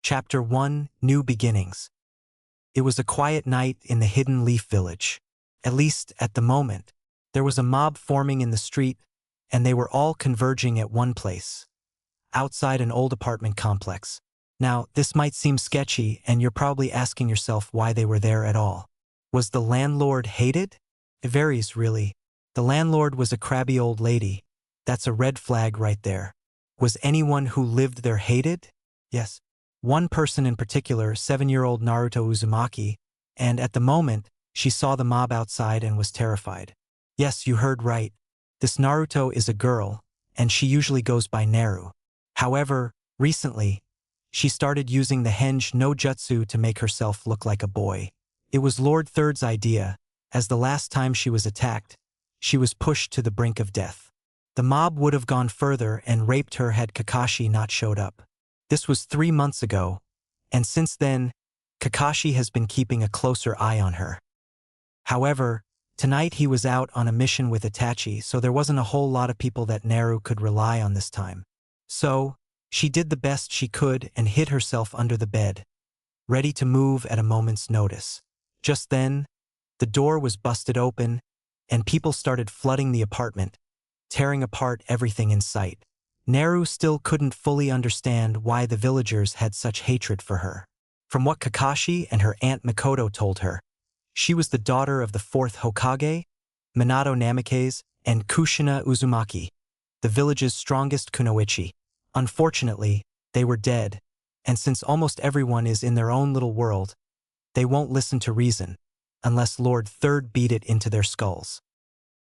Chapter 1: New Beginnings. It was a quiet night in the Hidden Leaf Village. At least, at the moment. There was a mob forming in the street, and they were all converging at one place, outside an old apartment complex. Now, this might seem sketchy, and you're probably asking yourself why they were there at all. Was the landlord hated? It varies, really. The landlord was a crabby old lady. That's a red flag right there. Was anyone who lived there hated? Yes. One person in particular, 7-year-old Naruto Uzumaki, and at the moment, she saw the mob outside and was terrified. Yes, you heard right. This Naruto is a girl, and she usually goes by Naru. However, recently, she started using the Henge no Jutsu to make herself look like a boy. It was Lord Third's idea, as the last time she was attacked, she was pushed to the brink of death. The mob would have gone further and raped her had Kakashi not showed up. This was 3 months ago, and since then, Kakashi has been keeping a closer eye on her. However, tonight he was out on a mission with Itachi, so there wasn't a whole lot of people that Naru could rely on this time. So, she did the best she could and hid herself under the bed, ready to move at a moment's notice. Just then, the door was busted open, and people started flooding the apartment, tearing apart everything in sight. Naru still couldn't fully understand why the villagers had such hatred for her. From what Kakashi and her aunt Mikoto told her, she was the daughter of the 4th Hokage, Minato Namikaze, and Kushina Uzumaki, the village's strongest kunoichi. Unfortunately, they were dead, and since almost everyone is in their own little world, they won't listen to reason, unless Lord Third beat it into their skulls.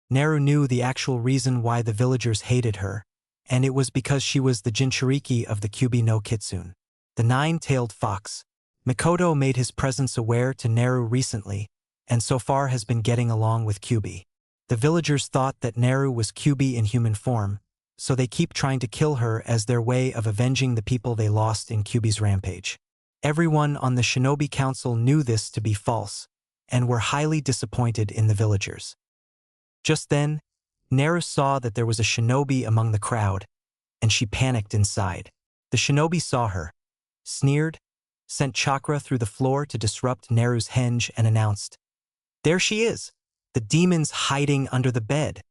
Naru knew the actual reason why the villagers hated her, and it was because she was the Jinchuriki of the Kyuubi no Kitsune, the 9-tailed fox. Mikoto made his presence aware to Naru recently, and so far has been getting along with Kyuubi. The villagers thought that Naru was Kyuubi in human form, so they keep trying to kill her as their way of avenging the people they lost in Kyuubi's rampage. Everyone on the Shinobi Council knew this to be false, and were highly disappointed in the villagers. Just then, Naru saw that there was a shinobi among the crowd, and she panicked inside. The shinobi saw her, sneered, sent chakra through the floor to disrupt Naru's henge and announced, "There she is! The demon's hiding under the bed."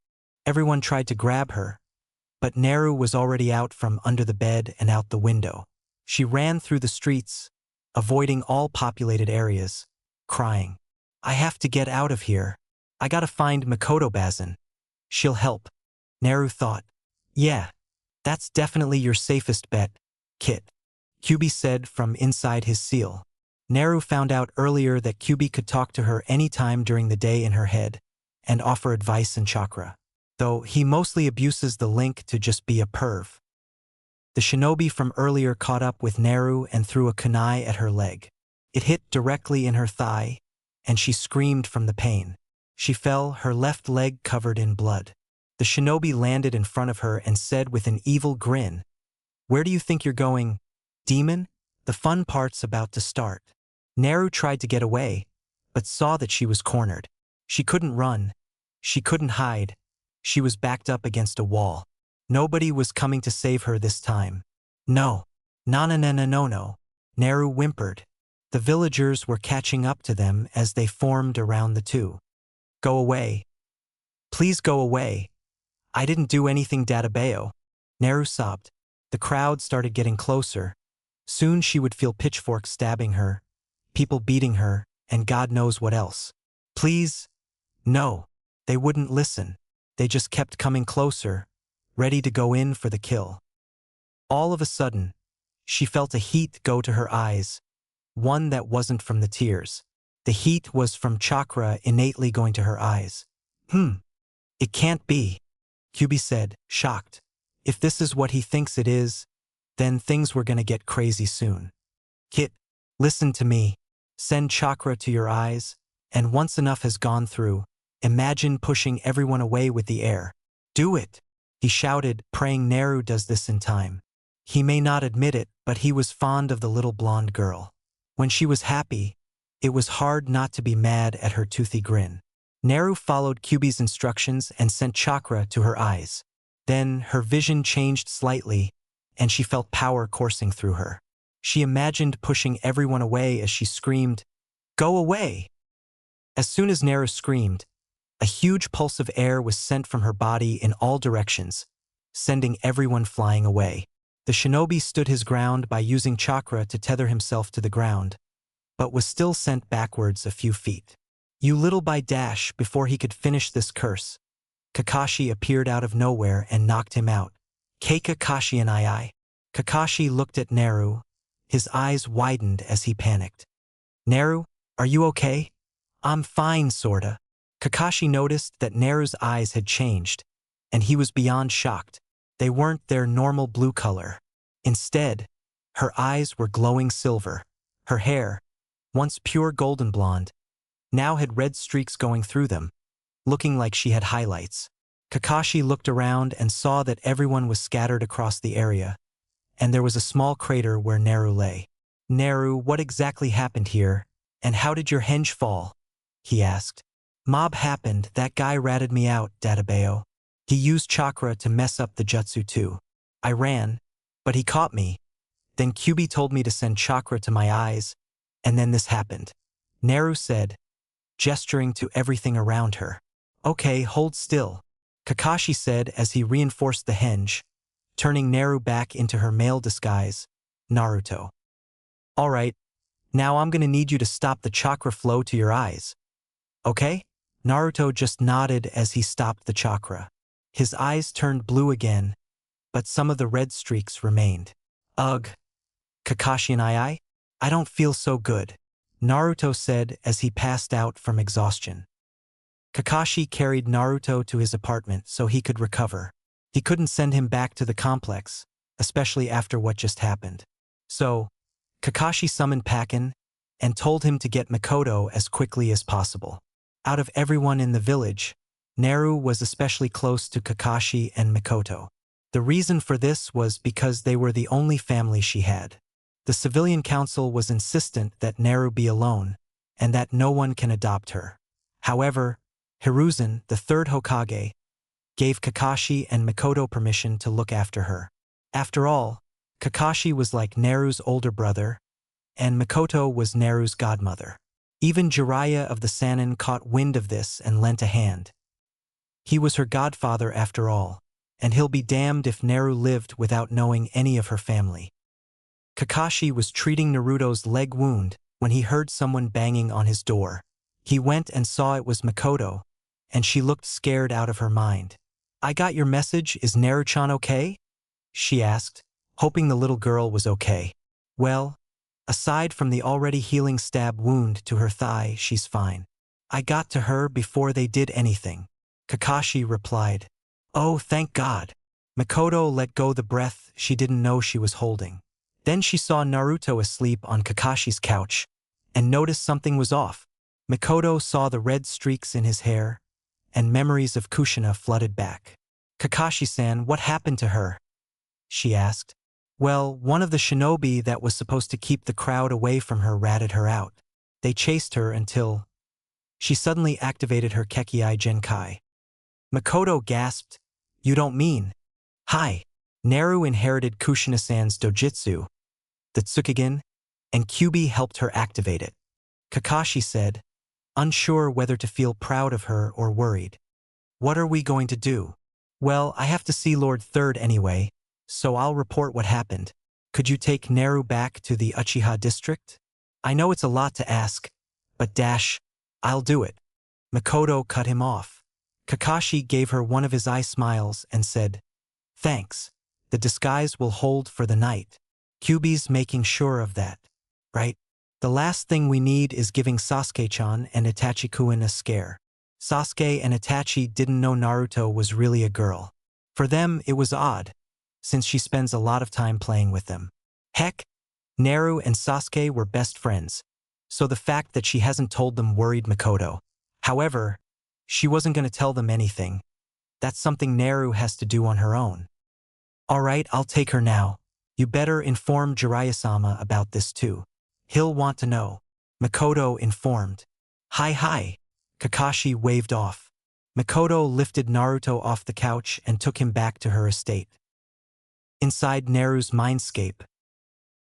Everyone tried to grab her, but Naru was already out from under the bed and out the window. She ran through the streets, avoiding all populated areas, crying, "I have to get out of here. I gotta find Mikoto Bazin. She'll help." Naru thought, "Yeah, that's definitely your safest bet, Kit," Kyuubi said from inside his seal. Naru found out earlier that Kyuubi could talk to her anytime during the day in her head, and offer advice and chakra, though he mostly abuses the link to just be a perv. The shinobi from earlier caught up with Naru and threw a kunai at her leg. It hit directly in her thigh, and she screamed from the pain. She fell, her left leg covered in blood. The shinobi landed in front of her and said with an evil grin, "Where do you think you're going, demon? The fun part's about to start." Naru tried to get away, but saw that she was cornered. She couldn't run. She couldn't hide. She was backed up against a wall. Nobody was coming to save her this time. "No. No. Naru whimpered. The villagers were catching up to them as they formed around the two. "Go away. Please go away. I didn't do anything, Databeo," Naru sobbed. The crowd started getting closer. Soon she would feel pitchforks stabbing her, people beating her, and God knows what else. "Please." No. They wouldn't listen. They just kept coming closer, ready to go in for the kill. All of a sudden, she felt a heat go to her eyes, one that wasn't from the tears. The heat was from chakra innately going to her eyes. It can't be," Kyuubi said, shocked. "If this is what he thinks it is, then things were gonna get crazy soon. Kit, listen to me. Send chakra to your eyes, and once enough has gone through, imagine pushing everyone away with the air. Do it," he shouted, praying Naru does this in time. He may not admit it, but he was fond of the little blonde girl. When she was happy, it was hard not to be mad at her toothy grin. Naru followed Kyuubi's instructions and sent chakra to her eyes. Then her vision changed slightly, and she felt power coursing through her. She imagined pushing everyone away as she screamed, "Go away!" As soon as Naru screamed, a huge pulse of air was sent from her body in all directions, sending everyone flying away. The shinobi stood his ground by using chakra to tether himself to the ground, but was still sent backwards a few feet. You little by dash before he could finish this curse. Kakashi appeared out of nowhere and knocked him out. Kakashi and I. Kakashi looked at Naru. His eyes widened as he panicked. Naru, are you okay? I'm fine, sorta. Kakashi noticed that Naru's eyes had changed, and he was beyond shocked. They weren't their normal blue color. Instead, her eyes were glowing silver. Her hair, once pure golden blonde, now had red streaks going through them, looking like she had highlights. Kakashi looked around and saw that everyone was scattered across the area, and there was a small crater where Naru lay. Naru, what exactly happened here, and how did your henge fall? He asked. Mob happened, that guy ratted me out, Databeo. He used chakra to mess up the jutsu too. I ran, but he caught me. Then Kyubi told me to send chakra to my eyes, and then this happened. Naru said, gesturing to everything around her. Okay, hold still, Kakashi said as he reinforced the henge, turning Naru back into her male disguise, Naruto. Alright, now I'm gonna need you to stop the chakra flow to your eyes. Okay? Naruto just nodded as he stopped the chakra. His eyes turned blue again, but some of the red streaks remained. Ugh. Kakashi and I don't feel so good, Naruto said as he passed out from exhaustion. Kakashi carried Naruto to his apartment so he could recover. He couldn't send him back to the complex, especially after what just happened. So, Kakashi summoned Pakken and told him to get Mikoto as quickly as possible. Out of everyone in the village, Naru was especially close to Kakashi and Mikoto. The reason for this was because they were the only family she had. The civilian council was insistent that Naru be alone, and that no one can adopt her. However, Hiruzen, the third Hokage, gave Kakashi and Mikoto permission to look after her. After all, Kakashi was like Naru's older brother, and Mikoto was Naru's godmother. Even Jiraiya of the Sannin caught wind of this and lent a hand. He was her godfather after all, and he'll be damned if Naru lived without knowing any of her family. Kakashi was treating Naruto's leg wound when he heard someone banging on his door. He went and saw it was Mikoto, and she looked scared out of her mind. I got your message, is Naru-chan okay? She asked, hoping the little girl was okay. Well, aside from the already healing stab wound to her thigh, she's fine. I got to her before they did anything, Kakashi replied. Oh, thank God. Mikoto let go the breath she didn't know she was holding. Then she saw Naruto asleep on Kakashi's couch and noticed something was off. Mikoto saw the red streaks in his hair, and memories of Kushina flooded back. Kakashi-san, what happened to her? She asked. Well, one of the shinobi that was supposed to keep the crowd away from her ratted her out. They chased her until she suddenly activated her Kekkei Genkai. Mikoto gasped, You don't mean? Hi. Naru inherited Kushina-san's Dojutsu, the Tsukigen, and Kyubi helped her activate it. Kakashi said, unsure whether to feel proud of her or worried. What are we going to do? Well, I have to see Lord Third anyway, so I'll report what happened. Could you take Naru back to the Uchiha district? I know it's a lot to ask, but I'll do it. Mikoto cut him off. Kakashi gave her one of his eye smiles and said, Thanks. The disguise will hold for the night. Kyubi's making sure of that, right? The last thing we need is giving Sasuke-chan and Itachi-kun a scare. Sasuke and Itachi didn't know Naruto was really a girl. For them, it was odd, since she spends a lot of time playing with them. Heck, Naru and Sasuke were best friends, so the fact that she hasn't told them worried Mikoto. However, she wasn't going to tell them anything. That's something Naru has to do on her own. Alright, I'll take her now. You better inform Jiraiya-sama about this too. He'll want to know. Mikoto informed. Hi. Kakashi waved off. Mikoto lifted Naruto off the couch and took him back to her estate. Inside Naru's mindscape,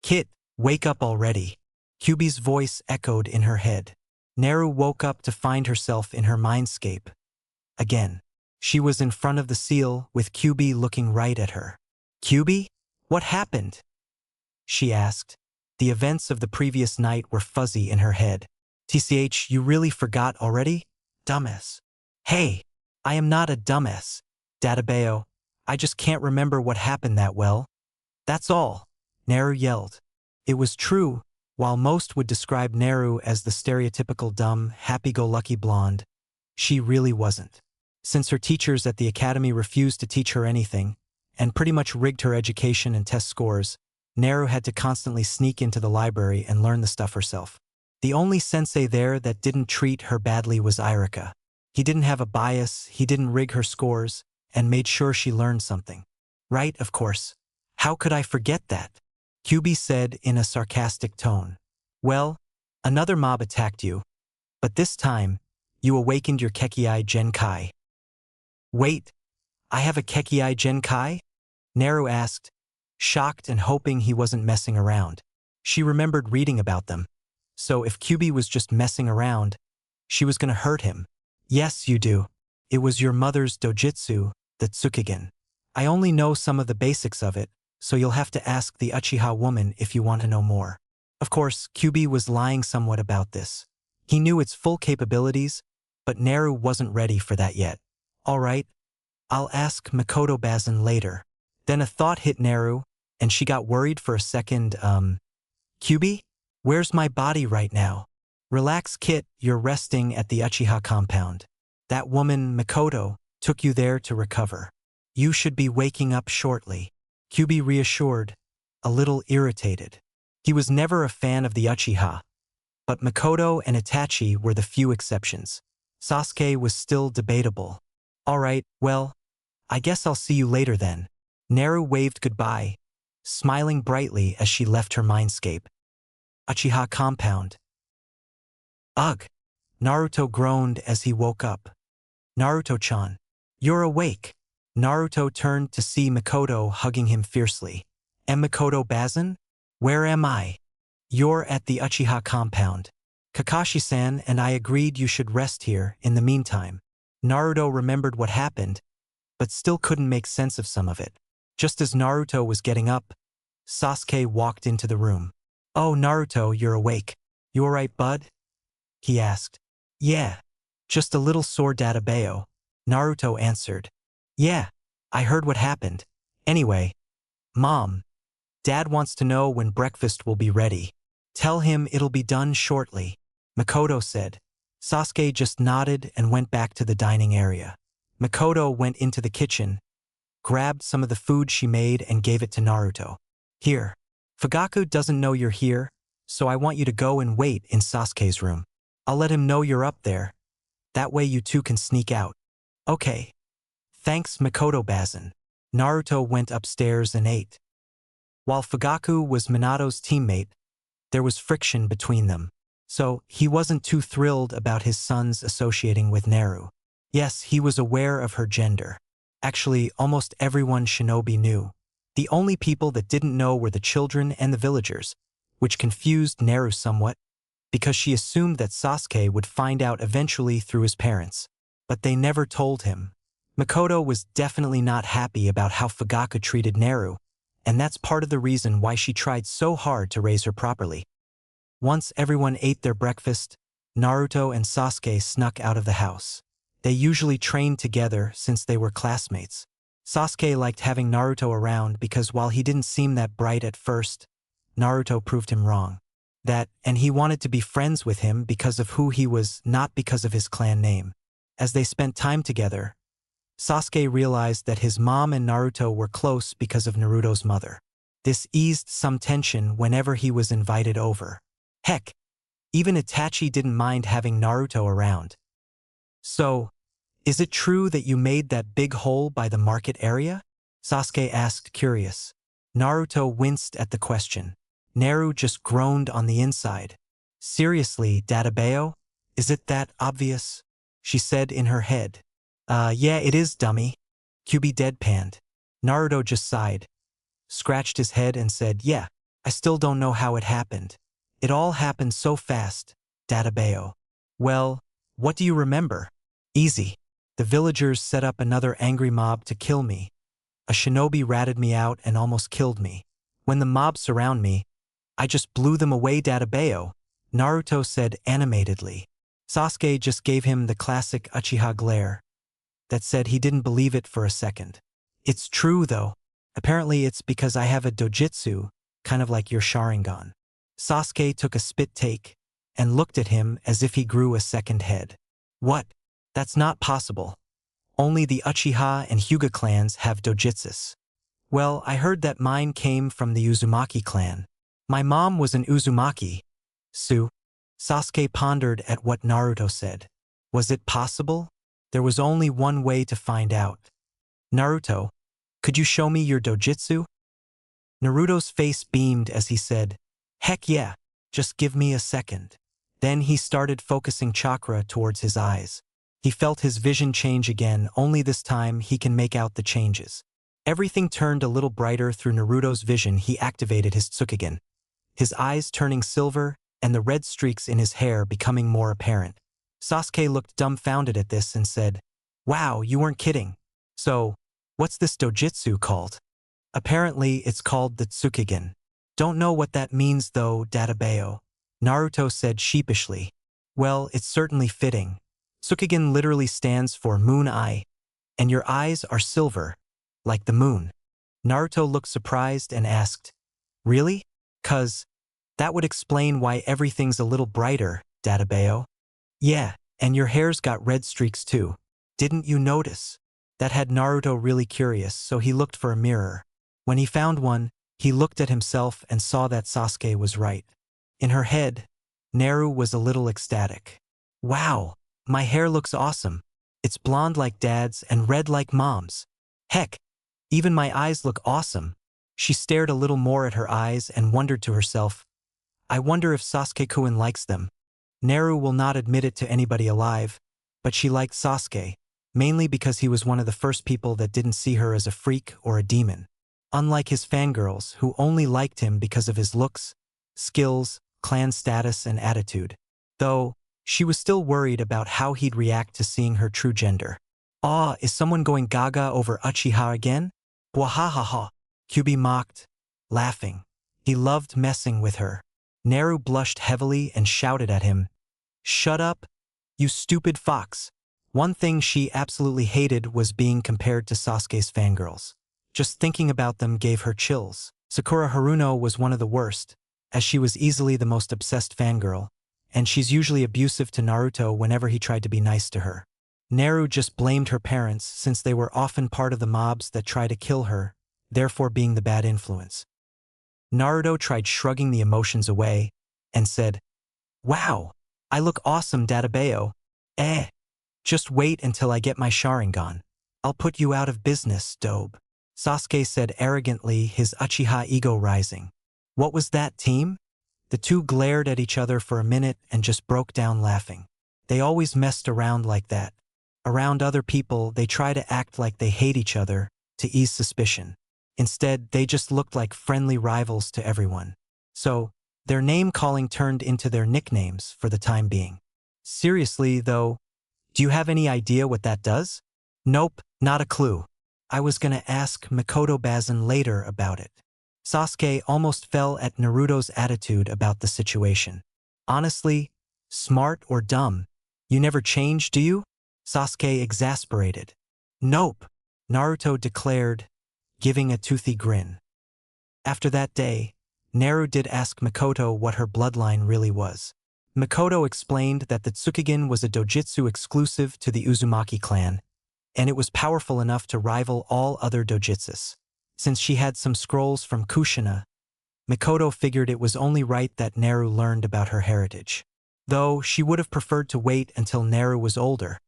Kit, Wake up already. Kyubi's voice echoed in her head. Naru woke up to find herself in her mindscape. Again. She was in front of the seal with Kyubi looking right at her. Kyubi? What happened? She asked. The events of the previous night were fuzzy in her head. TCH, you really forgot already? Dumbass. Hey, I am not a dumbass. Databeo, I just can't remember what happened that well. That's all. Naru yelled. It was true, while most would describe Naru as the stereotypical dumb, happy-go-lucky blonde, she really wasn't. Since her teachers at the academy refused to teach her anything, and pretty much rigged her education and test scores, Naru had to constantly sneak into the library and learn the stuff herself. The only sensei there that didn't treat her badly was Irika. He didn't have a bias, he didn't rig her scores, and made sure she learned something. Right, of course. How could I forget that? Kyubi said in a sarcastic tone. Well, another mob attacked you, but this time, you awakened your Kekkei Genkai. Wait, I have a Kekkei Genkai? Naru asked, shocked and hoping he wasn't messing around. She remembered reading about them. So if Kyubi was just messing around, she was gonna hurt him. Yes, you do. It was your mother's Dojutsu, the Tsukigen. I only know some of the basics of it, so you'll have to ask the Uchiha woman if you want to know more. Of course, Kyubi was lying somewhat about this. He knew its full capabilities, but Naru wasn't ready for that yet. All right, I'll ask Makoto Bazin later. Then a thought hit Naru, and she got worried for a second. Kyubi? Where's my body right now? Relax, Kit, you're resting at the Uchiha compound. That woman, Makoto, took you there to recover. You should be waking up shortly. Kyubi reassured, a little irritated. He was never a fan of the Uchiha, but Makoto and Itachi were the few exceptions. Sasuke was still debatable. All right, well, I guess I'll see you later then. Naru waved goodbye, smiling brightly as she left her mindscape. Uchiha compound. Ugh! Naruto groaned as he woke up. Naruto-chan, you're awake. Naruto turned to see Makoto hugging him fiercely. Am Makoto Bazin? Where am I? You're at the Uchiha compound. Kakashi-san and I agreed you should rest here in the meantime. Naruto remembered what happened, but still couldn't make sense of some of it. Just as Naruto was getting up, Sasuke walked into the room. Oh, Naruto, you're awake. You alright, bud? He asked. Yeah. Just a little sore, Databeo. Naruto answered. Yeah, I heard what happened. Anyway, Mom, Dad wants to know when breakfast will be ready. Tell him it'll be done shortly, Makoto said. Sasuke just nodded and went back to the dining area. Makoto went into the kitchen, grabbed some of the food she made and gave it to Naruto. Here, Fugaku doesn't know you're here, so I want you to go and wait in Sasuke's room. I'll let him know you're up there. That way you two can sneak out. Okay. Thanks, Makoto Bazin. Naruto went upstairs and ate. While Fugaku was Minato's teammate, there was friction between them. So he wasn't too thrilled about his sons associating with Naru. Yes, he was aware of her gender. Actually, almost everyone Shinobi knew. The only people that didn't know were the children and the villagers, which confused Naru somewhat, because she assumed that Sasuke would find out eventually through his parents. But they never told him. Makoto was definitely not happy about how Fugaku treated Naru, and that's part of the reason why she tried so hard to raise her properly. Once everyone ate their breakfast, Naruto and Sasuke snuck out of the house. They usually trained together since they were classmates. Sasuke liked having Naruto around because while he didn't seem that bright at first, Naruto proved him wrong. And he wanted to be friends with him because of who he was, not because of his clan name. As they spent time together, Sasuke realized that his mom and Naruto were close because of Naruto's mother. This eased some tension whenever he was invited over. Heck, even Itachi didn't mind having Naruto around. So, is it true that you made that big hole by the market area? Sasuke asked, curious. Naruto winced at the question. Naru just groaned on the inside. Seriously, Databeo? Is it that obvious? She said in her head. Yeah, it is, dummy. Kyubi deadpanned. Naruto just sighed, scratched his head and said, yeah, I still don't know how it happened. It all happened so fast, Databeo. Well, what do you remember? Easy. The villagers set up another angry mob to kill me. A shinobi ratted me out and almost killed me. When the mob surround me, I just blew them away, Databeo, Naruto said animatedly. Sasuke just gave him the classic Uchiha glare that said he didn't believe it for a second. It's true, though. Apparently it's because I have a dojutsu, kind of like your Sharingan. Sasuke took a spit take and looked at him as if he grew a second head. What? That's not possible. Only the Uchiha and Hyuga clans have dojutsus. Well, I heard that mine came from the Uzumaki clan. My mom was an Uzumaki. Sasuke pondered at what Naruto said. Was it possible? There was only one way to find out. Naruto, could you show me your dojutsu? Naruto's face beamed as he said, heck yeah, just give me a second. Then he started focusing chakra towards his eyes. He felt his vision change again, only this time he can make out the changes. Everything turned a little brighter through Naruto's vision. He activated his Tsukugen, his eyes turning silver and the red streaks in his hair becoming more apparent. Sasuke looked dumbfounded at this and said, wow, you weren't kidding. So, what's this dojutsu called? Apparently, it's called the Tsukugen. Don't know what that means though, Databeo, Naruto said sheepishly. Well, it's certainly fitting. Tsukugen literally stands for moon eye, and your eyes are silver, like the moon. Naruto looked surprised and asked, really? 'Cause that would explain why everything's a little brighter, Databeo. Yeah, and your hair's got red streaks too. Didn't you notice? That had Naruto really curious, so he looked for a mirror. When he found one, he looked at himself and saw that Sasuke was right. In her head, Naru was a little ecstatic. Wow, my hair looks awesome. It's blonde like Dad's and red like Mom's. Heck, even my eyes look awesome. She stared a little more at her eyes and wondered to herself, I wonder if Sasuke-kun likes them. Naru will not admit it to anybody alive, but she liked Sasuke, mainly because he was one of the first people that didn't see her as a freak or a demon. Unlike his fangirls, who only liked him because of his looks, skills, clan status, and attitude. Though, she was still worried about how he'd react to seeing her true gender. Ah, is someone going gaga over Uchiha again? Bwahahaha, Kyubi mocked, laughing. He loved messing with her. Naru blushed heavily and shouted at him, shut up, you stupid fox. One thing she absolutely hated was being compared to Sasuke's fangirls. Just thinking about them gave her chills. Sakura Haruno was one of the worst, as she was easily the most obsessed fangirl, and she's usually abusive to Naruto whenever he tried to be nice to her. Naru just blamed her parents since they were often part of the mobs that try to kill her, therefore being the bad influence. Naruto tried shrugging the emotions away and said, wow, I look awesome, Databeo. Just wait until I get my Sharingan. I'll put you out of business, Dobe. Sasuke said arrogantly, his Uchiha ego rising. What was that, team? The two glared at each other for a minute and just broke down laughing. They always messed around like that. Around other people, they try to act like they hate each other to ease suspicion. Instead, they just looked like friendly rivals to everyone. So, their name-calling turned into their nicknames for the time being. Seriously, though, do you have any idea what that does? Nope, not a clue. I was gonna ask Mikoto Bazin later about it. Sasuke almost fell at Naruto's attitude about the situation. Honestly, smart or dumb, you never change, do you? Sasuke exasperated. Nope, Naruto declared, giving a toothy grin. After that day, Naru did ask Mikoto what her bloodline really was. Mikoto explained that the Tsukugen was a dojutsu exclusive to the Uzumaki clan, and it was powerful enough to rival all other dojutsus. Since she had some scrolls from Kushina, Mikoto figured it was only right that Naru learned about her heritage. Though she would have preferred to wait until Naru was older,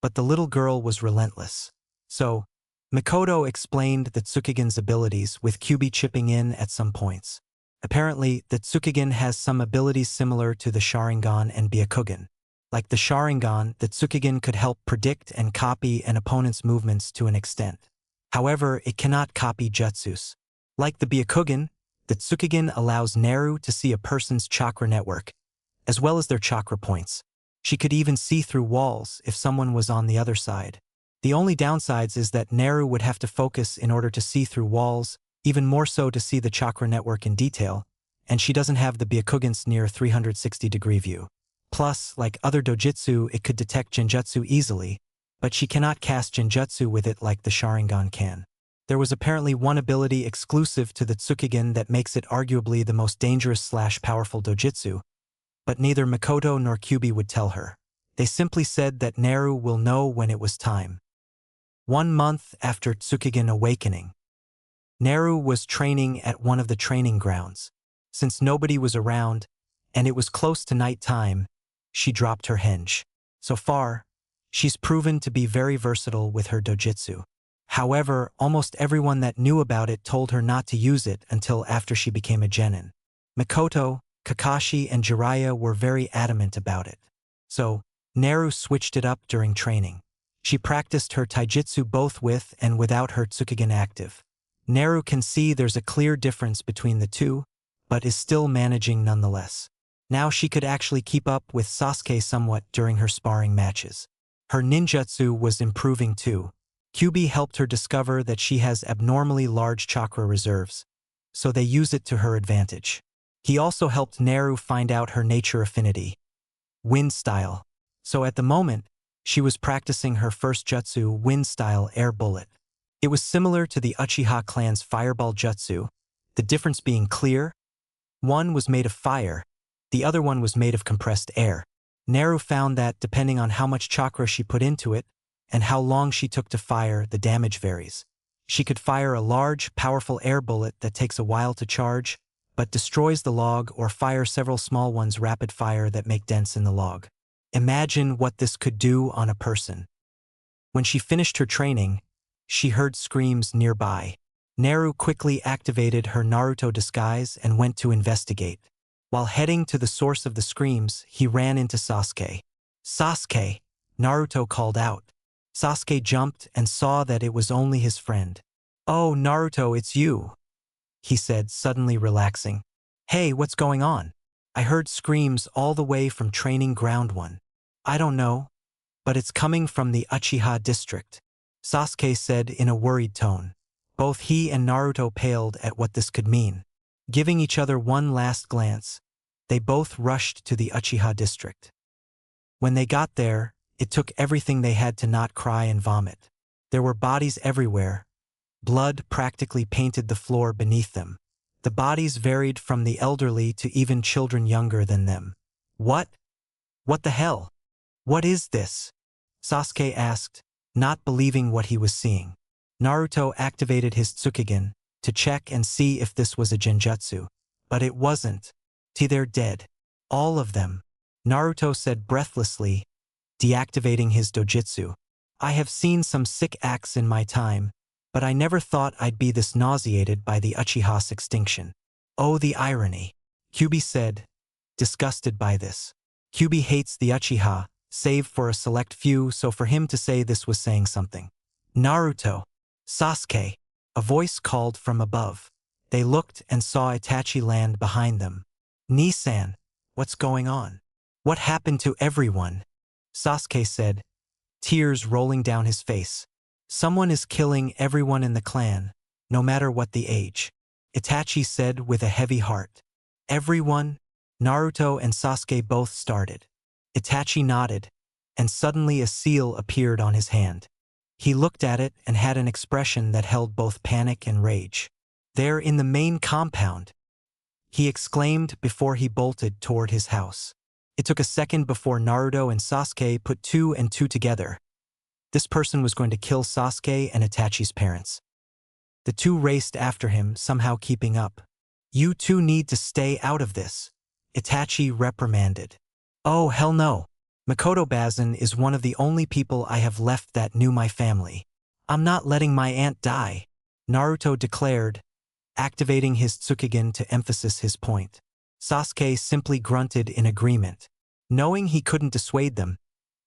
but the little girl was relentless. So, Mikoto explained the Tsukugen's abilities, with Kyubi chipping in at some points. Apparently, the Tsukugen has some abilities similar to the Sharingan and Byakugan. Like the Sharingan, the Tsukugen could help predict and copy an opponent's movements to an extent. However, it cannot copy jutsus. Like the Byakugan, The Tsukugen allows Naru to see a person's chakra network, as well as their chakra points. She could even see through walls if someone was on the other side. The only downsides is that Naru would have to focus in order to see through walls, even more so to see the chakra network in detail, and she doesn't have the Byakugan's near 360-degree view. Plus, like other dojutsu, it could detect genjutsu easily, but she cannot cast genjutsu with it like the Sharingan can. There was apparently one ability exclusive to the Tsukugen that makes it arguably the most dangerous/powerful dojutsu, but neither Makoto nor Kyubi would tell her. They simply said that Naru will know when it was time. 1 month after Tsukugen awakening, Naru was training at one of the training grounds. Since nobody was around, and it was close to night time, she dropped her henge. So far, she's proven to be very versatile with her dojutsu. However, almost everyone that knew about it told her not to use it until after she became a genin. Makoto, Kakashi, and Jiraiya were very adamant about it. So, Naru switched it up during training. She practiced her taijutsu both with and without her Tsukugen active. Naru can see there's a clear difference between the two, but is still managing nonetheless. Now she could actually keep up with Sasuke somewhat during her sparring matches. Her ninjutsu was improving too. Kyubi helped her discover that she has abnormally large chakra reserves, so they use it to her advantage. He also helped Naru find out her nature affinity, wind style. So at the moment, she was practicing her first jutsu, wind style air bullet. It was similar to the Uchiha clan's fireball jutsu, the difference being clear. One was made of fire, the other one was made of compressed air. Naru found that depending on how much chakra she put into it and how long she took to fire, the damage varies. She could fire a large, powerful air bullet that takes a while to charge, but destroys the log, or fire several small ones rapid fire that make dents in the log. Imagine what this could do on a person. When she finished her training, she heard screams nearby. Naru quickly activated her Naruto disguise and went to investigate. While heading to the source of the screams, he ran into Sasuke. "Sasuke!" Naruto called out. Sasuke jumped and saw that it was only his friend. "Oh, Naruto, it's you," he said, suddenly relaxing. "Hey, what's going on? I heard screams all the way from Training Ground 1. I don't know, but it's coming from the Uchiha district," Sasuke said in a worried tone. Both he and Naruto paled at what this could mean. Giving each other one last glance, they both rushed to the Uchiha district. When they got there, it took everything they had to not cry and vomit. There were bodies everywhere. Blood practically painted the floor beneath them. The bodies varied from the elderly to even children younger than them. What the hell? What is this?" Sasuke asked, not believing what he was seeing. Naruto activated his Tsukugen to check and see if this was a genjutsu. But it wasn't. They're dead. All of them, Naruto said breathlessly, deactivating his dojutsu. "I have seen some sick acts in my time, but I never thought I'd be this nauseated by the Uchiha's extinction. Oh, the irony," Kyubi said, disgusted by this. Kyubi hates the Uchiha, save for a select few, so for him to say this was saying something. "Naruto! Sasuke!" A voice called from above. They looked and saw Itachi land behind them. "Nissan, what's going on? What happened to everyone?" Sasuke said, tears rolling down his face. "Someone is killing everyone in the clan, no matter what the age," Itachi said with a heavy heart. "Everyone?" Naruto and Sasuke both started. Itachi nodded, and suddenly a seal appeared on his hand. He looked at it and had an expression that held both panic and rage. "They're in the main compound," he exclaimed before he bolted toward his house. It took a second before Naruto and Sasuke put 2 and 2 together. This person was going to kill Sasuke and Itachi's parents. The two raced after him, somehow keeping up. "You two need to stay out of this," Itachi reprimanded. "Oh, hell no. Makoto Bazin is one of the only people I have left that knew my family. I'm not letting my aunt die," Naruto declared, activating his Tsukugen to emphasize his point. Sasuke simply grunted in agreement. Knowing he couldn't dissuade them,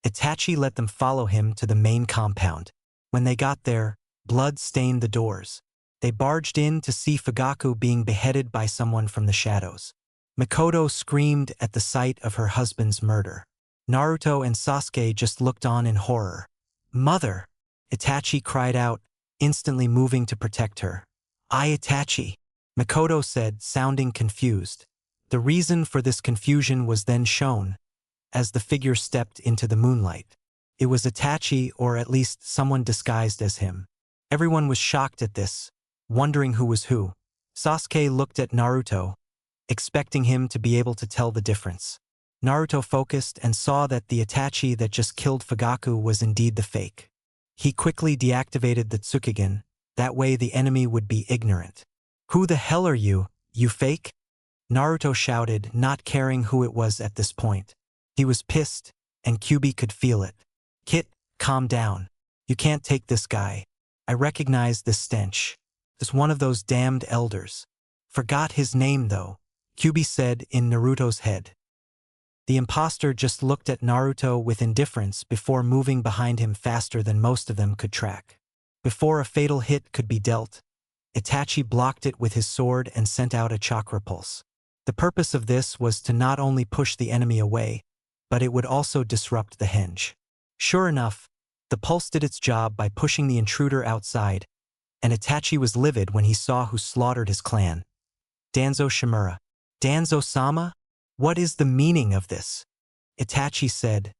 Itachi let them follow him to the main compound. When they got there, blood stained the doors. They barged in to see Fugaku being beheaded by someone from the shadows. Makoto screamed at the sight of her husband's murder. Naruto and Sasuke just looked on in horror. "Mother!" Itachi cried out, instantly moving to protect her. Itachi," Makoto said, sounding confused. The reason for this confusion was then shown, as the figure stepped into the moonlight. It was Itachi, or at least someone disguised as him. Everyone was shocked at this, wondering who was who. Sasuke looked at Naruto, expecting him to be able to tell the difference. Naruto focused and saw that the Itachi that just killed Fugaku was indeed the fake. He quickly deactivated the Tsukugen, that way the enemy would be ignorant. "Who the hell are you, you fake?" Naruto shouted, not caring who it was at this point. He was pissed, and Kyuubi could feel it. "Kit, calm down. You can't take this guy. I recognize this stench. It's one of those damned elders. Forgot his name though," Kyuubi said in Naruto's head. The imposter just looked at Naruto with indifference before moving behind him faster than most of them could track. Before a fatal hit could be dealt, Itachi blocked it with his sword and sent out a chakra pulse. The purpose of this was to not only push the enemy away, but it would also disrupt the henge. Sure enough, the pulse did its job by pushing the intruder outside, and Itachi was livid when he saw who slaughtered his clan. Danzo Shimura. "Danzo-sama? What is the meaning of this?" Itachi said,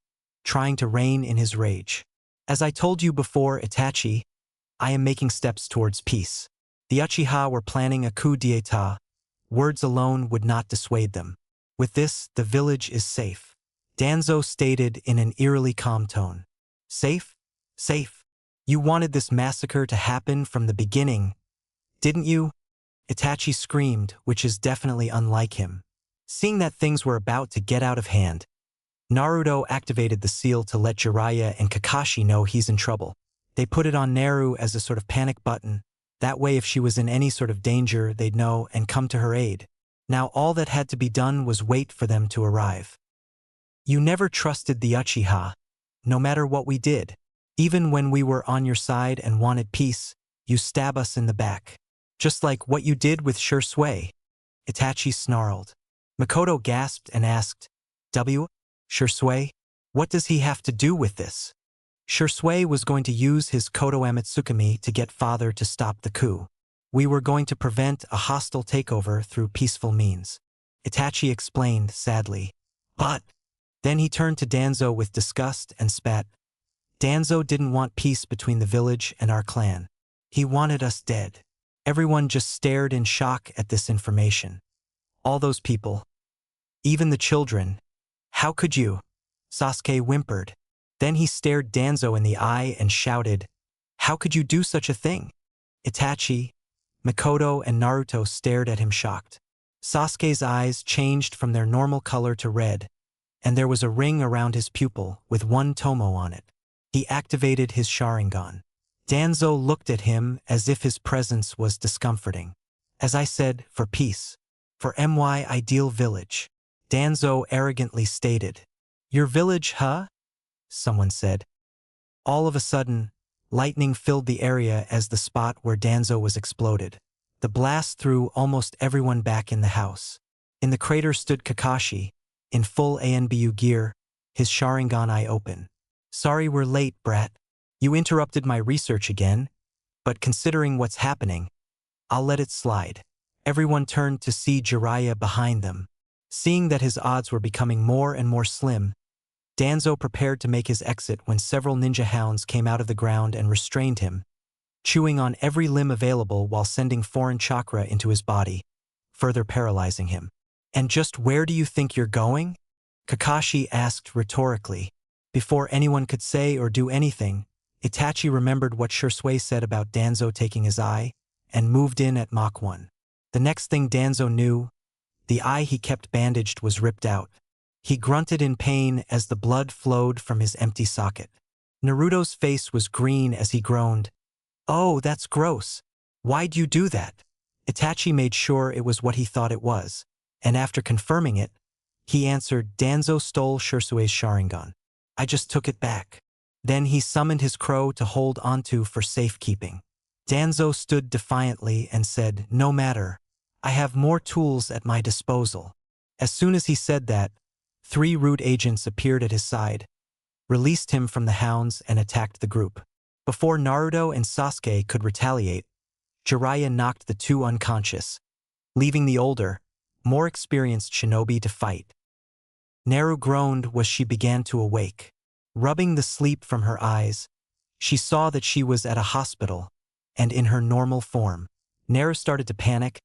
trying to rein in his rage. "As I told you before, Itachi, I am making steps towards peace. The Uchiha were planning a coup d'etat. Words alone would not dissuade them. With this, the village is safe," Danzo stated in an eerily calm tone. "Safe? Safe? You wanted this massacre to happen from the beginning, didn't you?" Itachi screamed, which is definitely unlike him. Seeing that things were about to get out of hand, Naruto activated the seal to let Jiraiya and Kakashi know he's in trouble. They put it on Naru as a sort of panic button. That way if she was in any sort of danger, they'd know and come to her aid. Now all that had to be done was wait for them to arrive. "You never trusted the Uchiha, no matter what we did. Even when we were on your side and wanted peace, you stab us in the back. Just like what you did with Shursui," Itachi snarled. Makoto gasped and asked, Shursui? What does he have to do with this?" Shursui was going to use his Koto Amatsukami to get father to stop the coup. "We were going to prevent a hostile takeover through peaceful means," Itachi explained sadly. "But..." Then he turned to Danzo with disgust and spat. "Danzo didn't want peace between the village and our clan. He wanted us dead." Everyone just stared in shock at this information. All those people. Even the children. "How could you?" Sasuke whimpered. Then he stared Danzo in the eye and shouted, "How could you do such a thing?" Itachi, Makoto, and Naruto stared at him shocked. Sasuke's eyes changed from their normal color to red, and there was a ring around his pupil with one tomo on it. He activated his Sharingan. Danzo looked at him as if his presence was discomforting. "As I said, for peace. For my ideal village," Danzo arrogantly stated. "Your village, huh?" someone said. All of a sudden, lightning filled the area as the spot where Danzo was exploded. The blast threw almost everyone back in the house. In the crater stood Kakashi, in full ANBU gear, his Sharingan eye open. "Sorry we're late, brat. You interrupted my research again, but considering what's happening, I'll let it slide." Everyone turned to see Jiraiya behind them. Seeing that his odds were becoming more and more slim, Danzo prepared to make his exit when several ninja hounds came out of the ground and restrained him, chewing on every limb available while sending foreign chakra into his body, further paralyzing him. "And just where do you think you're going?" Kakashi asked rhetorically. Before anyone could say or do anything, Itachi remembered what Shursui said about Danzo taking his eye, and moved in at Mach 1. The next thing Danzo knew, the eye he kept bandaged was ripped out. He grunted in pain as the blood flowed from his empty socket. Naruto's face was green as he groaned. "Oh, that's gross. Why'd you do that?" Itachi made sure it was what he thought it was, and after confirming it, he answered, "Danzo stole Shursui's Sharingan. I just took it back." Then he summoned his crow to hold onto for safekeeping. Danzo stood defiantly and said, "No matter. I have more tools at my disposal." As soon as he said that, 3 root agents appeared at his side, released him from the hounds and attacked the group. Before Naruto and Sasuke could retaliate, Jiraiya knocked the 2 unconscious, leaving the older, more experienced shinobi to fight. Naru groaned as she began to awake. Rubbing the sleep from her eyes, she saw that she was at a hospital, and in her normal form. Naru started to panic,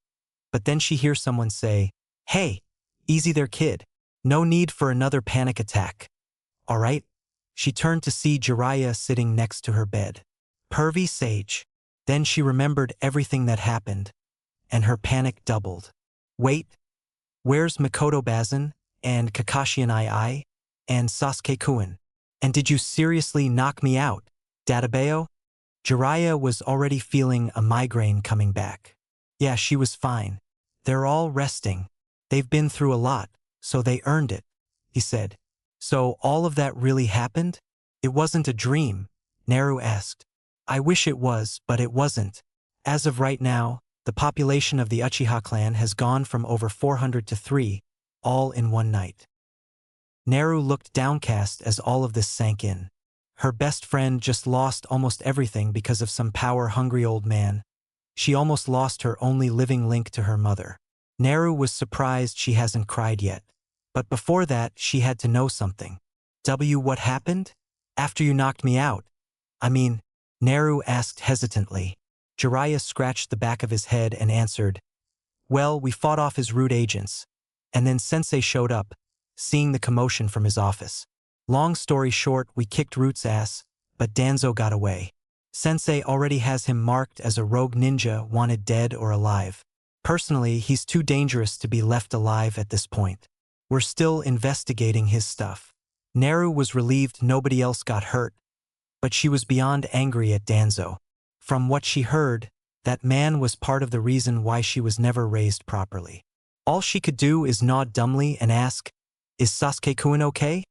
but then she hears someone say, "Hey, easy there, kid. No need for another panic attack. All right?" She turned to see Jiraiya sitting next to her bed. Pervy sage. Then she remembered everything that happened, and her panic doubled. "Wait, where's Mikoto Bazin, and Kakashi and I, and Sasuke-kun? And did you seriously knock me out, Databeo?" Jiraiya was already feeling a migraine coming back. Yeah, she was fine. "They're all resting. They've been through a lot, so they earned it," he said. "So all of that really happened? It wasn't a dream?" Naru asked. "I wish it was, but it wasn't. As of right now, the population of the Uchiha clan has gone from over 400 to 3, all in one night." Naru looked downcast as all of this sank in. Her best friend just lost almost everything because of some power-hungry old man. She almost lost her only living link to her mother. Naru was surprised she hasn't cried yet. But before that, she had to know something. What happened? After you knocked me out? I mean, Naru asked hesitantly. Jiraiya scratched the back of his head and answered, "Well, we fought off his root agents. And then Sensei showed up, seeing the commotion from his office. Long story short, we kicked Root's ass, but Danzo got away. Sensei already has him marked as a rogue ninja wanted dead or alive. Personally, he's too dangerous to be left alive at this point. We're still investigating his stuff." Naru was relieved nobody else got hurt, but she was beyond angry at Danzo. From what she heard, that man was part of the reason why she was never raised properly. All she could do is nod dumbly and ask, "Is Sasuke-kun okay?"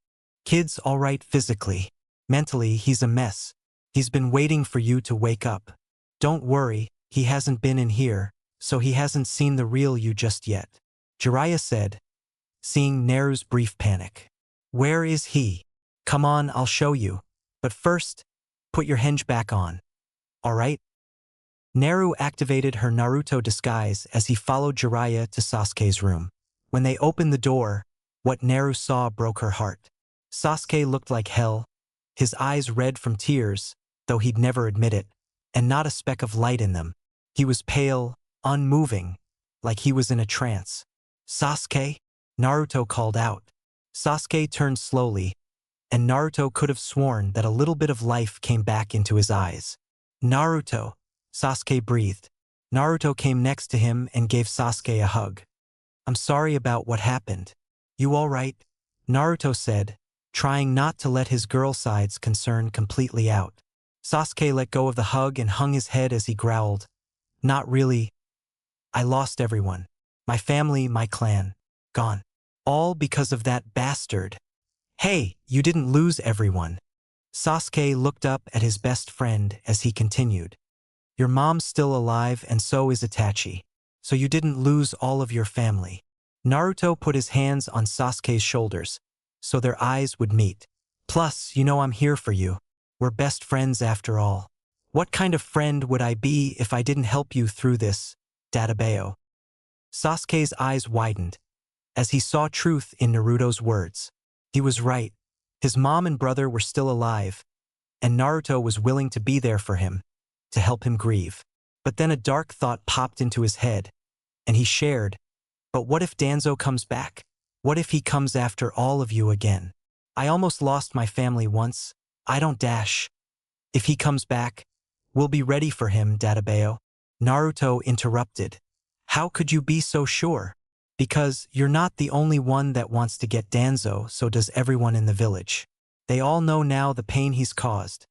"Kid's all right physically. Mentally, he's a mess. He's been waiting for you to wake up. Don't worry, he hasn't been in here, so he hasn't seen the real you just yet," Jiraiya said, seeing Naru's brief panic. "Where is he? Come on, I'll show you. But first, put your henge back on. All right?" Naru activated her Naruto disguise as he followed Jiraiya to Sasuke's room. When they opened the door, what Naru saw broke her heart. Sasuke looked like hell, his eyes red from tears, though he'd never admit it, and not a speck of light in them. He was pale, unmoving, like he was in a trance. "Sasuke?" Naruto called out. Sasuke turned slowly, and Naruto could have sworn that a little bit of life came back into his eyes. "Naruto," Sasuke breathed. Naruto came next to him and gave Sasuke a hug. "I'm sorry about what happened. You all right?" Naruto said, trying not to let his girl side's concern completely out. Sasuke let go of the hug and hung his head as he growled, "Not really. I lost everyone. My family, my clan. Gone. All because of that bastard." "Hey, you didn't lose everyone." Sasuke looked up at his best friend as he continued. "Your mom's still alive and so is Itachi. So you didn't lose all of your family." Naruto put his hands on Sasuke's shoulders, so their eyes would meet. "Plus, you know I'm here for you. We're best friends after all. What kind of friend would I be if I didn't help you through this, Databeo?" Sasuke's eyes widened as he saw truth in Naruto's words. He was right. His mom and brother were still alive, and Naruto was willing to be there for him, to help him grieve. But then a dark thought popped into his head, and he shared, "But what if Danzo comes back? What if he comes after all of you again? I almost lost my family once. I don't dash. If he comes back, we'll be ready for him, Databeo." Naruto interrupted. "How could you be so sure? Because you're not the only one that wants to get Danzo, so does everyone in the village. They all know now the pain he's caused,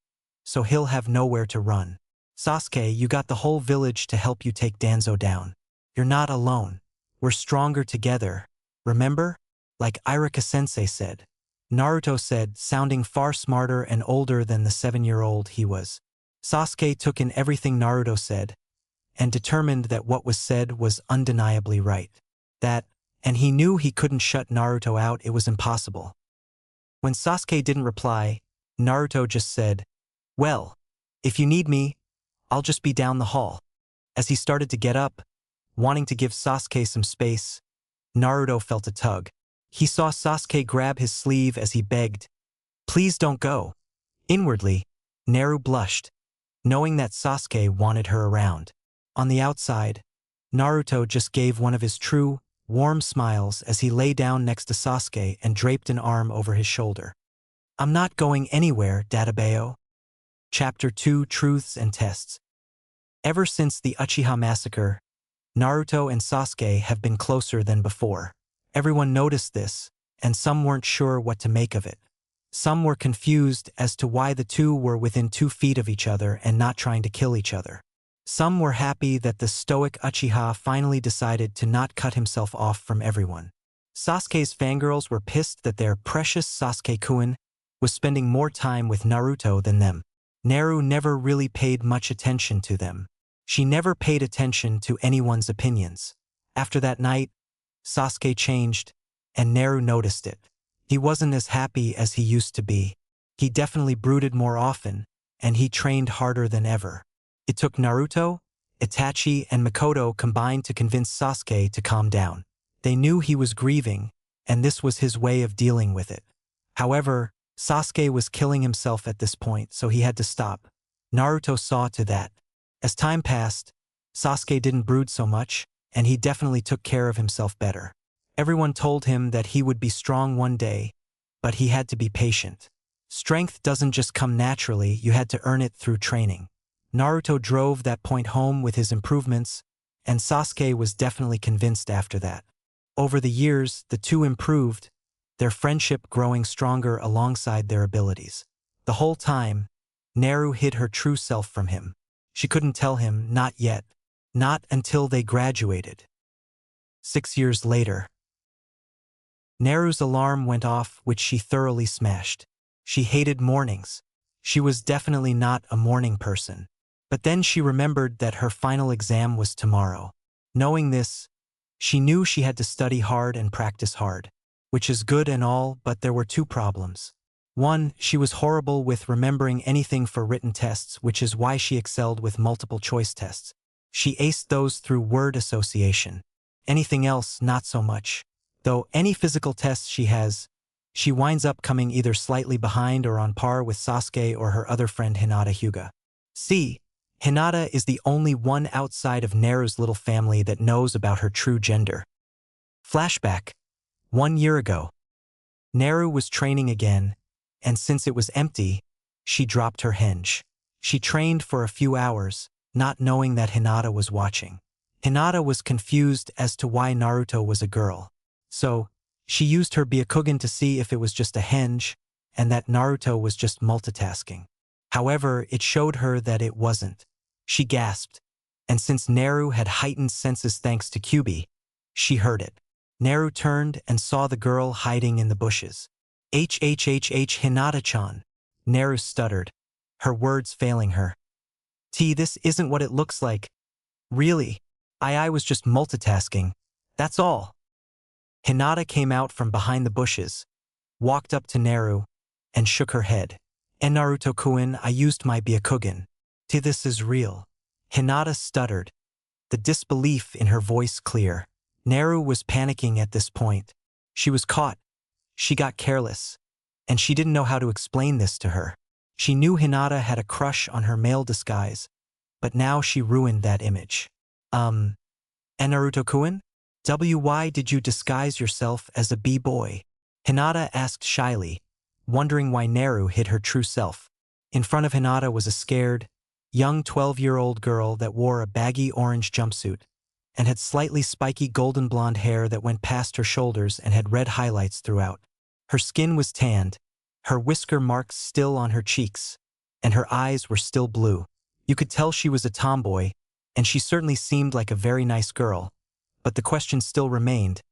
so he'll have nowhere to run. Sasuke, you got the whole village to help you take Danzo down. You're not alone. We're stronger together. Remember? Like Irika-sensei said." Naruto said, sounding far smarter and older than the 7-year-old he was. Sasuke took in everything Naruto said, and determined that what was said was undeniably right. And he knew he couldn't shut Naruto out, it was impossible. When Sasuke didn't reply, Naruto just said, "Well, if you need me, I'll just be down the hall." As he started to get up, wanting to give Sasuke some space, Naruto felt a tug. He saw Sasuke grab his sleeve as he begged, "Please don't go." Inwardly, Naru blushed, knowing that Sasuke wanted her around. On the outside, Naruto just gave one of his true, warm smiles as he lay down next to Sasuke and draped an arm over his shoulder. "I'm not going anywhere, Dadabayo." Chapter 2: Truths and Tests. Ever since the Uchiha massacre, Naruto and Sasuke have been closer than before. Everyone noticed this, and some weren't sure what to make of it. Some were confused as to why the two were within 2 feet of each other and not trying to kill each other. Some were happy that the stoic Uchiha finally decided to not cut himself off from everyone. Sasuke's fangirls were pissed that their precious Sasuke-kun was spending more time with Naruto than them. Naru never really paid much attention to them. She never paid attention to anyone's opinions. After that night, Sasuke changed, and Naru noticed it. He wasn't as happy as he used to be. He definitely brooded more often, and he trained harder than ever. It took Naruto, Itachi, and Mikoto combined to convince Sasuke to calm down. They knew he was grieving, and this was his way of dealing with it. However, Sasuke was killing himself at this point, so he had to stop. Naruto saw to that. As time passed, Sasuke didn't brood so much, and he definitely took care of himself better. Everyone told him that he would be strong one day, but he had to be patient. Strength doesn't just come naturally, you had to earn it through training. Naruto drove that point home with his improvements, and Sasuke was definitely convinced after that. Over the years, the two improved, their friendship growing stronger alongside their abilities. The whole time, Naru hid her true self from him. She couldn't tell him, not yet. Not until they graduated. 6 years later. Naru's alarm went off, which she thoroughly smashed. She hated mornings. She was definitely not a morning person. But then she remembered that her final exam was tomorrow. Knowing this, she knew she had to study hard and practice hard, which is good and all, but there were 2 problems. 1, she was horrible with remembering anything for written tests, which is why she excelled with multiple choice tests. She aced those through word association. Anything else, not so much. Though any physical tests she has, she winds up coming either slightly behind or on par with Sasuke or her other friend Hinata Hyuga. See, Hinata is the only one outside of Naru's little family that knows about her true gender. Flashback. 1 year ago. Naru was training again, and since it was empty, she dropped her henge. She trained for a few hours, not knowing that Hinata was watching. Hinata was confused as to why Naruto was a girl. So, she used her Byakugan to see if it was just a henge, and that Naruto was just multitasking. However, it showed her that it wasn't. She gasped, and since Naru had heightened senses thanks to Kyuubi, she heard it. Naru turned and saw the girl hiding in the bushes. Hinata-chan. Naru stuttered, her words failing her. This isn't what it looks like. Really, I was just multitasking. That's all. Hinata came out from behind the bushes, walked up to Naru, and shook her head. And Naruto-kun, I used my Byakugan. This is real. Hinata stuttered, the disbelief in her voice clear. Naru was panicking at this point. She was caught. She got careless, and she didn't know how to explain this to her. She knew Hinata had a crush on her male disguise, but now she ruined that image. And Naruto-kun? Why did you disguise yourself as a b-boy? Hinata asked shyly, wondering why Naru hid her true self. In front of Hinata was a scared, young 12-year-old girl that wore a baggy orange jumpsuit and had slightly spiky golden blonde hair that went past her shoulders and had red highlights throughout. Her skin was tanned, her whisker marks still on her cheeks, and her eyes were still blue. You could tell she was a tomboy, and she certainly seemed like a very nice girl. But the question still remained,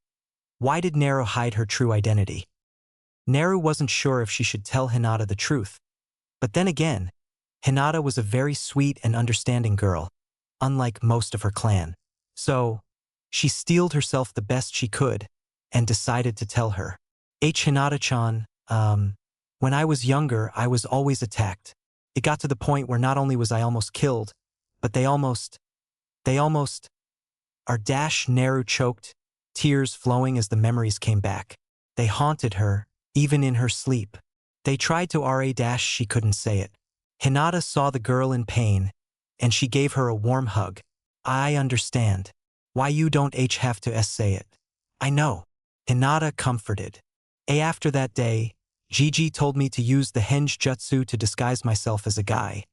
why did Naru hide her true identity? Naru wasn't sure if she should tell Hinata the truth. But then again, Hinata was a very sweet and understanding girl, unlike most of her clan. So, she steeled herself the best she could and decided to tell her. Hinata-chan, when I was younger, I was always attacked. It got to the point where not only was I almost killed, but they almost, our dash Naru choked, tears flowing as the memories came back. They haunted her, even in her sleep. They tried to dash she couldn't say it. Hinata saw the girl in pain, and she gave her a warm hug. I understand. Why you don't have to say it. I know. Hinata comforted. After that day, Gigi told me to use the henge jutsu to disguise myself as a guy.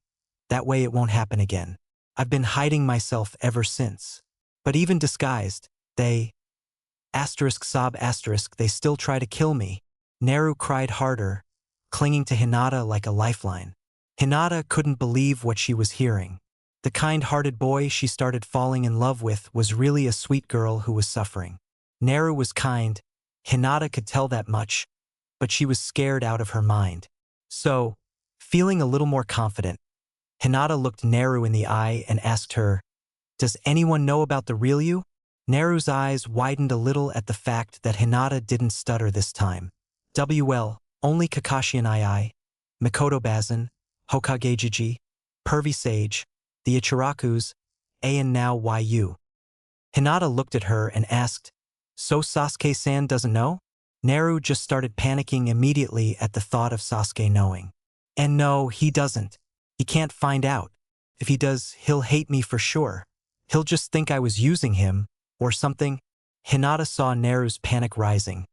That way it won't happen again. I've been hiding myself ever since. But even disguised, they they still try to kill me. Naru cried harder, clinging to Hinata like a lifeline. Hinata couldn't believe what she was hearing. The kind-hearted boy she started falling in love with was really a sweet girl who was suffering. Naru was kind, Hinata could tell that much, but she was scared out of her mind. So, feeling a little more confident, Hinata looked Naru in the eye and asked her, "Does anyone know about the real you?" Naru's eyes widened a little at the fact that Hinata didn't stutter this time. Only Kakashi and I, Mikoto Bazin, Hokage Gigi, Pervy Sage, the Ichirakus, and now why you? Hinata looked at her and asked, "So Sasuke-san doesn't know?" Naru just started panicking immediately at the thought of Sasuke knowing. And no, he doesn't. He can't find out. If he does, he'll hate me for sure. He'll just think I was using him, or something. Hinata saw Naru's panic rising,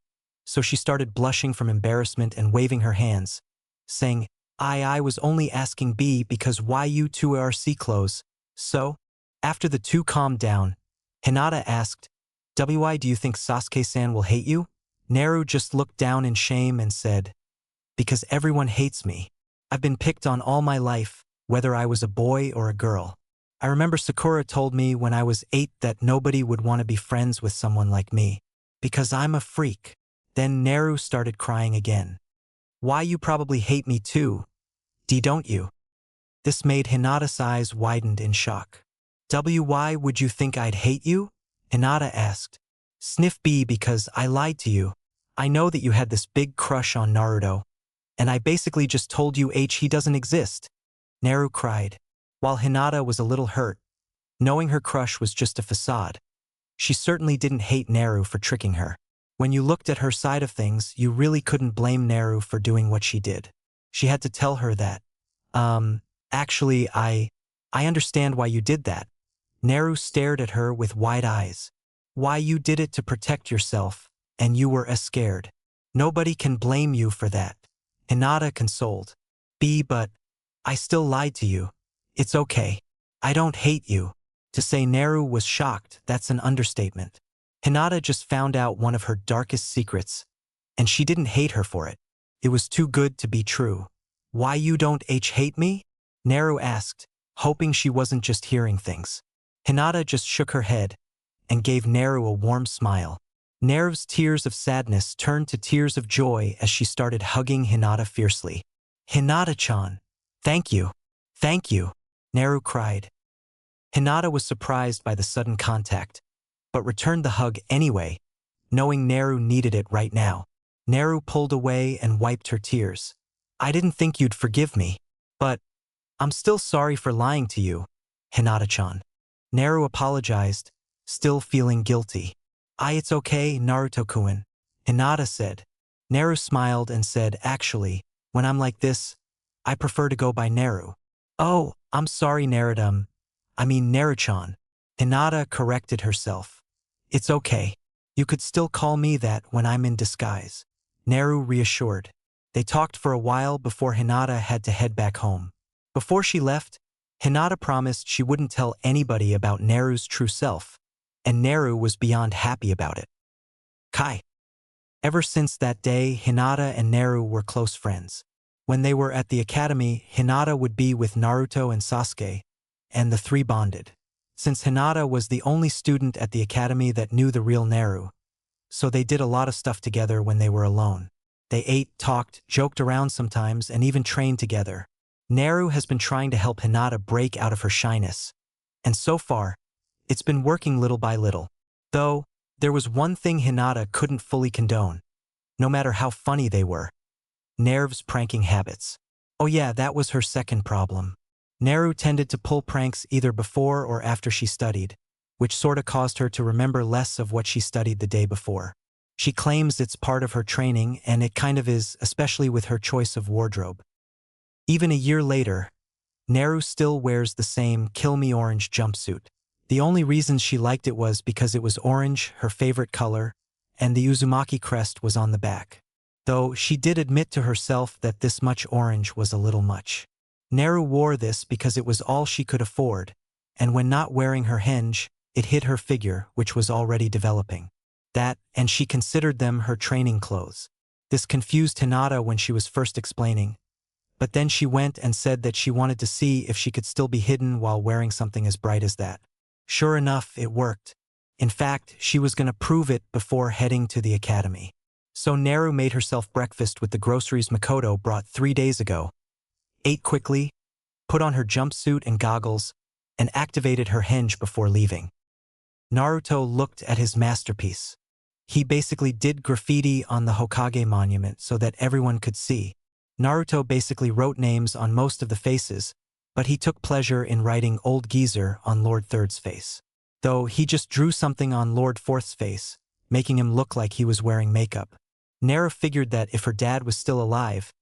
so she started blushing from embarrassment and waving her hands, saying, I was only asking B because why you two are clothes. So, after the two calmed down, Hinata asked, "Why do you think Sasuke-san will hate you?" Naru just looked down in shame and said, "Because everyone hates me. I've been picked on all my life, whether I was a boy or a girl. I remember Sakura told me when I was 8 that nobody would want to be friends with someone like me, because I'm a freak." Then Naru started crying again. "Why you probably hate me too, don't you?" This made Hinata's eyes widened in shock. "Why would you think I'd hate you?" Hinata asked. "Sniff B because I lied to you. I know that you had this big crush on Naruto, and I basically just told you he doesn't exist." Naru cried, while Hinata was a little hurt, knowing her crush was just a facade. She certainly didn't hate Naru for tricking her. When you looked at her side of things, you really couldn't blame Naru for doing what she did. She had to tell her that, actually, I understand why you did that." Naru stared at her with wide eyes. "Why you did it to protect yourself, and you were scared. Nobody can blame you for that." Hinata consoled. But I still lied to you. It's okay. I don't hate you." To say Naru was shocked, that's an understatement. Hinata just found out one of her darkest secrets, and she didn't hate her for it. It was too good to be true. "Why you don't hate me?" Naru asked, hoping she wasn't just hearing things. Hinata just shook her head and gave Naru a warm smile. Naru's tears of sadness turned to tears of joy as she started hugging Hinata fiercely. "Hinata-chan, thank you. Thank you," Naru cried. Hinata was surprised by the sudden contact, but returned the hug anyway, knowing Naru needed it right now. Naru pulled away and wiped her tears. "I didn't think you'd forgive me, but I'm still sorry for lying to you, Hinata-chan." Naru apologized, still feeling guilty. It's okay, Naruto-kun," Hinata said. Naru smiled and said, "Actually, when I'm like this, I prefer to go by Naru." "Oh, I'm sorry, Naru-chan." Hinata corrected herself. "It's okay. You could still call me that when I'm in disguise," Naru reassured. They talked for a while before Hinata had to head back home. Before she left, Hinata promised she wouldn't tell anybody about Naru's true self, and Naru was beyond happy about it. Ever since that day, Hinata and Naru were close friends. When they were at the academy, Hinata would be with Naruto and Sasuke, and the three bonded. Since Hinata was the only student at the academy that knew the real Naru, so they did a lot of stuff together when they were alone. They ate, talked, joked around sometimes, and even trained together. Naru has been trying to help Hinata break out of her shyness, and so far, it's been working little by little. Though, there was one thing Hinata couldn't fully condone, no matter how funny they were: Nerv's pranking habits. Oh yeah, that was her second problem. Naru tended to pull pranks either before or after she studied, which sorta caused her to remember less of what she studied the day before. She claims it's part of her training, and it kind of is, especially with her choice of wardrobe. Even a year later, Naru still wears the same Kill Me Orange jumpsuit. The only reason she liked it was because it was orange, her favorite color, and the Uzumaki crest was on the back. Though she did admit to herself that this much orange was a little much. Naru wore this because it was all she could afford, and when not wearing her henge, it hid her figure, which was already developing. That, and she considered them her training clothes. This confused Hinata when she was first explaining, but then she went and said that she wanted to see if she could still be hidden while wearing something as bright as that. Sure enough, it worked. In fact, she was going to prove it before heading to the academy. So Naru made herself breakfast with the groceries Makoto brought 3 days ago, ate quickly, put on her jumpsuit and goggles, and activated her henge before leaving. Naruto looked at his masterpiece. He basically did graffiti on the Hokage monument so that everyone could see. Naruto basically wrote names on most of the faces, but he took pleasure in writing Old Geezer on Lord Third's face. Though he just drew something on Lord Fourth's face, making him look like he was wearing makeup. Naru figured that if her dad was still alive,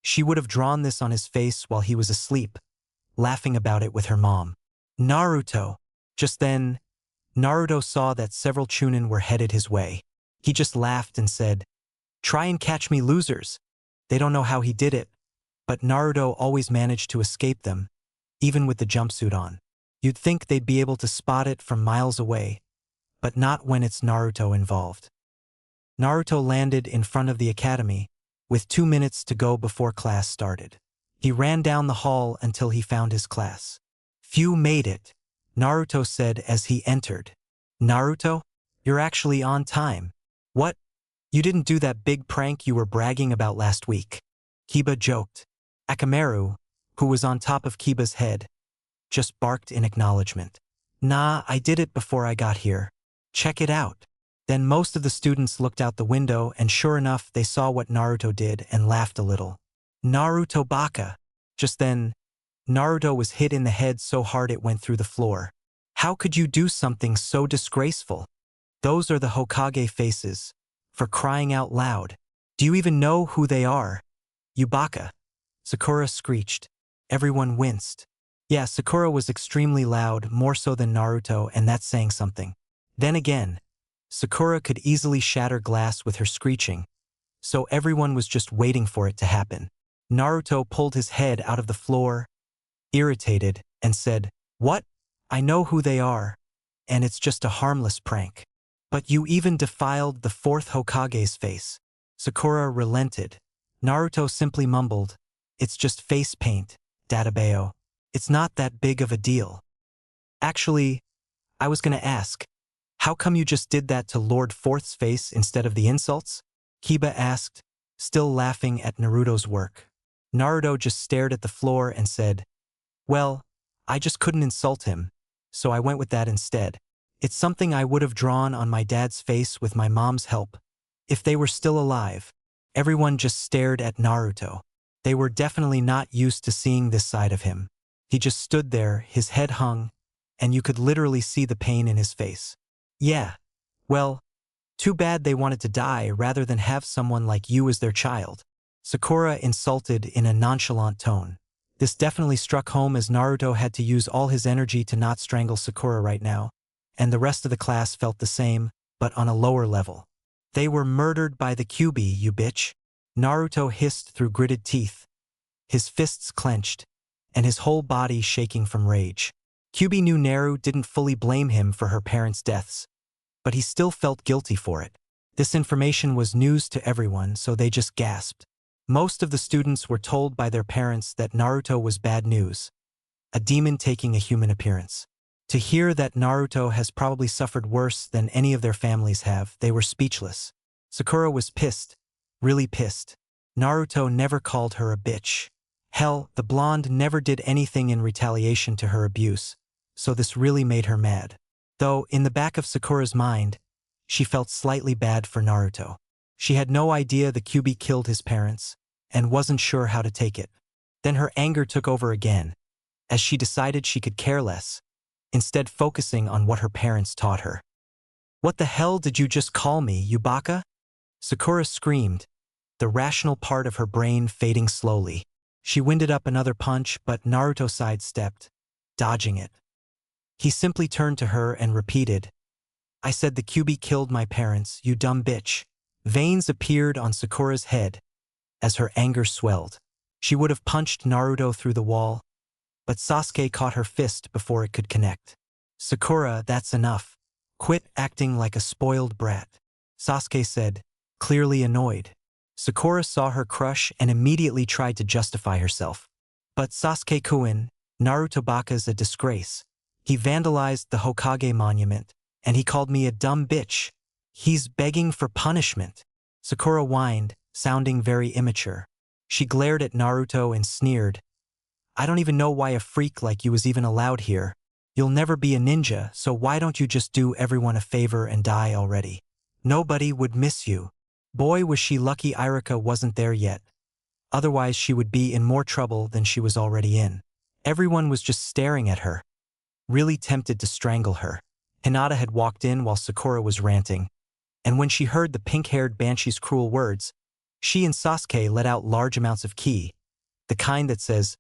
she would have drawn this on his face while he was asleep, laughing about it with her mom. Naruto. Just then, Naruto saw that several Chunin were headed his way. He just laughed and said, "Try and catch me, losers." They don't know how he did it, but Naruto always managed to escape them, even with the jumpsuit on. You'd think they'd be able to spot it from miles away, but not when it's Naruto involved. Naruto landed in front of the academy, with 2 minutes to go before class started. He ran down the hall until he found his class. "Few made it," Naruto said as he entered. "Naruto, you're actually on time. What? You didn't do that big prank you were bragging about last week?" Kiba joked. Akamaru, who was on top of Kiba's head, just barked in acknowledgement. "Nah, I did it before I got here. Check it out." Then most of the students looked out the window, and sure enough, they saw what Naruto did and laughed a little. "Naruto baka." Just then, Naruto was hit in the head so hard it went through the floor. "How could you do something so disgraceful? Those are the Hokage faces, for crying out loud. Do you even know who they are? You baka." Sakura screeched. Everyone winced. Yeah, Sakura was extremely loud, more so than Naruto, and that's saying something. Then again, Sakura could easily shatter glass with her screeching, so everyone was just waiting for it to happen. Naruto pulled his head out of the floor, irritated, and said, "What? I know who they are, and it's just a harmless prank. But you even defiled the fourth Hokage's face." Sakura relented. Naruto simply mumbled, "It's just face paint, Databeo. It's not that big of a deal. Actually, I was gonna ask, how come you just did that to Lord Fourth's face instead of the insults?" Kiba asked, still laughing at Naruto's work. Naruto just stared at the floor and said, "Well, I just couldn't insult him, so I went with that instead. It's something I would have drawn on my dad's face with my mom's help, if they were still alive." Everyone just stared at Naruto. They were definitely not used to seeing this side of him. He just stood there, his head hung, and you could literally see the pain in his face. "Yeah, well, too bad they wanted to die rather than have someone like you as their child." Sakura insulted in a nonchalant tone. This definitely struck home as Naruto had to use all his energy to not strangle Sakura right now, and the rest of the class felt the same, but on a lower level. "They were murdered by the Kyuubi, you bitch," Naruto hissed through gritted teeth, his fists clenched, and his whole body shaking from rage. Kyuubi knew Naru didn't fully blame him for her parents' deaths, but he still felt guilty for it. This information was news to everyone, so they just gasped. Most of the students were told by their parents that Naruto was bad news, a demon taking a human appearance. To hear that Naruto has probably suffered worse than any of their families have, they were speechless. Sakura was pissed, really pissed. Naruto never called her a bitch. Hell, the blonde never did anything in retaliation to her abuse, so this really made her mad. Though, in the back of Sakura's mind, she felt slightly bad for Naruto. She had no idea the QB killed his parents, and wasn't sure how to take it. Then her anger took over again, as she decided she could care less, instead focusing on what her parents taught her. "What the hell did you just call me, you baka?" Sakura screamed, the rational part of her brain fading slowly. She winded up another punch, but Naruto sidestepped, dodging it. He simply turned to her and repeated, "I said the QB killed my parents, you dumb bitch." Veins appeared on Sakura's head as her anger swelled. She would have punched Naruto through the wall, but Sasuke caught her fist before it could connect. "Sakura, that's enough. Quit acting like a spoiled brat," Sasuke said, clearly annoyed. Sakura saw her crush and immediately tried to justify herself. "But Sasuke-kun, Naruto Baka's a disgrace. He vandalized the Hokage monument, and he called me a dumb bitch. He's begging for punishment." Sakura whined, sounding very immature. She glared at Naruto and sneered, "I don't even know why a freak like you is even allowed here. You'll never be a ninja, so why don't you just do everyone a favor and die already? Nobody would miss you." Boy, was she lucky Irika wasn't there yet. Otherwise she would be in more trouble than she was already in. Everyone was just staring at her, really tempted to strangle her. Hinata had walked in while Sakura was ranting, and when she heard the pink-haired banshee's cruel words, she and Sasuke let out large amounts of ki, the kind that says,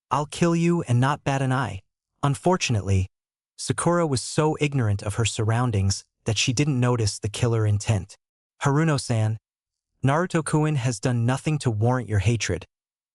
"I'll kill you and not bat an eye." Unfortunately, Sakura was so ignorant of her surroundings that she didn't notice the killer intent. "Haruno-san, Naruto-kun has done nothing to warrant your hatred,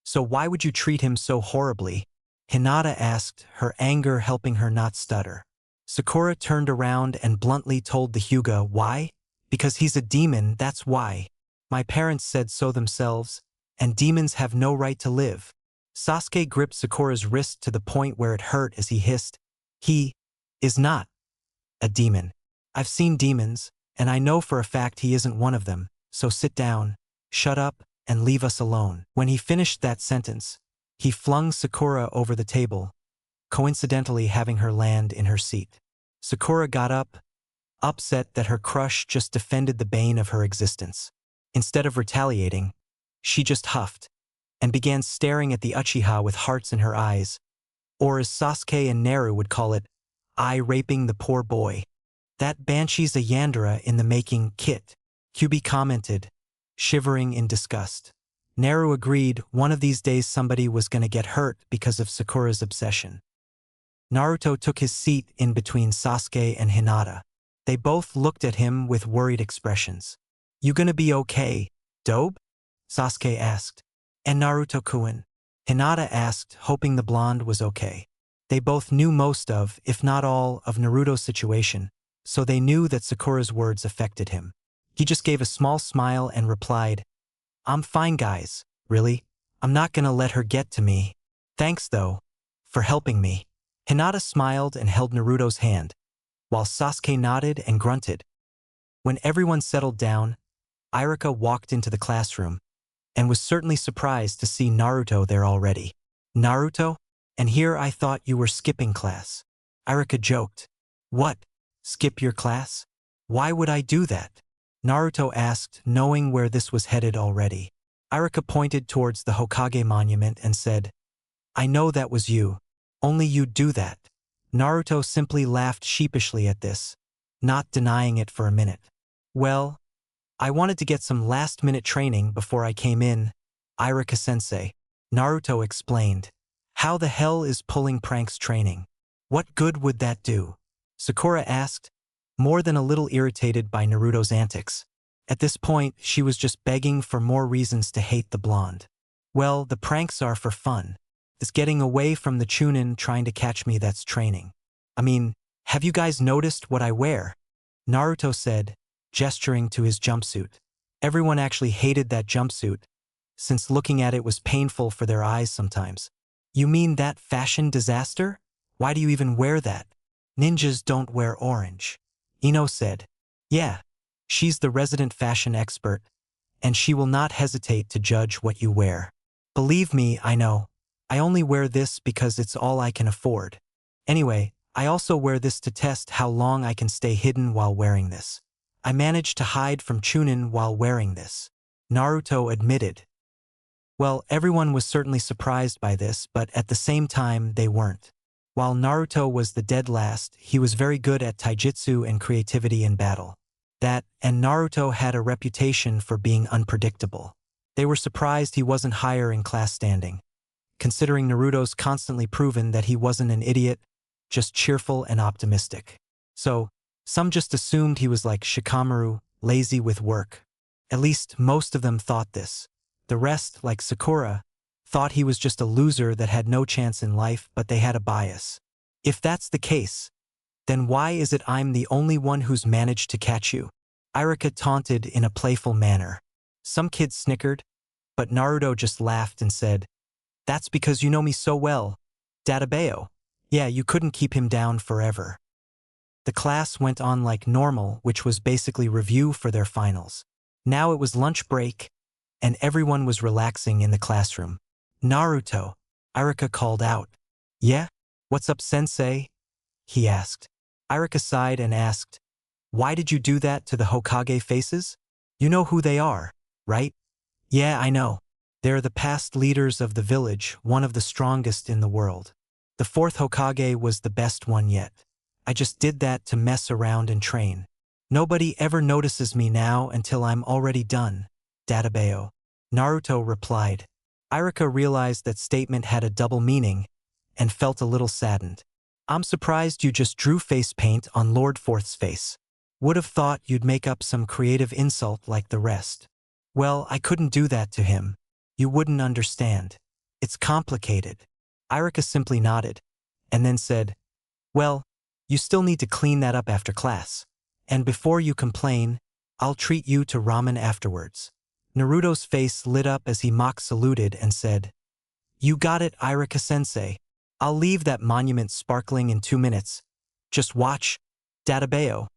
so why would you treat him so horribly?" Hinata asked, her anger helping her not stutter. Sakura turned around and bluntly told the Hyuga, "Why? Because he's a demon, that's why. My parents said so themselves, and demons have no right to live." Sasuke gripped Sakura's wrist to the point where it hurt as he hissed, "He is not a demon. I've seen demons, and I know for a fact he isn't one of them, so sit down, shut up, and leave us alone." When he finished that sentence, he flung Sakura over the table, coincidentally having her land in her seat. Sakura got up, upset that her crush just defended the bane of her existence. Instead of retaliating, she just huffed and began staring at the Uchiha with hearts in her eyes, or as Sasuke and Naru would call it, eye-raping the poor boy. "That banshee's a Yandere in the making, Kit," Kyubi commented, shivering in disgust. Naru agreed one of these days somebody was going to get hurt because of Sakura's obsession. Naruto took his seat in between Sasuke and Hinata. They both looked at him with worried expressions. "You gonna be okay, Dobe?" Sasuke asked. "And Naruto-kun?" Hinata asked, hoping the blonde was okay. They both knew most of, if not all, of Naruto's situation, so they knew that Sakura's words affected him. He just gave a small smile and replied, "I'm fine, guys, really. I'm not gonna let her get to me. Thanks, though, for helping me." Hinata smiled and held Naruto's hand, while Sasuke nodded and grunted. When everyone settled down, Irika walked into the classroom, and was certainly surprised to see Naruto there already. "Naruto? And here I thought you were skipping class." Irika joked. "What? Skip your class? Why would I do that?" Naruto asked, knowing where this was headed already. Irika pointed towards the Hokage monument and said, "I know that was you. Only you'd do that." Naruto simply laughed sheepishly at this, not denying it for a minute. "Well, I wanted to get some last-minute training before I came in, Irika-sensei," Naruto explained. "How the hell is pulling pranks training? What good would that do?" Sakura asked, more than a little irritated by Naruto's antics. At this point, she was just begging for more reasons to hate the blonde. "Well, the pranks are for fun. It's getting away from the Chunin trying to catch me that's training. I mean, have you guys noticed what I wear?" Naruto said, gesturing to his jumpsuit. Everyone actually hated that jumpsuit, since looking at it was painful for their eyes sometimes. "You mean that fashion disaster? Why do you even wear that?" "Ninjas don't wear orange," Ino said. "Yeah, she's the resident fashion expert, and she will not hesitate to judge what you wear. Believe me, I know." I only wear this because it's all I can afford. Anyway, I also wear this to test how long I can stay hidden while wearing this. I managed to hide from Chunin while wearing this. Naruto admitted. Well, everyone was certainly surprised by this, but at the same time they weren't. While Naruto was the dead last, he was very good at taijutsu and creativity in battle. That, and Naruto had a reputation for being unpredictable. They were surprised he wasn't higher in class standing, considering Naruto's constantly proven that he wasn't an idiot, just cheerful and optimistic. So, some just assumed he was like Shikamaru, lazy with work. At least most of them thought this. The rest, like Sakura, thought he was just a loser that had no chance in life, but they had a bias. If that's the case, then why is it I'm the only one who's managed to catch you? Iruka taunted in a playful manner. Some kids snickered, but Naruto just laughed and said, "That's because you know me so well, Databeo. Yeah, you couldn't keep him down forever." The class went on like normal, which was basically review for their finals. Now it was lunch break, and everyone was relaxing in the classroom. "Naruto," Iruka called out. "Yeah? What's up, sensei?" he asked. Iruka sighed and asked, "Why did you do that to the Hokage faces? You know who they are, right?" "Yeah, I know. They're the past leaders of the village, one of the strongest in the world. The fourth Hokage was the best one yet. I just did that to mess around and train. Nobody ever notices me now until I'm already done, Databeo," Naruto replied. Iruka realized that statement had a double meaning and felt a little saddened. "I'm surprised you just drew face paint on Lord Fourth's face. Would have thought you'd make up some creative insult like the rest." "Well, I couldn't do that to him. You wouldn't understand. It's complicated." Iruka simply nodded, and then said, "Well, you still need to clean that up after class. And before you complain, I'll treat you to ramen afterwards." Naruto's face lit up as he mock saluted and said, "You got it, Iruka-sensei. I'll leave that monument sparkling in 2 minutes. Just watch, Databeo.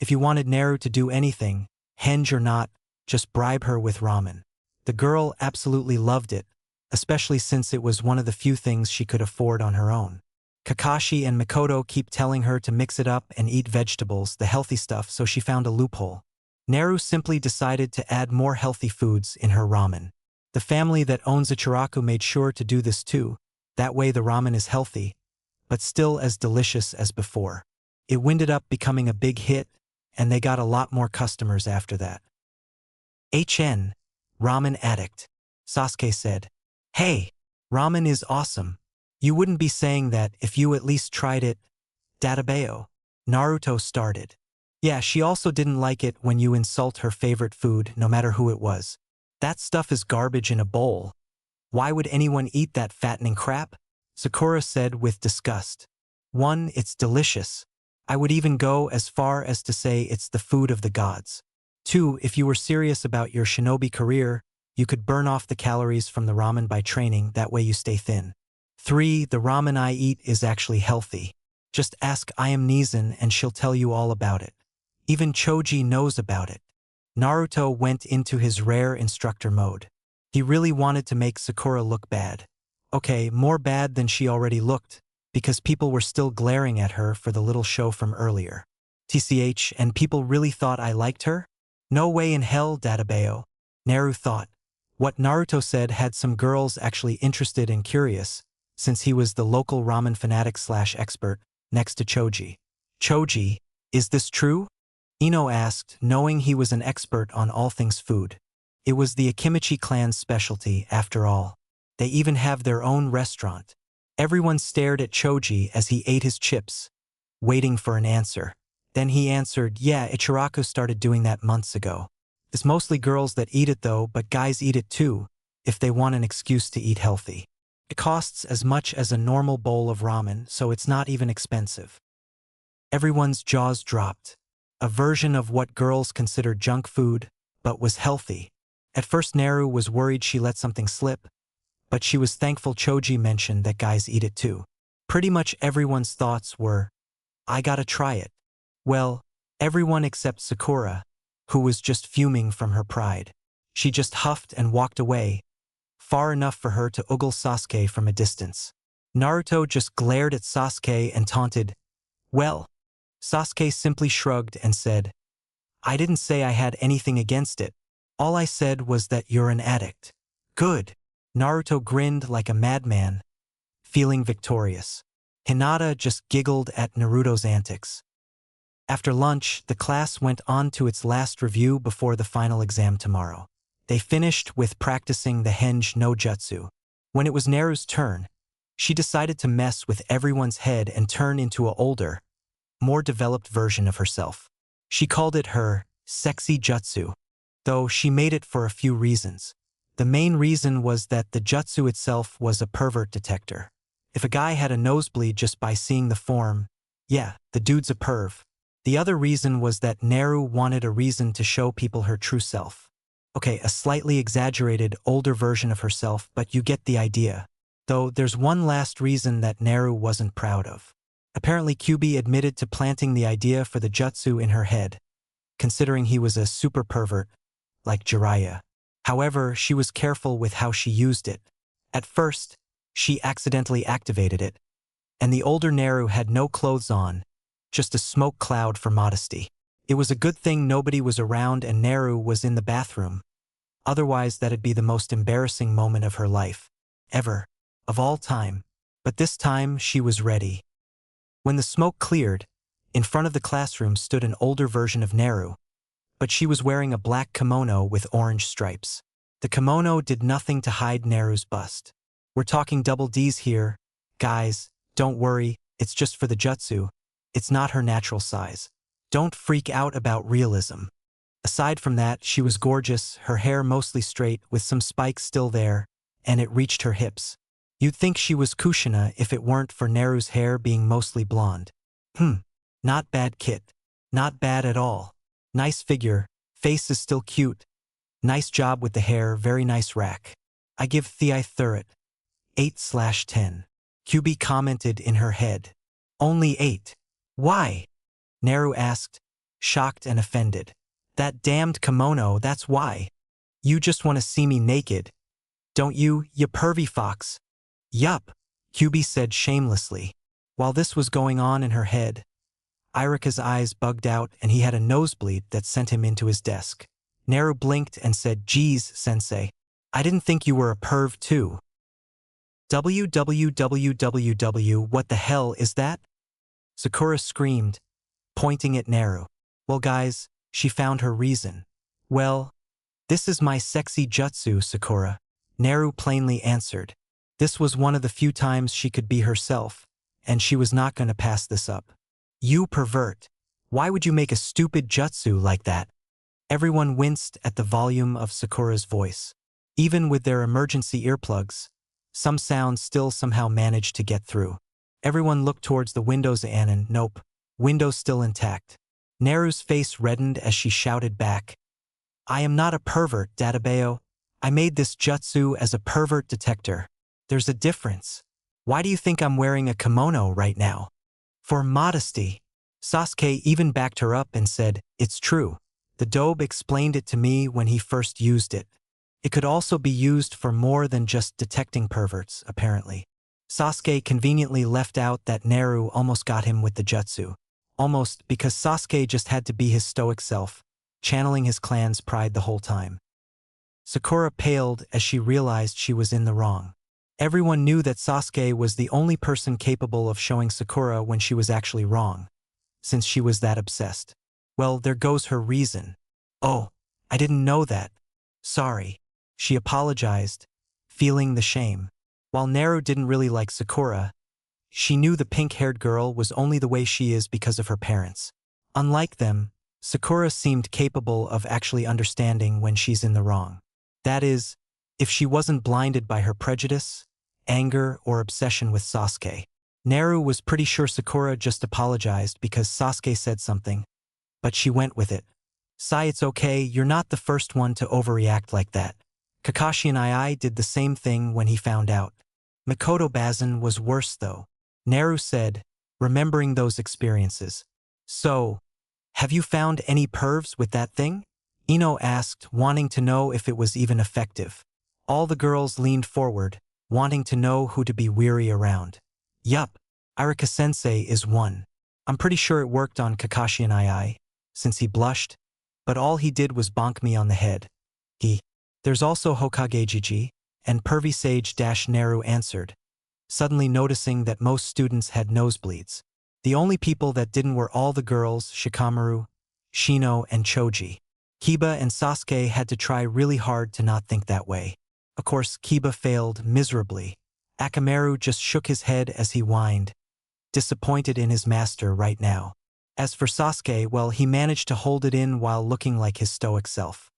If you wanted Naru to do anything, henge or not, just bribe her with ramen." The girl absolutely loved it, especially since it was one of the few things she could afford on her own. Kakashi and Mikoto keep telling her to mix it up and eat vegetables, the healthy stuff, so she found a loophole. Naru simply decided to add more healthy foods in her ramen. The family that owns Ichiraku made sure to do this too. That way the ramen is healthy, but still as delicious as before. It winded up becoming a big hit, and they got a lot more customers after that. "HN, Ramen Addict," Sasuke said. "Hey, ramen is awesome. You wouldn't be saying that if you at least tried it, Databeo," Naruto started. "Yeah, she also didn't like it when you insult her favorite food, no matter who it was. That stuff is garbage in a bowl. Why would anyone eat that fattening crap?" Sakura said with disgust. "1, it's delicious. I would even go as far as to say it's the food of the gods. 2, if you were serious about your shinobi career, you could burn off the calories from the ramen by training, that way you stay thin. 3, the ramen I eat is actually healthy. Just ask Ayam Nizan and she'll tell you all about it. Even Choji knows about it." Naruto went into his rare instructor mode. He really wanted to make Sakura look bad. Okay, more bad than she already looked, because people were still glaring at her for the little show from earlier. TCH, and people really thought I liked her? No way in hell, Databeo, Naru thought. What Naruto said had some girls actually interested and curious, since he was the local ramen fanatic/expert, next to Choji. "Choji, is this true?" Ino asked, knowing he was an expert on all things food. It was the Akimichi clan's specialty, after all. They even have their own restaurant. Everyone stared at Choji as he ate his chips, waiting for an answer. Then he answered, "Yeah, Ichiraku started doing that months ago. It's mostly girls that eat it though, but guys eat it too, if they want an excuse to eat healthy. It costs as much as a normal bowl of ramen, so it's not even expensive." Everyone's jaws dropped. A version of what girls consider junk food, but was healthy. At first Naru was worried she let something slip, but she was thankful Choji mentioned that guys eat it too. Pretty much everyone's thoughts were, "I gotta try it." Well, everyone except Sakura, who was just fuming from her pride. She just huffed and walked away, far enough for her to ogle Sasuke from a distance. Naruto just glared at Sasuke and taunted, "Well." Sasuke simply shrugged and said, "I didn't say I had anything against it. All I said was that you're an addict." "Good." Naruto grinned like a madman, feeling victorious. Hinata just giggled at Naruto's antics. After lunch, the class went on to its last review before the final exam tomorrow. They finished with practicing the Henge no Jutsu. When it was Neru's turn, she decided to mess with everyone's head and turn into a older, more developed version of herself. She called it her sexy jutsu, though she made it for a few reasons. The main reason was that the jutsu itself was a pervert detector. If a guy had a nosebleed just by seeing the form, yeah, the dude's a perv. The other reason was that Neru wanted a reason to show people her true self. Okay, a slightly exaggerated, older version of herself, but you get the idea. Though there's one last reason that Neru wasn't proud of. Apparently Kyuubi admitted to planting the idea for the jutsu in her head, considering he was a super pervert, like Jiraiya. However, she was careful with how she used it. At first, she accidentally activated it, and the older Neru had no clothes on, just a smoke cloud for modesty. It was a good thing nobody was around and Neru was in the bathroom. Otherwise, that'd be the most embarrassing moment of her life, ever, of all time. But this time, she was ready. When the smoke cleared, in front of the classroom stood an older version of Neru, but she was wearing a black kimono with orange stripes. The kimono did nothing to hide Neru's bust. "We're talking double D's here. Guys, don't worry, it's just for the jutsu. It's not her natural size. Don't freak out about realism." Aside from that, she was gorgeous, her hair mostly straight with some spikes still there, and it reached her hips. You'd think she was Kushina if it weren't for Neru's hair being mostly blonde. Not bad, Kit. Not bad at all. Nice figure, face is still cute. Nice job with the hair, very nice rack. I give Thei Thuret 8/10. Kyuubi commented in her head. Only 8. Why? Neru asked, shocked and offended. That damned kimono, that's why. You just want to see me naked, don't you, you pervy fox? Yup, Kyuubi said shamelessly. While this was going on in her head, Irika's eyes bugged out and he had a nosebleed that sent him into his desk. Neru blinked and said, "Geez, sensei, I didn't think you were a perv too." "WWWWW, what the hell is that?" Sakura screamed, pointing at Neru. "Well guys, she found her reason." "Well, this is my sexy jutsu, Sakura," Neru plainly answered. This was one of the few times she could be herself, and she was not going to pass this up. "You pervert. Why would you make a stupid jutsu like that?" Everyone winced at the volume of Sakura's voice. Even with their emergency earplugs, some sounds still somehow managed to get through. Everyone looked towards the windows and nope, windows still intact. Neru's face reddened as she shouted back, "I am not a pervert, Databeo. I made this jutsu as a pervert detector. There's a difference. Why do you think I'm wearing a kimono right now?" "For modesty." Sasuke even backed her up and said, "It's true. The dobe explained it to me when he first used it. It could also be used for more than just detecting perverts, apparently." Sasuke conveniently left out that Neru almost got him with the jutsu. Almost, because Sasuke just had to be his stoic self, channeling his clan's pride the whole time. Sakura paled as she realized she was in the wrong. Everyone knew that Sasuke was the only person capable of showing Sakura when she was actually wrong, since she was that obsessed. Well, there goes her reason. "Oh, I didn't know that. Sorry." She apologized, feeling the shame. While Neru didn't really like Sakura, she knew the pink-haired girl was only the way she is because of her parents. Unlike them, Sakura seemed capable of actually understanding when she's in the wrong. That is, if she wasn't blinded by her prejudice, anger, or obsession with Sasuke. Neru was pretty sure Sakura just apologized because Sasuke said something, but she went with it. "Sai, it's okay, you're not the first one to overreact like that. Kakashi and I did the same thing when he found out." Mikoto Bazin was worse though. Neru said, remembering those experiences. "So, have you found any pervs with that thing?" Ino asked, wanting to know if it was even effective. All the girls leaned forward, wanting to know who to be weary around. Yup, Irika-sensei is one. I'm pretty sure it worked on Kakashi and II, since he blushed, but all he did was bonk me on the head. There's also Hokage Gigi, and pervy sage-Naru answered, suddenly noticing that most students had nosebleeds. The only people that didn't were all the girls, Shikamaru, Shino, and Choji. Kiba and Sasuke had to try really hard to not think that way. Of course, Kiba failed miserably. Akamaru just shook his head as he whined, disappointed in his master right now. As for Sasuke, well, he managed to hold it in while looking like his stoic self.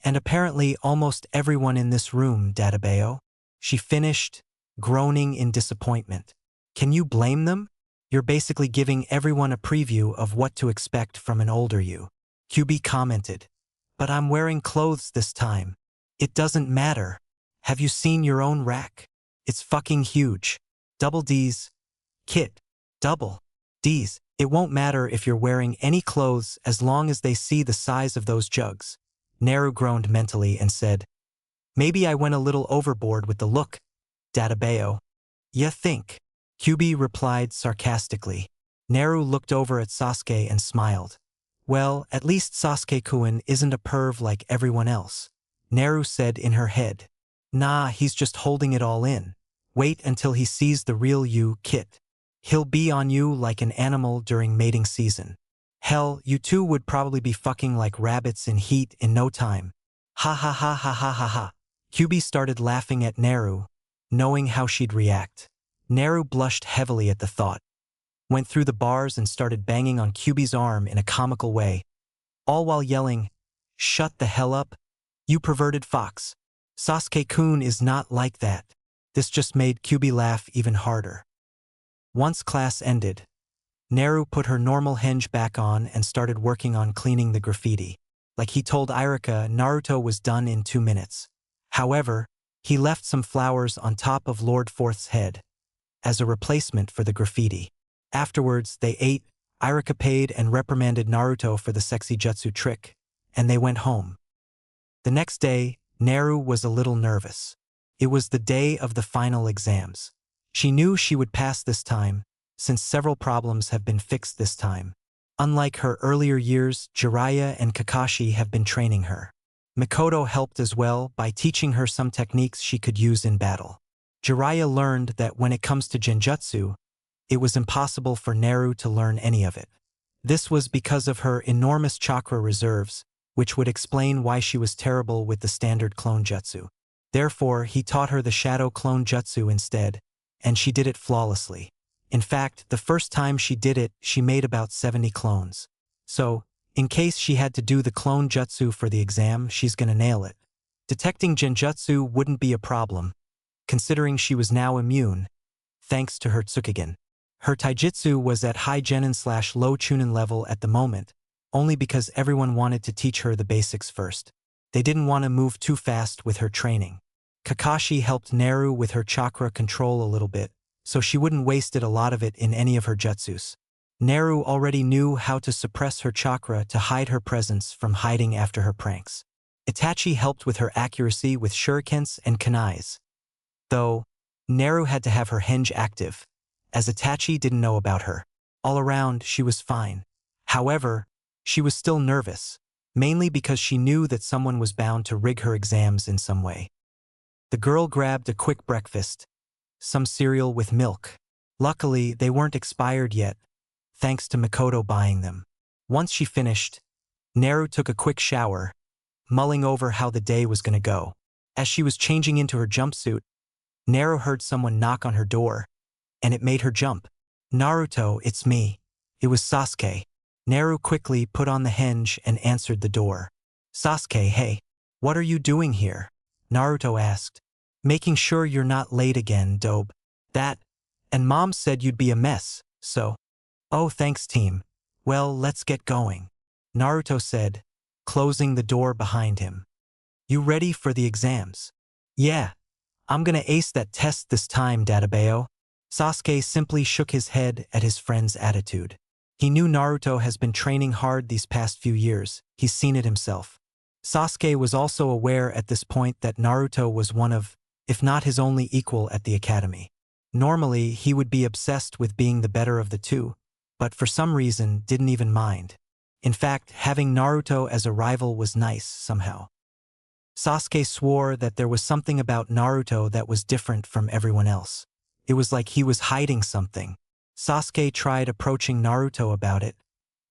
And apparently almost everyone in this room, Databeo. She finished, groaning in disappointment. Can you blame them? You're basically giving everyone a preview of what to expect from an older you. QB commented. But I'm wearing clothes this time. It doesn't matter. Have you seen your own rack? It's fucking huge. Double D's. Kit. Double D's. It won't matter if you're wearing any clothes as long as they see the size of those jugs. Naru groaned mentally and said, maybe I went a little overboard with the look, Databeo. Ya think? QB replied sarcastically. Naru looked over at Sasuke and smiled. Well, at least Sasuke-kun isn't a perv like everyone else. Naru said in her head. Nah, he's just holding it all in. Wait until he sees the real you, Kit. He'll be on you like an animal during mating season. Hell, you two would probably be fucking like rabbits in heat in no time. Ha ha ha ha ha ha ha. QB started laughing at Naru, knowing how she'd react. Naru blushed heavily at the thought, went through the bars and started banging on QB's arm in a comical way, all while yelling, shut the hell up, you perverted fox. Sasuke-kun is not like that. This just made QB laugh even harder. Once class ended, Naru put her normal henge back on and started working on cleaning the graffiti. Like he told Irika, Naruto was done in 2 minutes. However, he left some flowers on top of Lord Fourth's head as a replacement for the graffiti. Afterwards, they ate, Irika paid and reprimanded Naruto for the sexy jutsu trick, and they went home. The next day, Naru was a little nervous. It was the day of the final exams. She knew she would pass this time, since several problems have been fixed this time. Unlike her earlier years, Jiraiya and Kakashi have been training her. Mikoto helped as well by teaching her some techniques she could use in battle. Jiraiya learned that when it comes to genjutsu, it was impossible for Naru to learn any of it. This was because of her enormous chakra reserves, which would explain why she was terrible with the standard clone jutsu. Therefore, he taught her the shadow clone jutsu instead, and she did it flawlessly. In fact, the first time she did it, she made about 70 clones. So, in case she had to do the clone jutsu for the exam, she's gonna nail it. Detecting genjutsu wouldn't be a problem, considering she was now immune, thanks to her Tsukugen. Her taijutsu was at high genin/low chunin level at the moment, only because everyone wanted to teach her the basics first. They didn't want to move too fast with her training. Kakashi helped Naru with her chakra control a little bit, so she wouldn't waste a lot of it in any of her jutsus. Naru already knew how to suppress her chakra to hide her presence from hiding after her pranks. Itachi helped with her accuracy with shurikens and kunais. Though, Naru had to have her henge active, as Itachi didn't know about her. All around, she was fine. However, she was still nervous, mainly because she knew that someone was bound to rig her exams in some way. The girl grabbed a quick breakfast, some cereal with milk. Luckily, they weren't expired yet, thanks to Mikoto buying them. Once she finished, Naru took a quick shower, mulling over how the day was gonna go. As she was changing into her jumpsuit, Naru heard someone knock on her door, and it made her jump. Naruto, it's me. It was Sasuke. Naru quickly put on the henge and answered the door. Sasuke, hey, what are you doing here? Naruto asked. Making sure you're not late again, dope. That, and Mom said you'd be a mess, so. Oh, thanks, team. Well, let's get going. Naruto said, closing the door behind him. You ready for the exams? Yeah. I'm gonna ace that test this time, Databeo. Sasuke simply shook his head at his friend's attitude. He knew Naruto has been training hard these past few years. He's seen it himself. Sasuke was also aware at this point that Naruto was one of, if not his only equal at the academy. Normally, he would be obsessed with being the better of the two, but for some reason didn't even mind. In fact, having Naruto as a rival was nice somehow. Sasuke swore that there was something about Naruto that was different from everyone else. It was like he was hiding something. Sasuke tried approaching Naruto about it,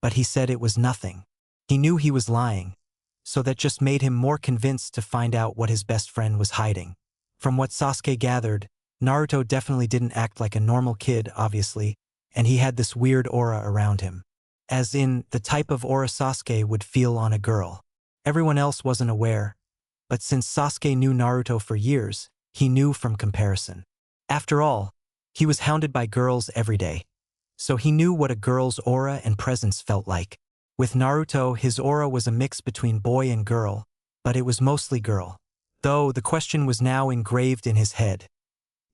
but he said it was nothing. He knew he was lying, so that just made him more convinced to find out what his best friend was hiding. From what Sasuke gathered, Naruto definitely didn't act like a normal kid, obviously, and he had this weird aura around him. As in, the type of aura Sasuke would feel on a girl. Everyone else wasn't aware, but since Sasuke knew Naruto for years, he knew from comparison. After all, he was hounded by girls every day, so he knew what a girl's aura and presence felt like. With Naruto, his aura was a mix between boy and girl, but it was mostly girl. Though the question was now engraved in his head.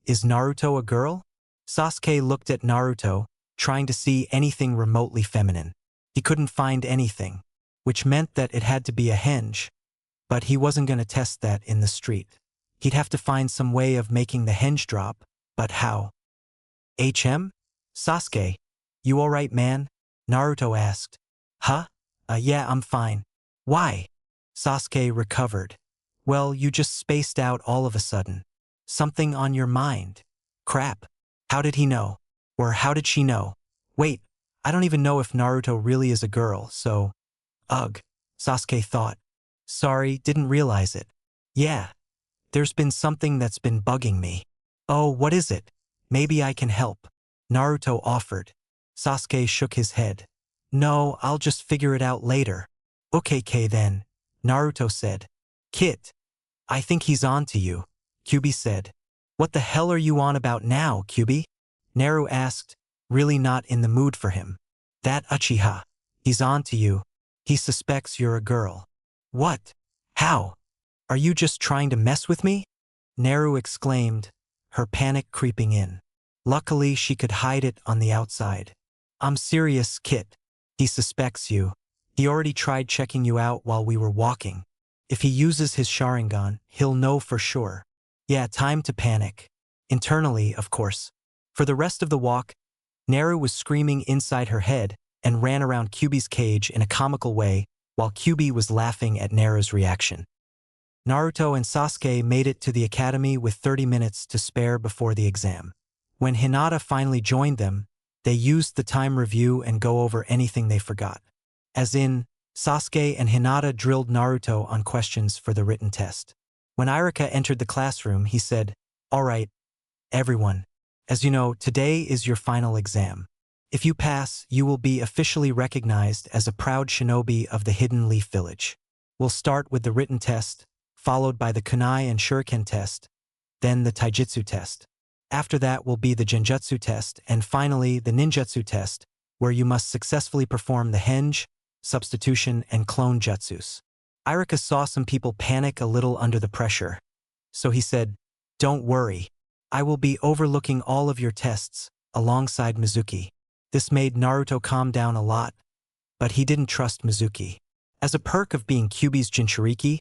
Is Naruto a girl? Sasuke looked at Naruto, trying to see anything remotely feminine. He couldn't find anything, which meant that it had to be a henge, but he wasn't going to test that in the street. He'd have to find some way of making the henge drop, but how? Sasuke, you alright, man? Naruto asked. Huh? Yeah, I'm fine. Why? Sasuke recovered. Well, you just spaced out all of a sudden. Something on your mind. Crap. How did he know? Or how did she know? Wait, I don't even know if Naruto really is a girl, so… Ugh, Sasuke thought. Sorry, didn't realize it. Yeah. There's been something that's been bugging me. Oh, what is it? Maybe I can help. Naruto offered. Sasuke shook his head. No, I'll just figure it out later. Okay, then, Naruto said. Kit, I think he's on to you, Kyubi said. What the hell are you on about now, Kyubi? Naru asked, really not in the mood for him. That Uchiha. He's on to you. He suspects you're a girl. What? How? Are you just trying to mess with me? Naru exclaimed, her panic creeping in. Luckily, she could hide it on the outside. I'm serious, Kit. He suspects you. He already tried checking you out while we were walking. If he uses his Sharingan, he'll know for sure. Yeah, time to panic. Internally, of course. For the rest of the walk, Naru was screaming inside her head and ran around Kyubi's cage in a comical way while Kyubi was laughing at Naru's reaction. Naruto and Sasuke made it to the academy with 30 minutes to spare before the exam. When Hinata finally joined them, they used the time review and go over anything they forgot. As in, Sasuke and Hinata drilled Naruto on questions for the written test. When Iruka entered the classroom, he said, All right, everyone. As you know, today is your final exam. If you pass, you will be officially recognized as a proud shinobi of the Hidden Leaf Village. We'll start with the written test, followed by the kunai and shuriken test, then the taijutsu test. After that will be the genjutsu test, and finally the ninjutsu test, where you must successfully perform the henge, substitution, and clone jutsus. Iruka saw some people panic a little under the pressure, so he said, Don't worry, I will be overlooking all of your tests, alongside Mizuki. This made Naruto calm down a lot, but he didn't trust Mizuki. As a perk of being Kyubi's Jinchuriki,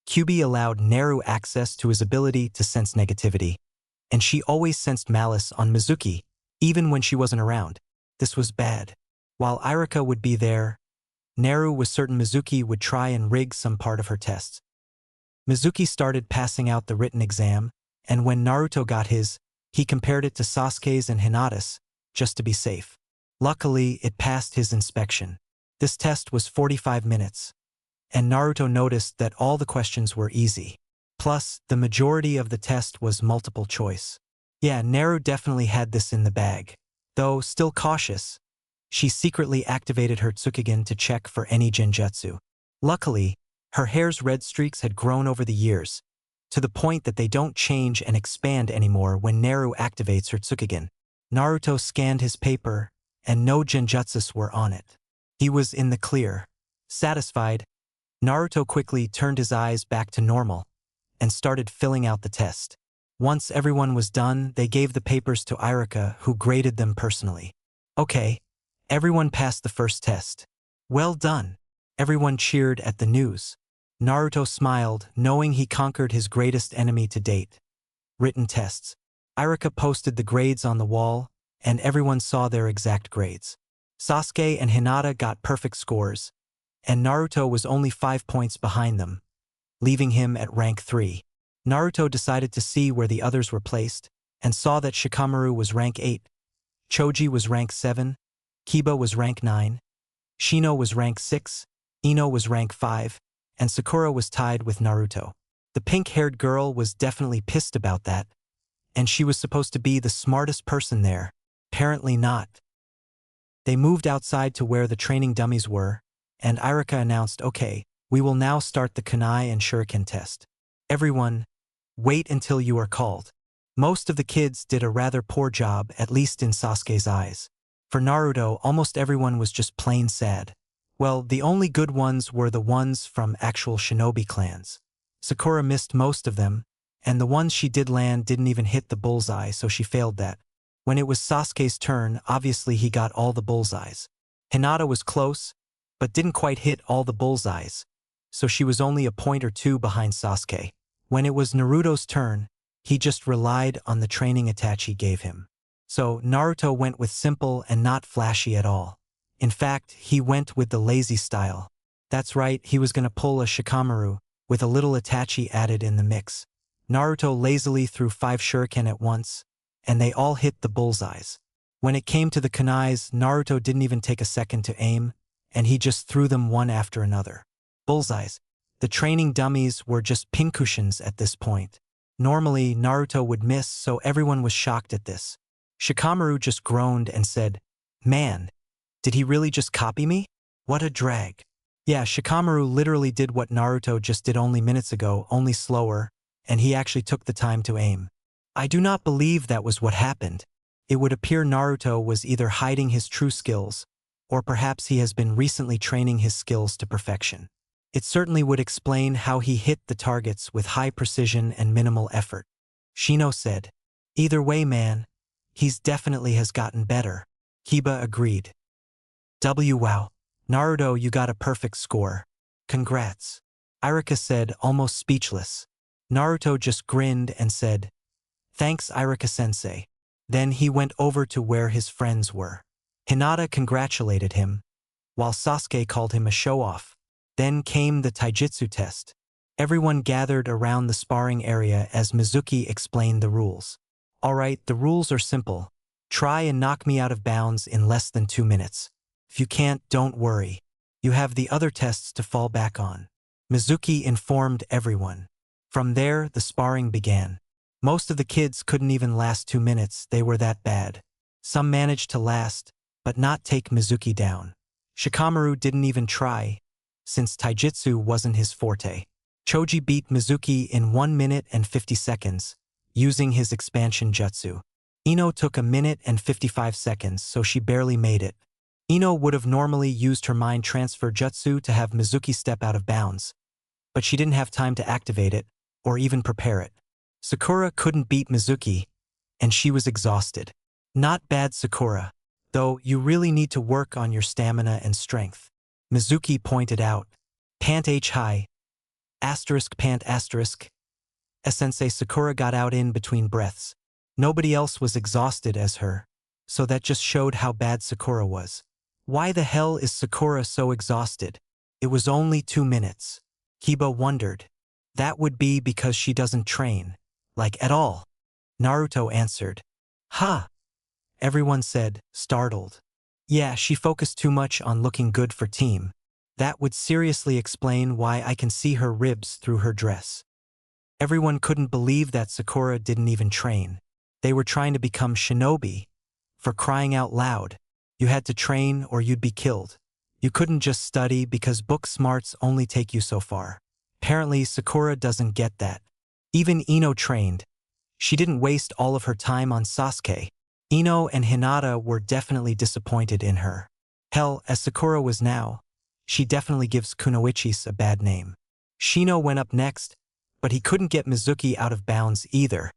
Kyubi allowed Naru access to his ability to sense negativity, and she always sensed malice on Mizuki, even when she wasn't around. This was bad. While Iruka would be there, Naru was certain Mizuki would try and rig some part of her tests. Mizuki started passing out the written exam, and when Naruto got his, he compared it to Sasuke's and Hinata's, just to be safe. Luckily, it passed his inspection. This test was 45 minutes, and Naruto noticed that all the questions were easy. Plus, the majority of the test was multiple choice. Yeah, Naru definitely had this in the bag. Though still cautious, she secretly activated her Tsukugen to check for any genjutsu. Luckily, her hair's red streaks had grown over the years, to the point that they don't change and expand anymore when Naru activates her Tsukugen. Naruto scanned his paper, and no genjutsus were on it. He was in the clear. Satisfied, Naruto quickly turned his eyes back to normal and started filling out the test. Once everyone was done, they gave the papers to Iruka, who graded them personally. Okay, everyone passed the first test. Well done. Everyone cheered at the news. Naruto smiled, knowing he conquered his greatest enemy to date. Written tests. Irika posted the grades on the wall, and everyone saw their exact grades. Sasuke and Hinata got perfect scores, and Naruto was only 5 points behind them, leaving him at rank 3. Naruto decided to see where the others were placed, and saw that Shikamaru was rank 8, Choji was rank 7, Kiba was rank 9, Shino was rank 6, Ino was rank 5, and Sakura was tied with Naruto. The pink-haired girl was definitely pissed about that, and she was supposed to be the smartest person there. Apparently not. They moved outside to where the training dummies were, and Irika announced, "Okay, we will now start the kunai and shuriken test. Everyone, wait until you are called." Most of the kids did a rather poor job, at least in Sasuke's eyes. For Naruto, almost everyone was just plain sad. Well, the only good ones were the ones from actual shinobi clans. Sakura missed most of them, and the ones she did land didn't even hit the bullseye, so she failed that. When it was Sasuke's turn, obviously he got all the bullseyes. Hinata was close, but didn't quite hit all the bullseyes, so she was only a point or two behind Sasuke. When it was Naruto's turn, he just relied on the training Itachi gave him. So Naruto went with simple and not flashy at all. In fact, he went with the lazy style. That's right, he was gonna pull a Shikamaru, with a little Itachi added in the mix. Naruto lazily threw 5 shuriken at once, and they all hit the bullseyes. When it came to the kunais, Naruto didn't even take a second to aim, and he just threw them one after another. Bullseyes. The training dummies were just pincushions at this point. Normally, Naruto would miss, so everyone was shocked at this. Shikamaru just groaned and said, "Man, did he really just copy me? What a drag." Yeah, Shikamaru literally did what Naruto just did only minutes ago, only slower, and he actually took the time to aim. I do not believe that was what happened. It would appear Naruto was either hiding his true skills, or perhaps he has been recently training his skills to perfection. It certainly would explain how he hit the targets with high precision and minimal effort. Shino said, "Either way, man, he's definitely has gotten better." Kiba agreed. Wow. Naruto, you got a perfect score. Congrats. Irika said, almost speechless. Naruto just grinned and said, "Thanks, Irika-sensei." Then he went over to where his friends were. Hinata congratulated him, while Sasuke called him a show-off. Then came the taijutsu test. Everyone gathered around the sparring area as Mizuki explained the rules. "Alright, the rules are simple. Try and knock me out of bounds in less than 2 minutes. If you can't, don't worry. You have the other tests to fall back on." Mizuki informed everyone. From there, the sparring began. Most of the kids couldn't even last 2 minutes, they were that bad. Some managed to last, but not take Mizuki down. Shikamaru didn't even try, since taijutsu wasn't his forte. Choji beat Mizuki in 1 minute and 50 seconds, using his expansion jutsu. Ino took 1 minute and 55 seconds, so she barely made it. Ino would have normally used her mind transfer jutsu to have Mizuki step out of bounds, but she didn't have time to activate it, or even prepare it. Sakura couldn't beat Mizuki, and she was exhausted. Not bad, Sakura, though you really need to work on your stamina and strength. Mizuki pointed out. Pant H high. Asterisk pant asterisk. Sensei. Sakura got out in between breaths. Nobody else was exhausted as her, so that just showed how bad Sakura was. Why the hell is Sakura so exhausted? It was only 2 minutes. Kiba wondered. That would be because she doesn't train, like at all. Naruto answered. Ha! Everyone said, startled. Yeah, she focused too much on looking good for team. That would seriously explain why I can see her ribs through her dress. Everyone couldn't believe that Sakura didn't even train. They were trying to become shinobi. For crying out loud. You had to train or you'd be killed. You couldn't just study because book smarts only take you so far. Apparently, Sakura doesn't get that. Even Ino trained. She didn't waste all of her time on Sasuke. Ino and Hinata were definitely disappointed in her. Hell, as Sakura was now, she definitely gives Kunoichis a bad name. Shino went up next, but he couldn't get Mizuki out of bounds either,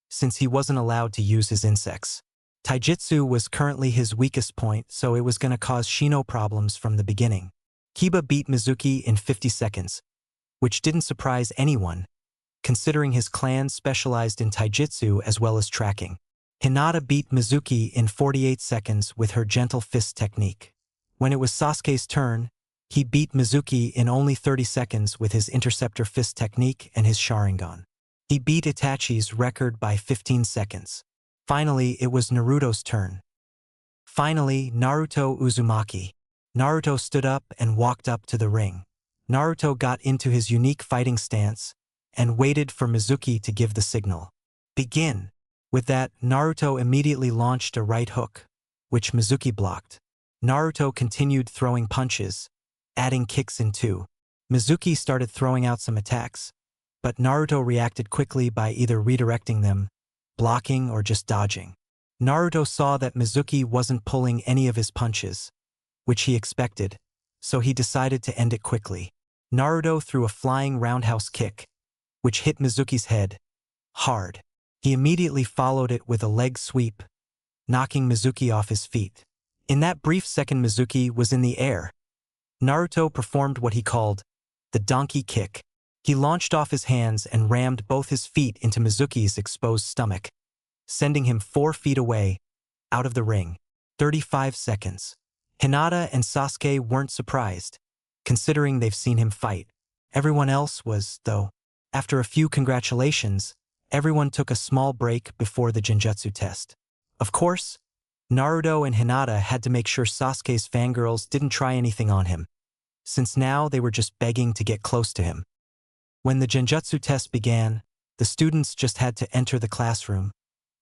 since he wasn't allowed to use his insects. Taijutsu was currently his weakest point, so it was going to cause Shino problems from the beginning. Kiba beat Mizuki in 50 seconds. which didn't surprise anyone, considering his clan specialized in taijutsu as well as tracking. Hinata beat Mizuki in 48 seconds with her gentle fist technique. When it was Sasuke's turn, he beat Mizuki in only 30 seconds with his interceptor fist technique and his Sharingan. He beat Itachi's record by 15 seconds. Finally, it was Naruto's turn. Finally, Naruto Uzumaki. Naruto stood up and walked up to the ring. Naruto got into his unique fighting stance and waited for Mizuki to give the signal. Begin. With that, Naruto immediately launched a right hook, which Mizuki blocked. Naruto continued throwing punches, adding kicks in too. Mizuki started throwing out some attacks, but Naruto reacted quickly by either redirecting them, blocking, or just dodging. Naruto saw that Mizuki wasn't pulling any of his punches, which he expected, so he decided to end it quickly. Naruto threw a flying roundhouse kick, which hit Mizuki's head hard. He immediately followed it with a leg sweep, knocking Mizuki off his feet. In that brief second, Mizuki was in the air. Naruto performed what he called the donkey kick. He launched off his hands and rammed both his feet into Mizuki's exposed stomach, sending him 4 feet away, out of the ring. 35 seconds. Hinata and Sasuke weren't surprised, considering they've seen him fight. Everyone else was, though. After a few congratulations, everyone took a small break before the Genjutsu test. Of course, Naruto and Hinata had to make sure Sasuke's fangirls didn't try anything on him, since now they were just begging to get close to him. When the Genjutsu test began, the students just had to enter the classroom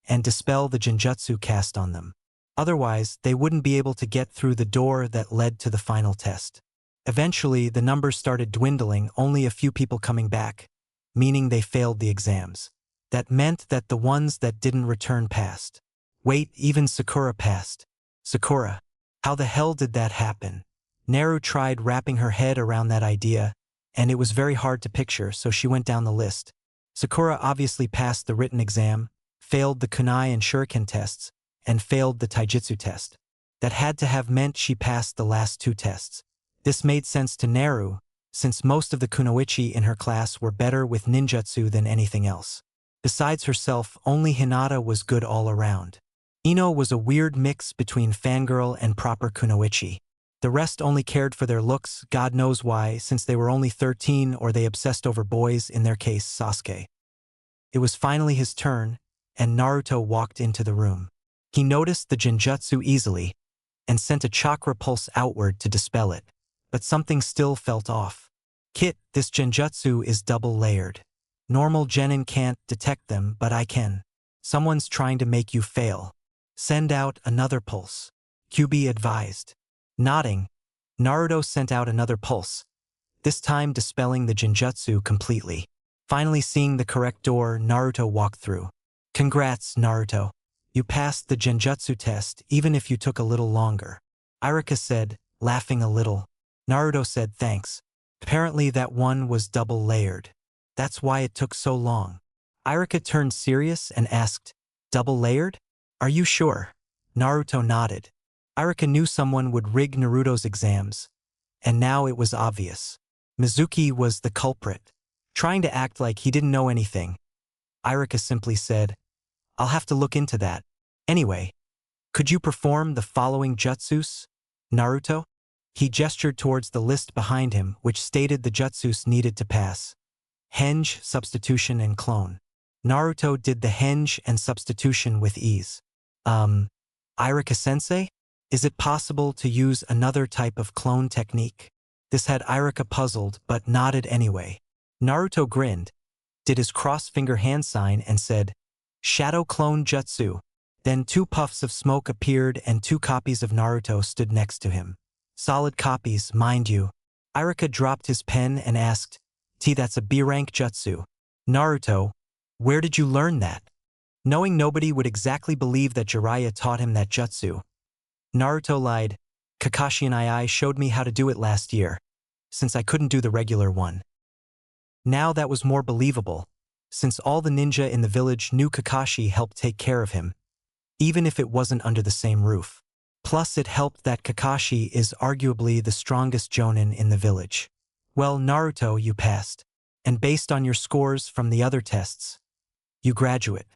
and dispel the Genjutsu cast on them. Otherwise, they wouldn't be able to get through the door that led to the final test. Eventually, the numbers started dwindling, only a few people coming back, meaning they failed the exams. That meant that the ones that didn't return passed. Wait, even Sakura passed. Sakura. How the hell did that happen? Naru tried wrapping her head around that idea, and it was very hard to picture, so she went down the list. Sakura obviously passed the written exam, failed the kunai and shuriken tests, and failed the taijutsu test. That had to have meant she passed the last 2 tests. This made sense to Naru, since most of the kunoichi in her class were better with ninjutsu than anything else. Besides herself, only Hinata was good all around. Ino was a weird mix between fangirl and proper kunoichi. The rest only cared for their looks, God knows why, since they were only 13 or they obsessed over boys, in their case Sasuke. It was finally his turn, and Naruto walked into the room. He noticed the Genjutsu easily, and sent a chakra pulse outward to dispel it. But something still felt off. Kit, this Genjutsu is double-layered. Normal genin can't detect them, but I can. Someone's trying to make you fail. Send out another pulse. QB advised. Nodding, Naruto sent out another pulse, this time dispelling the Genjutsu completely. Finally seeing the correct door, Naruto walked through. Congrats, Naruto. You passed the Genjutsu test even if you took a little longer. Irika said, laughing a little. Naruto said thanks. Apparently that one was double-layered. That's why it took so long. Irika turned serious and asked, double-layered? Are you sure? Naruto nodded. Irika knew someone would rig Naruto's exams, and now it was obvious. Mizuki was the culprit, trying to act like he didn't know anything. Irika simply said, I'll have to look into that. Anyway, could you perform the following jutsus, Naruto? He gestured towards the list behind him, which stated the jutsus needed to pass. Henge, substitution, and clone. Naruto did the henge and substitution with ease. Irika-sensei? Is it possible to use another type of clone technique? This had Irika puzzled, but nodded anyway. Naruto grinned, did his cross-finger hand sign and said, Shadow Clone Jutsu. Then 2 puffs of smoke appeared and 2 copies of Naruto stood next to him. Solid copies, mind you. Irika dropped his pen and asked, that's a B-rank jutsu. Naruto, where did you learn that? Knowing nobody would exactly believe that Jiraiya taught him that jutsu, Naruto lied, Kakashi and I showed me how to do it last year, since I couldn't do the regular one. Now that was more believable, since all the ninja in the village knew Kakashi helped take care of him, even if it wasn't under the same roof. Plus it helped that Kakashi is arguably the strongest jonin in the village. Well, Naruto, you passed. And based on your scores from the other tests, you graduate.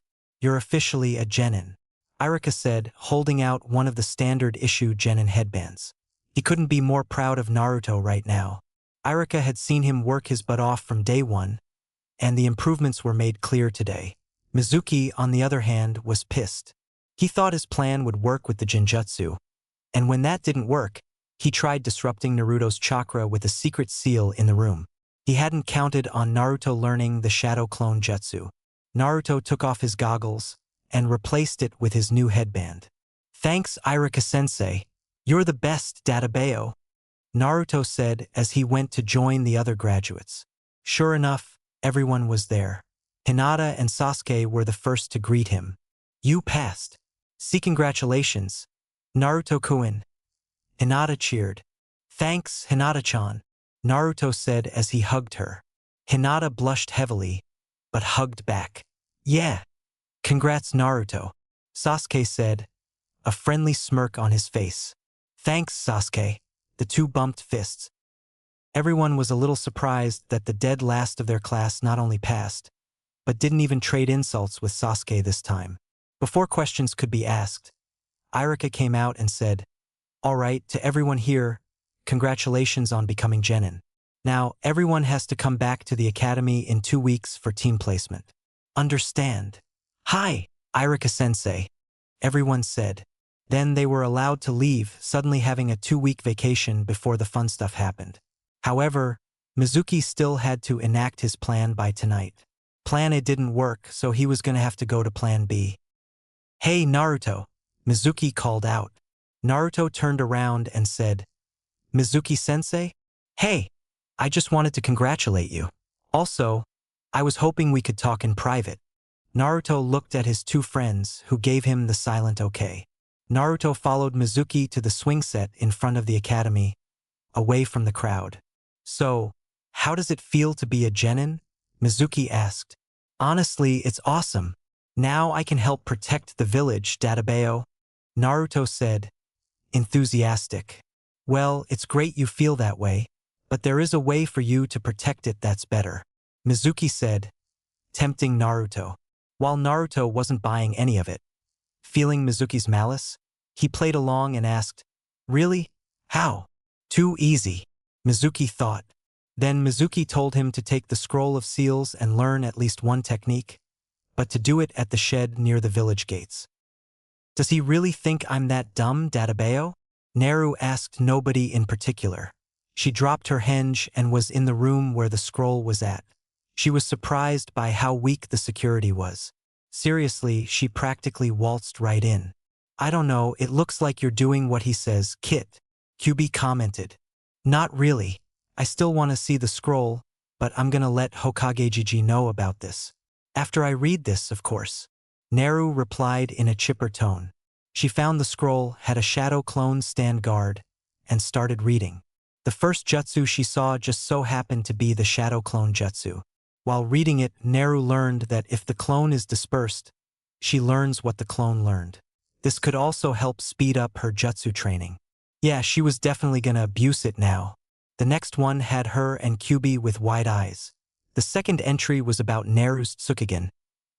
You're officially a genin. Irika said, holding out one of the standard-issue genin headbands. He couldn't be more proud of Naruto right now. Irika had seen him work his butt off from day one, and the improvements were made clear today. Mizuki, on the other hand, was pissed. He thought his plan would work with the Jinjutsu, and when that didn't work, he tried disrupting Naruto's chakra with a secret seal in the room. He hadn't counted on Naruto learning the Shadow Clone Jutsu. Naruto took off his goggles and replaced it with his new headband. Thanks, Irika-sensei. You're the best, Databeo, Naruto said as he went to join the other graduates. Sure enough, everyone was there. Hinata and Sasuke were the first to greet him. You passed. See, congratulations, Naruto-kun. Hinata cheered. Thanks, Hinata-chan, Naruto said as he hugged her. Hinata blushed heavily, but hugged back. Yeah. Congrats, Naruto, Sasuke said, a friendly smirk on his face. Thanks, Sasuke. The two bumped fists. Everyone was a little surprised that the dead last of their class not only passed, but didn't even trade insults with Sasuke this time. Before questions could be asked, Irika came out and said, all right, to everyone here, congratulations on becoming genin. Now, everyone has to come back to the academy in 2 weeks for team placement. Understand? Hi, Irika-sensei, everyone said. Then they were allowed to leave, suddenly having a 2-week vacation before the fun stuff happened. However, Mizuki still had to enact his plan by tonight. Plan A didn't work, so he was gonna have to go to Plan B. Hey, Naruto, Mizuki called out. Naruto turned around and said, Mizuki-sensei? Hey, I just wanted to congratulate you. Also, I was hoping we could talk in private. Naruto looked at his two friends, who gave him the silent okay. Naruto followed Mizuki to the swing set in front of the academy, away from the crowd. So, how does it feel to be a genin? Mizuki asked. Honestly, it's awesome. Now I can help protect the village, Databeo, Naruto said, enthusiastic. Well, it's great you feel that way, but there is a way for you to protect it that's better, Mizuki said, tempting Naruto. While Naruto wasn't buying any of it, feeling Mizuki's malice, he played along and asked, really? How? Too easy, Mizuki thought. Then Mizuki told him to take the scroll of seals and learn at least one technique, but to do it at the shed near the village gates. Does he really think I'm that dumb, Databeo? Naru asked nobody in particular. She dropped her henge and was in the room where the scroll was at. She was surprised by how weak the security was. Seriously, she practically waltzed right in. I don't know, it looks like you're doing what he says, Kit, QB commented. Not really. I still want to see the scroll, but I'm gonna let Hokage Gigi know about this. After I read this, of course. Naru replied in a chipper tone. She found the scroll, had a shadow clone stand guard, and started reading. The first jutsu she saw just so happened to be the shadow clone jutsu. While reading it, Naru learned that if the clone is dispersed, she learns what the clone learned. This could also help speed up her jutsu training. Yeah, she was definitely gonna abuse it now. The next one had her and Kyubi with wide eyes. The second entry was about Naru's Tsukugen,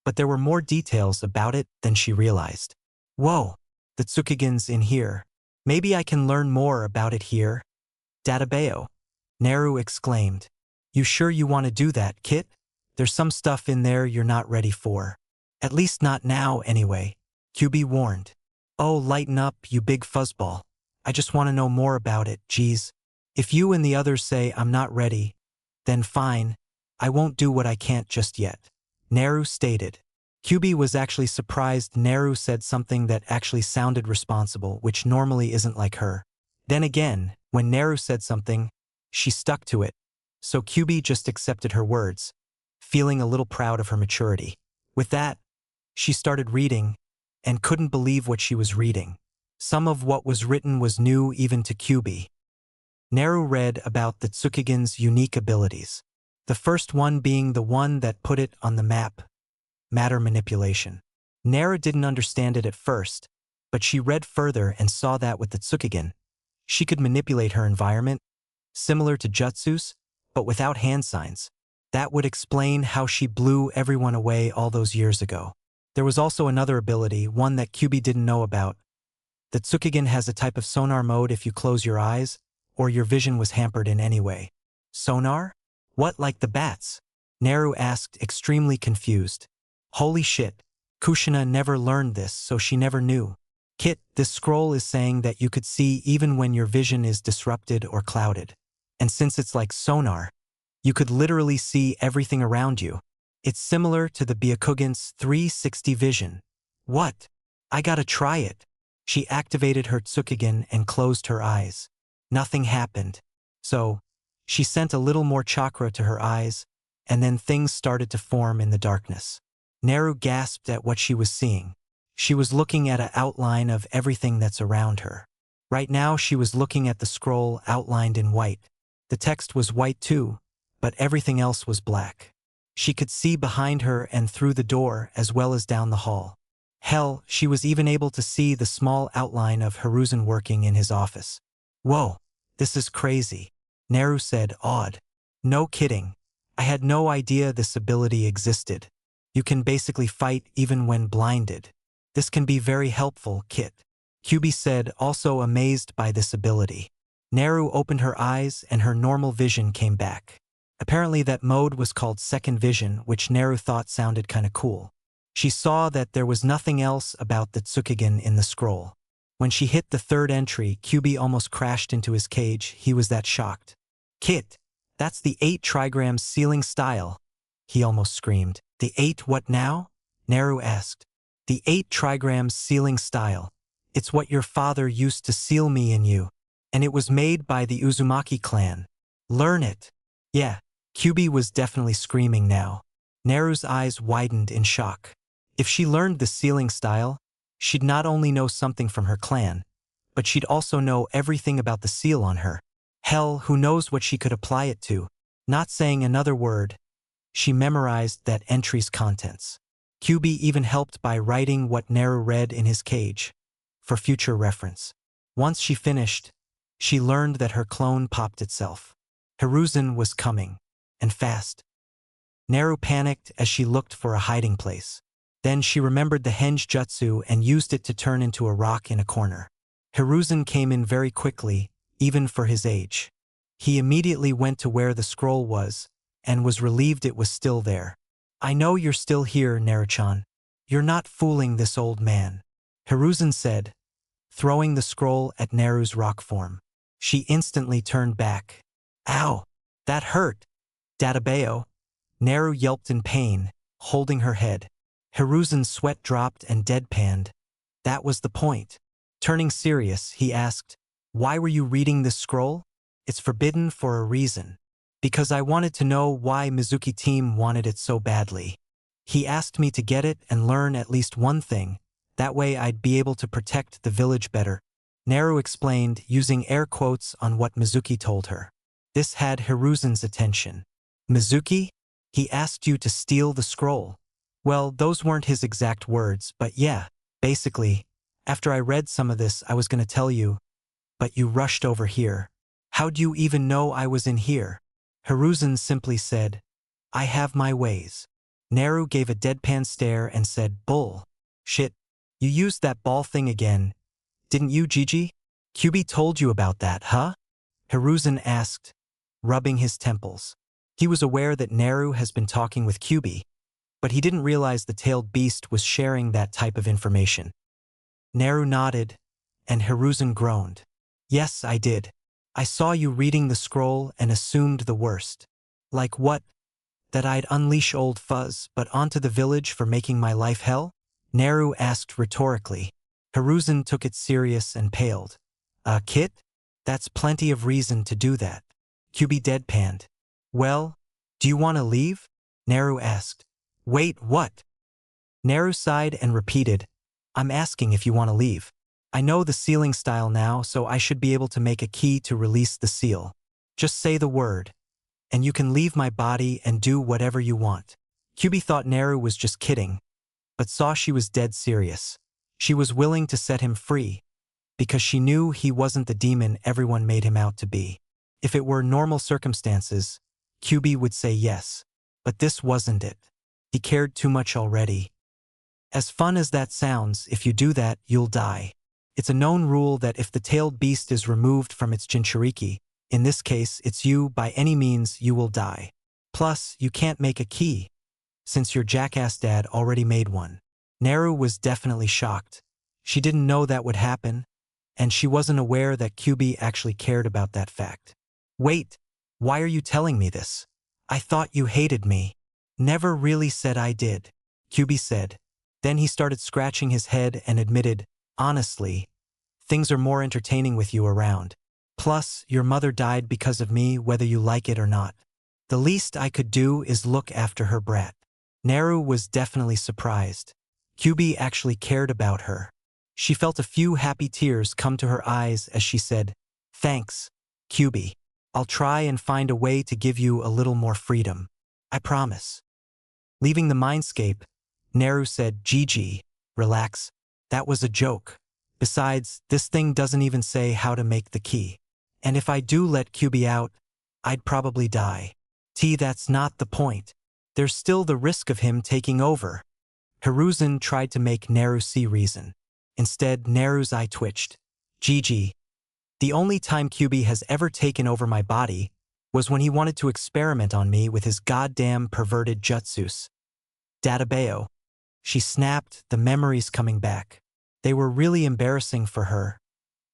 but there were more details about it than she realized. Whoa, the Tsukugen's in here. Maybe I can learn more about it here. Databeo, Naru exclaimed. You sure you want to do that, Kit? There's some stuff in there you're not ready for. At least not now, anyway, Kyubi warned. Oh, lighten up, you big fuzzball. I just want to know more about it, geez. If you and the others say I'm not ready, then fine, I won't do what I can't just yet, Naru stated. Kyubi was actually surprised Naru said something that actually sounded responsible, which normally isn't like her. Then again, when Naru said something, she stuck to it, so Kyubi just accepted her words, feeling a little proud of her maturity. With that, she started reading, and couldn't believe what she was reading. Some of what was written was new even to Kyubi. Naru read about the Tsukugen's unique abilities. The first one being the one that put it on the map, matter manipulation. Naru didn't understand it at first, but she read further and saw that with the Tsukugen, she could manipulate her environment, similar to jutsus, but without hand signs. That would explain how she blew everyone away all those years ago. There was also another ability, one that Kyubi didn't know about. The Tsukugen has a type of sonar mode if you close your eyes, or your vision was hampered in any way. Sonar? What, like the bats? Naru asked, extremely confused. Holy shit. Kushina never learned this, so she never knew. Kit, this scroll is saying that you could see even when your vision is disrupted or clouded. And since it's like sonar, you could literally see everything around you. It's similar to the Byakugan's 360 vision. What? I gotta try it. She activated her Tsukugen and closed her eyes. Nothing happened. So, she sent a little more chakra to her eyes, and then things started to form in the darkness. Naru gasped at what she was seeing. She was looking at an outline of everything that's around her. Right now she was looking at the scroll outlined in white. The text was white too, but everything else was black. She could see behind her and through the door as well as down the hall. Hell, she was even able to see the small outline of Hiruzen working in his office. Whoa, this is crazy, Naru said, awed. No kidding. I had no idea this ability existed. You can basically fight even when blinded. This can be very helpful, Kit. Kyubi said, also amazed by this ability. Naru opened her eyes and her normal vision came back. Apparently that mode was called second vision, which Naru thought sounded kinda cool. She saw that there was nothing else about the Tsukugen in the scroll. When she hit the third entry, Kyubi almost crashed into his cage. He was that shocked. Kit, that's the 8 trigrams sealing style, he almost screamed. The 8 what now? Naru asked. The 8 trigrams sealing style. It's what your father used to seal me in you. And it was made by the Uzumaki clan. Learn it. Yeah, Kyubi was definitely screaming now. Naru's eyes widened in shock. If she learned the sealing style, she'd not only know something from her clan, but she'd also know everything about the seal on her. Hell, who knows what she could apply it to. Not saying another word, she memorized that entry's contents. Kyubi even helped by writing what Naru read in his cage, for future reference. Once she finished, she learned that her clone popped itself. Hiruzen was coming, and fast. Naru panicked as she looked for a hiding place. Then she remembered the henge jutsu and used it to turn into a rock in a corner. Hiruzen came in very quickly, even for his age. He immediately went to where the scroll was, and was relieved it was still there. I know you're still here, Naru-chan. You're not fooling this old man, Hiruzen said, throwing the scroll at Naru's rock form. She instantly turned back. Ow! That hurt! Databeo! Naru yelped in pain, holding her head. Hiruzen's sweat dropped and deadpanned. That was the point. Turning serious, he asked, why were you reading this scroll? It's forbidden for a reason. Because I wanted to know why Mizuki team wanted it so badly. He asked me to get it and learn at least one thing. That way I'd be able to protect the village better. Naru explained, using air quotes on what Mizuki told her. This had Hiruzen's attention. Mizuki? He asked you to steal the scroll. Well, those weren't his exact words, but yeah, basically, after I read some of this I was gonna tell you, but you rushed over here. How'd you even know I was in here? Hiruzen simply said, I have my ways. Naru gave a deadpan stare and said, bull. Shit, you used that ball thing again. Didn't you, Gigi? Kyubi told you about that, huh? Hiruzen asked, rubbing his temples. He was aware that Naru has been talking with Kyubi, but he didn't realize the tailed beast was sharing that type of information. Naru nodded, and Hiruzen groaned. Yes, I did. I saw you reading the scroll and assumed the worst. Like what? That I'd unleash old Fuzz, but onto the village for making my life hell? Naru asked rhetorically. Hiruzen took it serious and paled. Kit? That's plenty of reason to do that. Kyubi deadpanned. Well, do you want to leave? Naru asked. Wait, what? Naru sighed and repeated, I'm asking if you want to leave. I know the sealing style now, so I should be able to make a key to release the seal. Just say the word, and you can leave my body and do whatever you want. Kyubi thought Naru was just kidding, but saw she was dead serious. She was willing to set him free, because she knew he wasn't the demon everyone made him out to be. If it were normal circumstances, Kyubi would say yes. But this wasn't it. He cared too much already. As fun as that sounds, if you do that, you'll die. It's a known rule that if the tailed beast is removed from its Jinchuriki, in this case, it's you, by any means, you will die. Plus, you can't make a key, since your jackass dad already made one. Naru was definitely shocked. She didn't know that would happen, and she wasn't aware that Kyubi actually cared about that fact. Wait, why are you telling me this? I thought you hated me. Never really said I did, Kyubi said. Then he started scratching his head and admitted, honestly, things are more entertaining with you around. Plus, your mother died because of me, whether you like it or not. The least I could do is look after her brat. Naru was definitely surprised. Kyubi actually cared about her. She felt a few happy tears come to her eyes as she said, thanks, Kyubi. I'll try and find a way to give you a little more freedom. I promise. Leaving the mindscape, Naru said, Gigi, relax. That was a joke. Besides, this thing doesn't even say how to make the key. And if I do let Kyubi out, I'd probably die. That's not the point. There's still the risk of him taking over. Hiruzen tried to make Naru see reason. Instead, Naru's eye twitched. Gigi, the only time Kyubi has ever taken over my body was when he wanted to experiment on me with his goddamn perverted jutsus. Databeo. She snapped, the memories coming back. They were really embarrassing for her,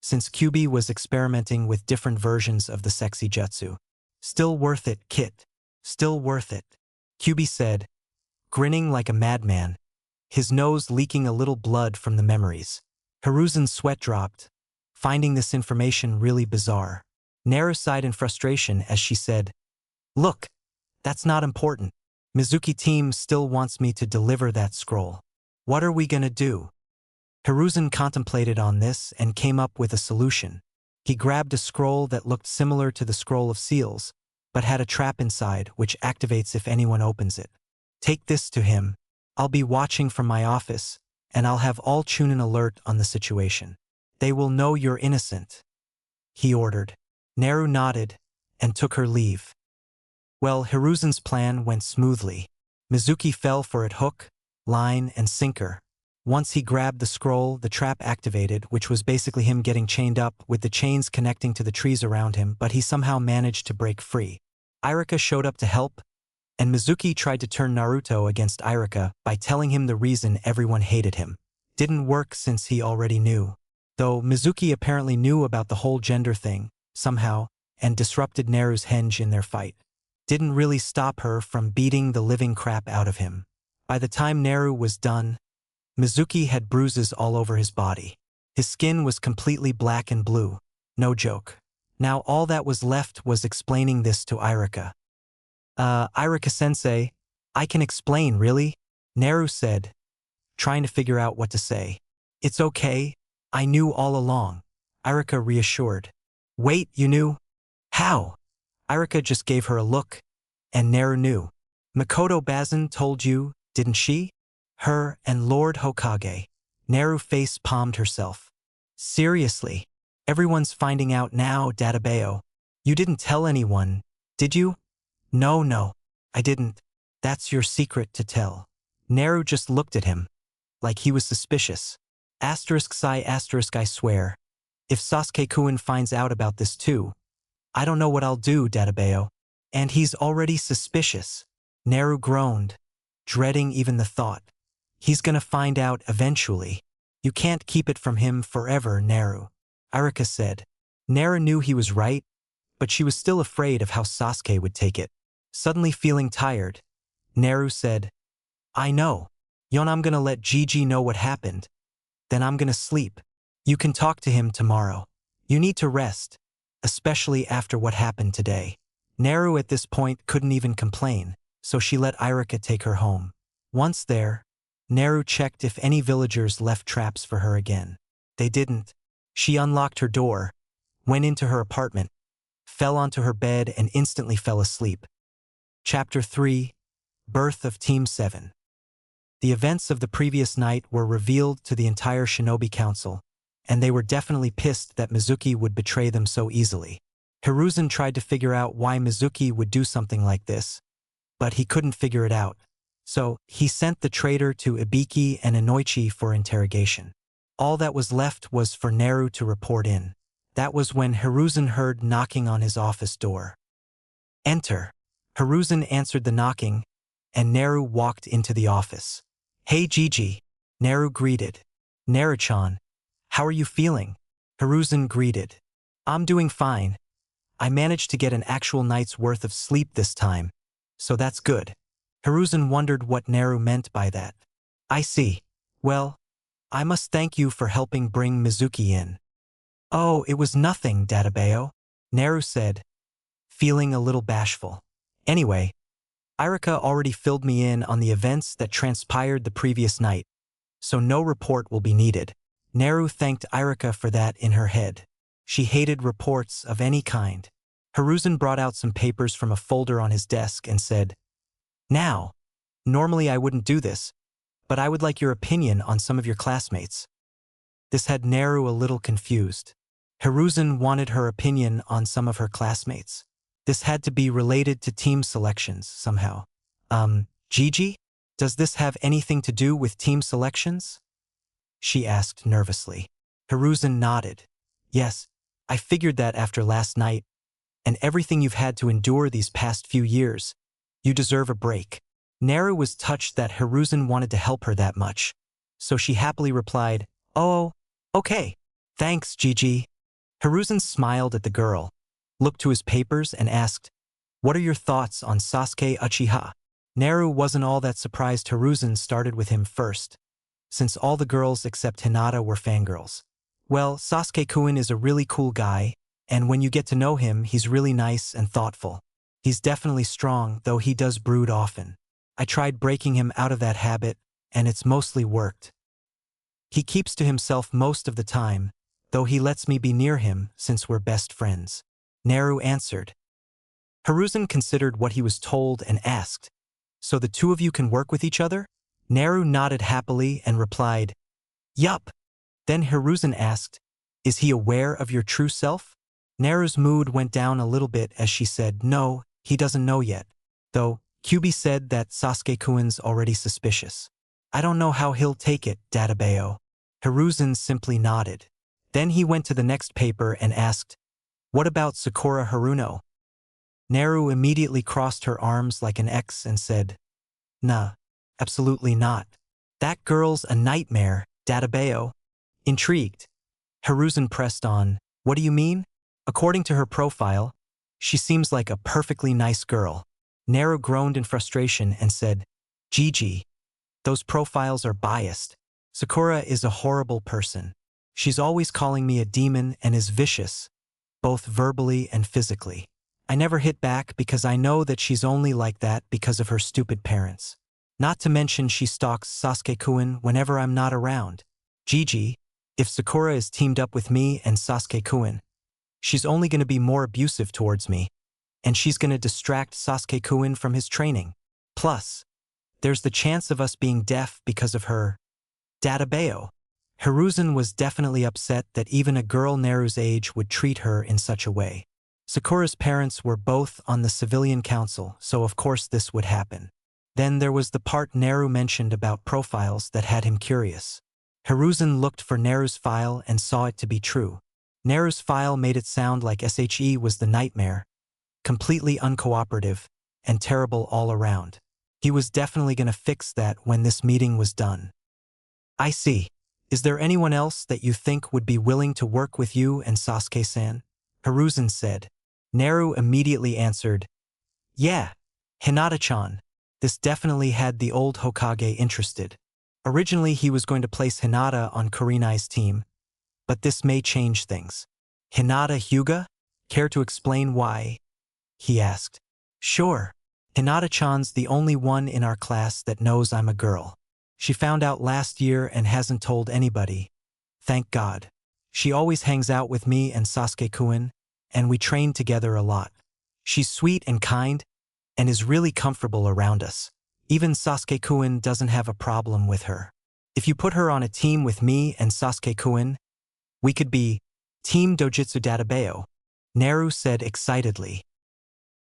since Kyubi was experimenting with different versions of the sexy jutsu. Still worth it, Kit. Still worth it, Kyubi said, grinning like a madman, his nose leaking a little blood from the memories. Hiruzen's sweat dropped, finding this information really bizarre. Naru sighed in frustration as she said, look, that's not important. Mizuki team still wants me to deliver that scroll. What are we gonna do? Hiruzen contemplated on this and came up with a solution. He grabbed a scroll that looked similar to the scroll of seals, but had a trap inside which activates if anyone opens it. Take this to him. I'll be watching from my office, and I'll have all Chunin alert on the situation. They will know you're innocent, he ordered. Naru nodded and took her leave. Well, Hiruzen's plan went smoothly. Mizuki fell for it hook, line, and sinker. Once he grabbed the scroll, the trap activated, which was basically him getting chained up with the chains connecting to the trees around him, but he somehow managed to break free. Irika showed up to help, and Mizuki tried to turn Naruto against Irika by telling him the reason everyone hated him. Didn't work since he already knew. Though Mizuki apparently knew about the whole gender thing, somehow, and disrupted Naru's henge in their fight. Didn't really stop her from beating the living crap out of him. By the time Naru was done, Mizuki had bruises all over his body. His skin was completely black and blue. No joke. Now all that was left was explaining this to Irika. Irika-sensei, I can explain, really? Naru said, trying to figure out what to say. It's okay, I knew all along, Irika reassured. Wait, you knew? How? Irika just gave her a look, and Naru knew. Makoto Bazin told you, didn't she? Her and Lord Hokage. Naru face-palmed herself. Seriously? Everyone's finding out now, Databeo. You didn't tell anyone, did you? No, I didn't. That's your secret to tell. Naru just looked at him, like he was suspicious. **I swear. If Sasuke-kun finds out about this too, I don't know what I'll do, Databeo. And he's already suspicious. Naru groaned, dreading even the thought. He's gonna find out eventually. You can't keep it from him forever, Naru, Irika said. Naru knew he was right, but she was still afraid of how Sasuke would take it. Suddenly feeling tired, Naru said, I know. I'm gonna let Gigi know what happened. Then I'm gonna sleep. You can talk to him tomorrow. You need to rest, especially after what happened today. Naru at this point couldn't even complain, so she let Irika take her home. Once there, Naru checked if any villagers left traps for her again. They didn't. She unlocked her door, went into her apartment, fell onto her bed and instantly fell asleep. Chapter 3: Birth of Team 7. The events of the previous night were revealed to the entire Shinobi Council, and they were definitely pissed that Mizuki would betray them so easily. Hiruzen tried to figure out why Mizuki would do something like this, but he couldn't figure it out. So, he sent the traitor to Ibiki and Inoichi for interrogation. All that was left was for Naru to report in. That was when Hiruzen heard knocking on his office door. Enter. Hiruzen answered the knocking, and Naru walked into the office. Hey Gigi, Naru greeted. Naru-chan, how are you feeling? Hiruzen greeted. I'm doing fine. I managed to get an actual night's worth of sleep this time, so that's good. Hiruzen wondered what Naru meant by that. I see. Well, I must thank you for helping bring Mizuki in. Oh, it was nothing, Databeo, Naru said, feeling a little bashful. Anyway, Irika already filled me in on the events that transpired the previous night, so no report will be needed. Naru thanked Irika for that in her head. She hated reports of any kind. Hiruzen brought out some papers from a folder on his desk and said, Now, normally I wouldn't do this, but I would like your opinion on some of your classmates. This had Naru a little confused. Hiruzen wanted her opinion on some of her classmates. This had to be related to team selections somehow. Gigi? Does this have anything to do with team selections? She asked nervously. Hiruzen nodded. Yes, I figured that after last night, and everything you've had to endure these past few years, you deserve a break. Naru was touched that Hiruzen wanted to help her that much, so she happily replied, Oh, okay. Thanks, Gigi. Hiruzen smiled at the girl, looked to his papers and asked, What are your thoughts on Sasuke Uchiha? Naru wasn't all that surprised Hiruzen started with him first, since all the girls except Hinata were fangirls. Well, Sasuke-kun is a really cool guy, and when you get to know him, he's really nice and thoughtful. He's definitely strong, though he does brood often. I tried breaking him out of that habit, and it's mostly worked. He keeps to himself most of the time, though he lets me be near him since we're best friends. Naru answered. Hiruzen considered what he was told and asked, So the two of you can work with each other? Naru nodded happily and replied, Yup. Then Hiruzen asked, Is he aware of your true self? Naru's mood went down a little bit as she said, No, he doesn't know yet. Though, Kyubi said that Sasuke-kun's already suspicious. I don't know how he'll take it, Databeo. Hiruzen simply nodded. Then he went to the next paper and asked, What about Sakura Haruno? Naru immediately crossed her arms like an X and said, Nah, absolutely not. That girl's a nightmare, Databeo. Intrigued, Hiruzen pressed on, What do you mean? According to her profile, she seems like a perfectly nice girl. Naru groaned in frustration and said, Gigi, those profiles are biased. Sakura is a horrible person. She's always calling me a demon and is vicious, both verbally and physically. I never hit back because I know that she's only like that because of her stupid parents. Not to mention she stalks Sasuke-kun whenever I'm not around. Gigi, if Sakura is teamed up with me and Sasuke-kun, she's only going to be more abusive towards me, and she's going to distract Sasuke-kun from his training. Plus, there's the chance of us being deaf because of her. Databeo. Hiruzen was definitely upset that even a girl Naru's age would treat her in such a way. Sakura's parents were both on the civilian council, so of course this would happen. Then there was the part Naru mentioned about profiles that had him curious. Hiruzen looked for Naru's file and saw it to be true. Naru's file made it sound like SHE was the nightmare, completely uncooperative, and terrible all around. He was definitely going to fix that when this meeting was done. I see. Is there anyone else that you think would be willing to work with you and Sasuke-san? Hiruzen said. Naru immediately answered, Yeah, Hinata-chan. This definitely had the old Hokage interested. Originally he was going to place Hinata on Kurenai's team, but this may change things. Hinata Hyuga? Care to explain why? He asked. Sure. Hinata-chan's the only one in our class that knows I'm a girl. She found out last year and hasn't told anybody. Thank God. She always hangs out with me and Sasuke-kun, and we train together a lot. She's sweet and kind, and is really comfortable around us. Even Sasuke-kun doesn't have a problem with her. If you put her on a team with me and Sasuke-kun, we could be Team Dojutsu Databeo. Naru said excitedly.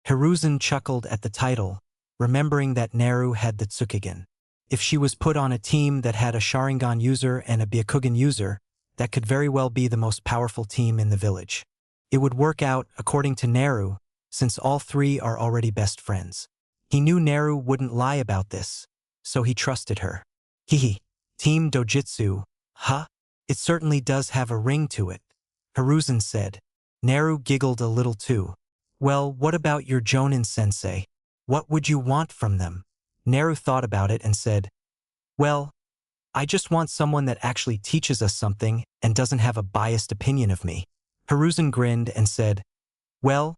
Hiruzen chuckled at the title, remembering that Naru had the Tsukugan. If she was put on a team that had a Sharingan user and a Byakugan user, that could very well be the most powerful team in the village. It would work out, according to Naru, since all three are already best friends. He knew Naru wouldn't lie about this, so he trusted her. Hehe, Team Dojutsu, huh? It certainly does have a ring to it, Hiruzen said. Naru giggled a little too. Well, what about your Jonin-sensei? What would you want from them? Naru thought about it and said, well, I just want someone that actually teaches us something and doesn't have a biased opinion of me. Hiruzen grinned and said, well,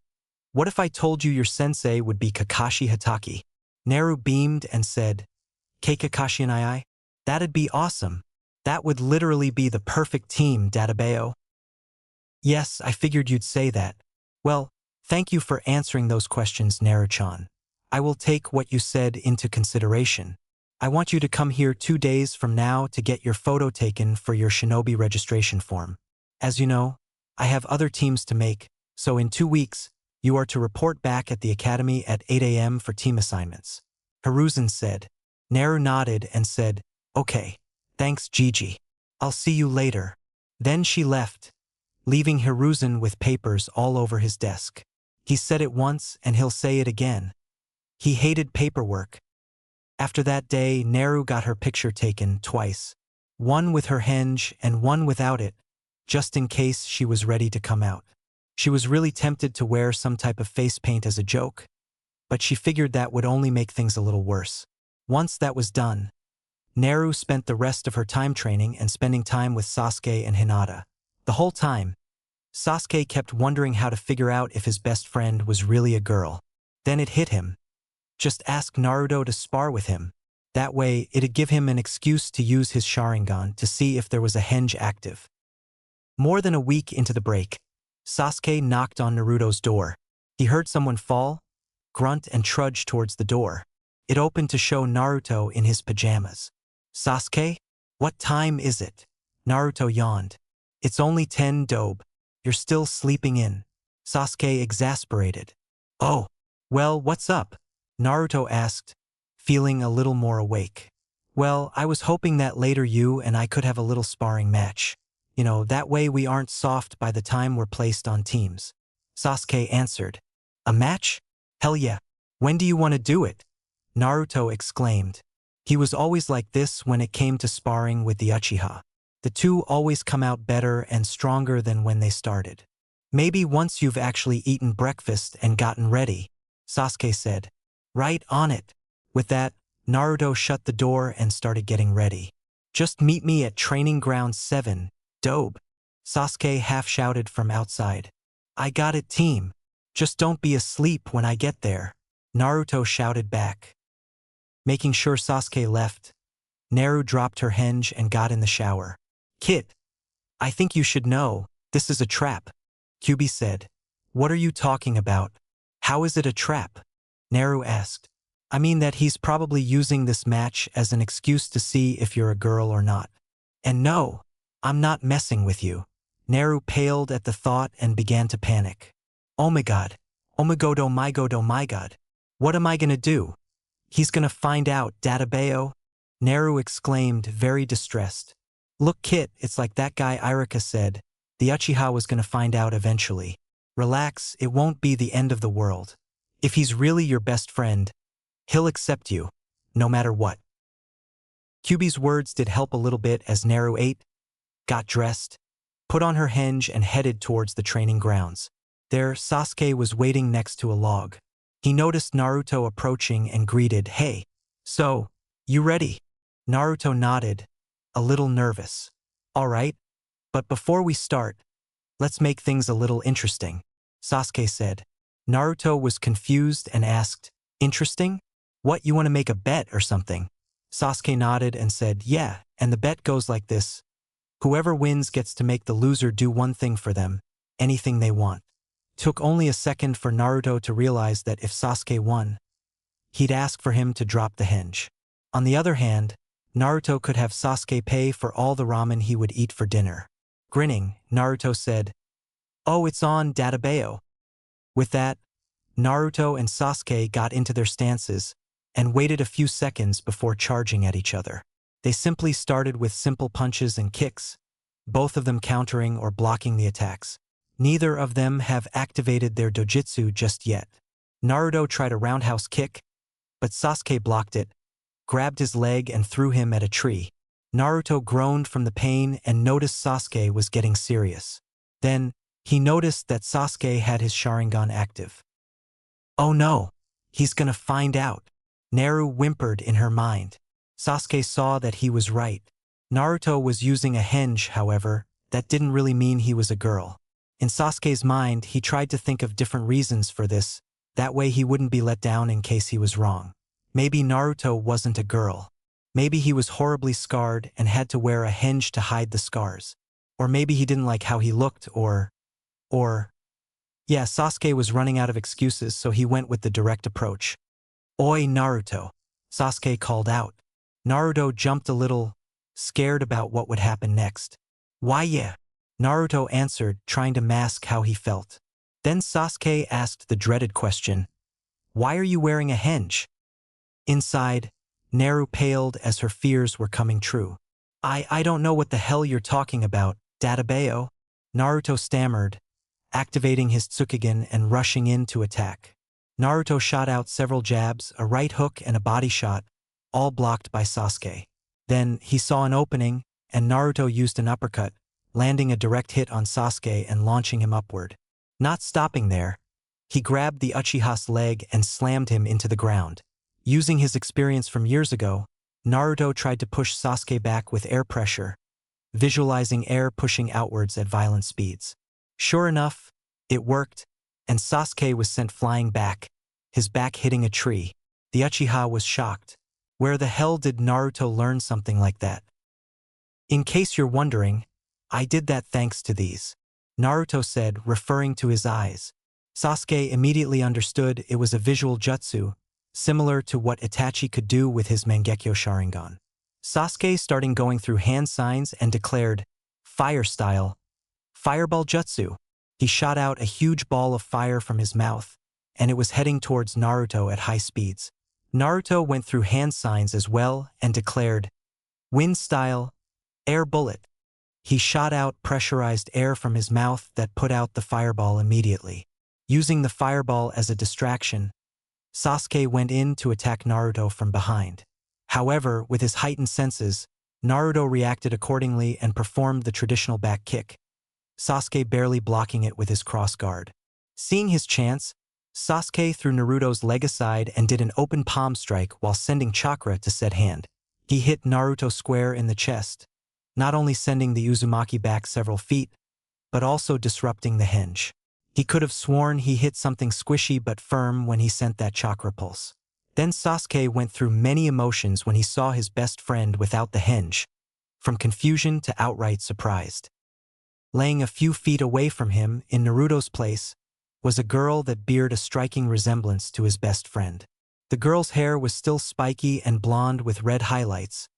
what if I told you your sensei would be Kakashi Hatake? Naru beamed and said, Kei Kakashi and I? That'd be awesome. That would literally be the perfect team, Databeo. Yes, I figured you'd say that. Well, thank you for answering those questions, Naru-chan. I will take what you said into consideration. I want you to come here 2 days from now to get your photo taken for your shinobi registration form. As you know, I have other teams to make, so in 2 weeks, you are to report back at the academy at 8 a.m. for team assignments. Hiruzen said. Naru nodded and said, okay, thanks Gigi. I'll see you later. Then she left, leaving Hiruzen with papers all over his desk. He said it once and he'll say it again. He hated paperwork. After that day, Naru got her picture taken twice, one with her henge and one without it, just in case she was ready to come out. She was really tempted to wear some type of face paint as a joke, but she figured that would only make things a little worse. Once that was done, Naru spent the rest of her time training and spending time with Sasuke and Hinata. The whole time, Sasuke kept wondering how to figure out if his best friend was really a girl. Then it hit him. Just ask Naruto to spar with him. That way, it'd give him an excuse to use his Sharingan to see if there was a henge active. More than a week into the break, Sasuke knocked on Naruto's door. He heard someone fall, grunt, and trudge towards the door. It opened to show Naruto in his pajamas. Sasuke? What time is it? Naruto yawned. It's only 10 dobe. You're still sleeping in. Sasuke exasperated. Oh, well, what's up? Naruto asked, feeling a little more awake. Well, I was hoping that later you and I could have a little sparring match. You know, that way we aren't soft by the time we're placed on teams. Sasuke answered. A match? Hell yeah. When do you want to do it? Naruto exclaimed. He was always like this when it came to sparring with the Uchiha. The two always come out better and stronger than when they started. Maybe once you've actually eaten breakfast and gotten ready, Sasuke said. Right on it. With that, Naruto shut the door and started getting ready. Just meet me at training ground 7, dobe. Sasuke half shouted from outside. I got it, team. Just don't be asleep when I get there. Naruto shouted back. Making sure Sasuke left, Naru dropped her henge and got in the shower. Kid, I think you should know, this is a trap, Kyubi said. What are you talking about? How is it a trap? Naru asked. I mean that he's probably using this match as an excuse to see if you're a girl or not. And no, I'm not messing with you. Naru paled at the thought and began to panic. Oh my god. Oh my god, oh my god, oh my god. What am I gonna do? He's gonna find out, Databeo. Naru exclaimed, very distressed. Look, Kit, it's like that guy Irika said. The Uchiha was gonna find out eventually. Relax, it won't be the end of the world. If he's really your best friend, he'll accept you, no matter what. Kyubi's words did help a little bit as Naru ate, got dressed, put on her henge and headed towards the training grounds. There, Sasuke was waiting next to a log. He noticed Naruto approaching and greeted, Hey, so, you ready? Naruto nodded, a little nervous. All right, but before we start, let's make things a little interesting, Sasuke said. Naruto was confused and asked, Interesting? What, you want to make a bet or something? Sasuke nodded and said, Yeah, and the bet goes like this. Whoever wins gets to make the loser do one thing for them, anything they want. Took only a second for Naruto to realize that if Sasuke won, he'd ask for him to drop the henge. On the other hand, Naruto could have Sasuke pay for all the ramen he would eat for dinner. Grinning, Naruto said, Oh, it's on, Databeo. With that, Naruto and Sasuke got into their stances and waited a few seconds before charging at each other. They simply started with simple punches and kicks, both of them countering or blocking the attacks. Neither of them have activated their Dojutsu just yet. Naruto tried a roundhouse kick, but Sasuke blocked it, grabbed his leg and threw him at a tree. Naruto groaned from the pain and noticed Sasuke was getting serious. Then, he noticed that Sasuke had his Sharingan active. Oh no, he's gonna find out. Naru whimpered in her mind. Sasuke saw that he was right. Naruto was using a henge, however, that didn't really mean he was a girl. In Sasuke's mind, he tried to think of different reasons for this, that way he wouldn't be let down in case he was wrong. Maybe Naruto wasn't a girl. Maybe he was horribly scarred and had to wear a henge to hide the scars. Or maybe he didn't like how he looked, or... Yeah, Sasuke was running out of excuses, so he went with the direct approach. "Oi, Naruto," Sasuke called out. Naruto jumped a little, scared about what would happen next. "Why yeah?" Naruto answered, trying to mask how he felt. Then Sasuke asked the dreaded question, "Why are you wearing a henge?" Inside, Naru paled as her fears were coming true. I don't know what the hell you're talking about, Databeo," Naruto stammered, activating his Tsukugan and rushing in to attack. Naruto shot out several jabs, a right hook and a body shot, all blocked by Sasuke. Then, he saw an opening, and Naruto used an uppercut, landing a direct hit on Sasuke and launching him upward. Not stopping there, he grabbed the Uchiha's leg and slammed him into the ground. Using his experience from years ago, Naruto tried to push Sasuke back with air pressure, visualizing air pushing outwards at violent speeds. Sure enough, it worked, and Sasuke was sent flying back, his back hitting a tree. The Uchiha was shocked. Where the hell did Naruto learn something like that? "In case you're wondering, I did that thanks to these," Naruto said, referring to his eyes. Sasuke immediately understood it was a visual jutsu, similar to what Itachi could do with his Mangekyo Sharingan. Sasuke started going through hand signs and declared, "Fire style, Fireball Jutsu." He shot out a huge ball of fire from his mouth, and it was heading towards Naruto at high speeds. Naruto went through hand signs as well and declared, "Wind style, Air Bullet." He shot out pressurized air from his mouth that put out the fireball immediately. Using the fireball as a distraction, Sasuke went in to attack Naruto from behind. However, with his heightened senses, Naruto reacted accordingly and performed the traditional back kick, Sasuke barely blocking it with his cross guard. Seeing his chance, Sasuke threw Naruto's leg aside and did an open palm strike while sending chakra to said hand. He hit Naruto square in the chest, not only sending the Uzumaki back several feet, but also disrupting the henge. He could have sworn he hit something squishy but firm when he sent that chakra pulse. Then Sasuke went through many emotions when he saw his best friend without the henge, from confusion to outright surprised. Laying a few feet away from him, in Naruto's place, was a girl that beared a striking resemblance to his best friend. The girl's hair was still spiky and blonde with red highlights,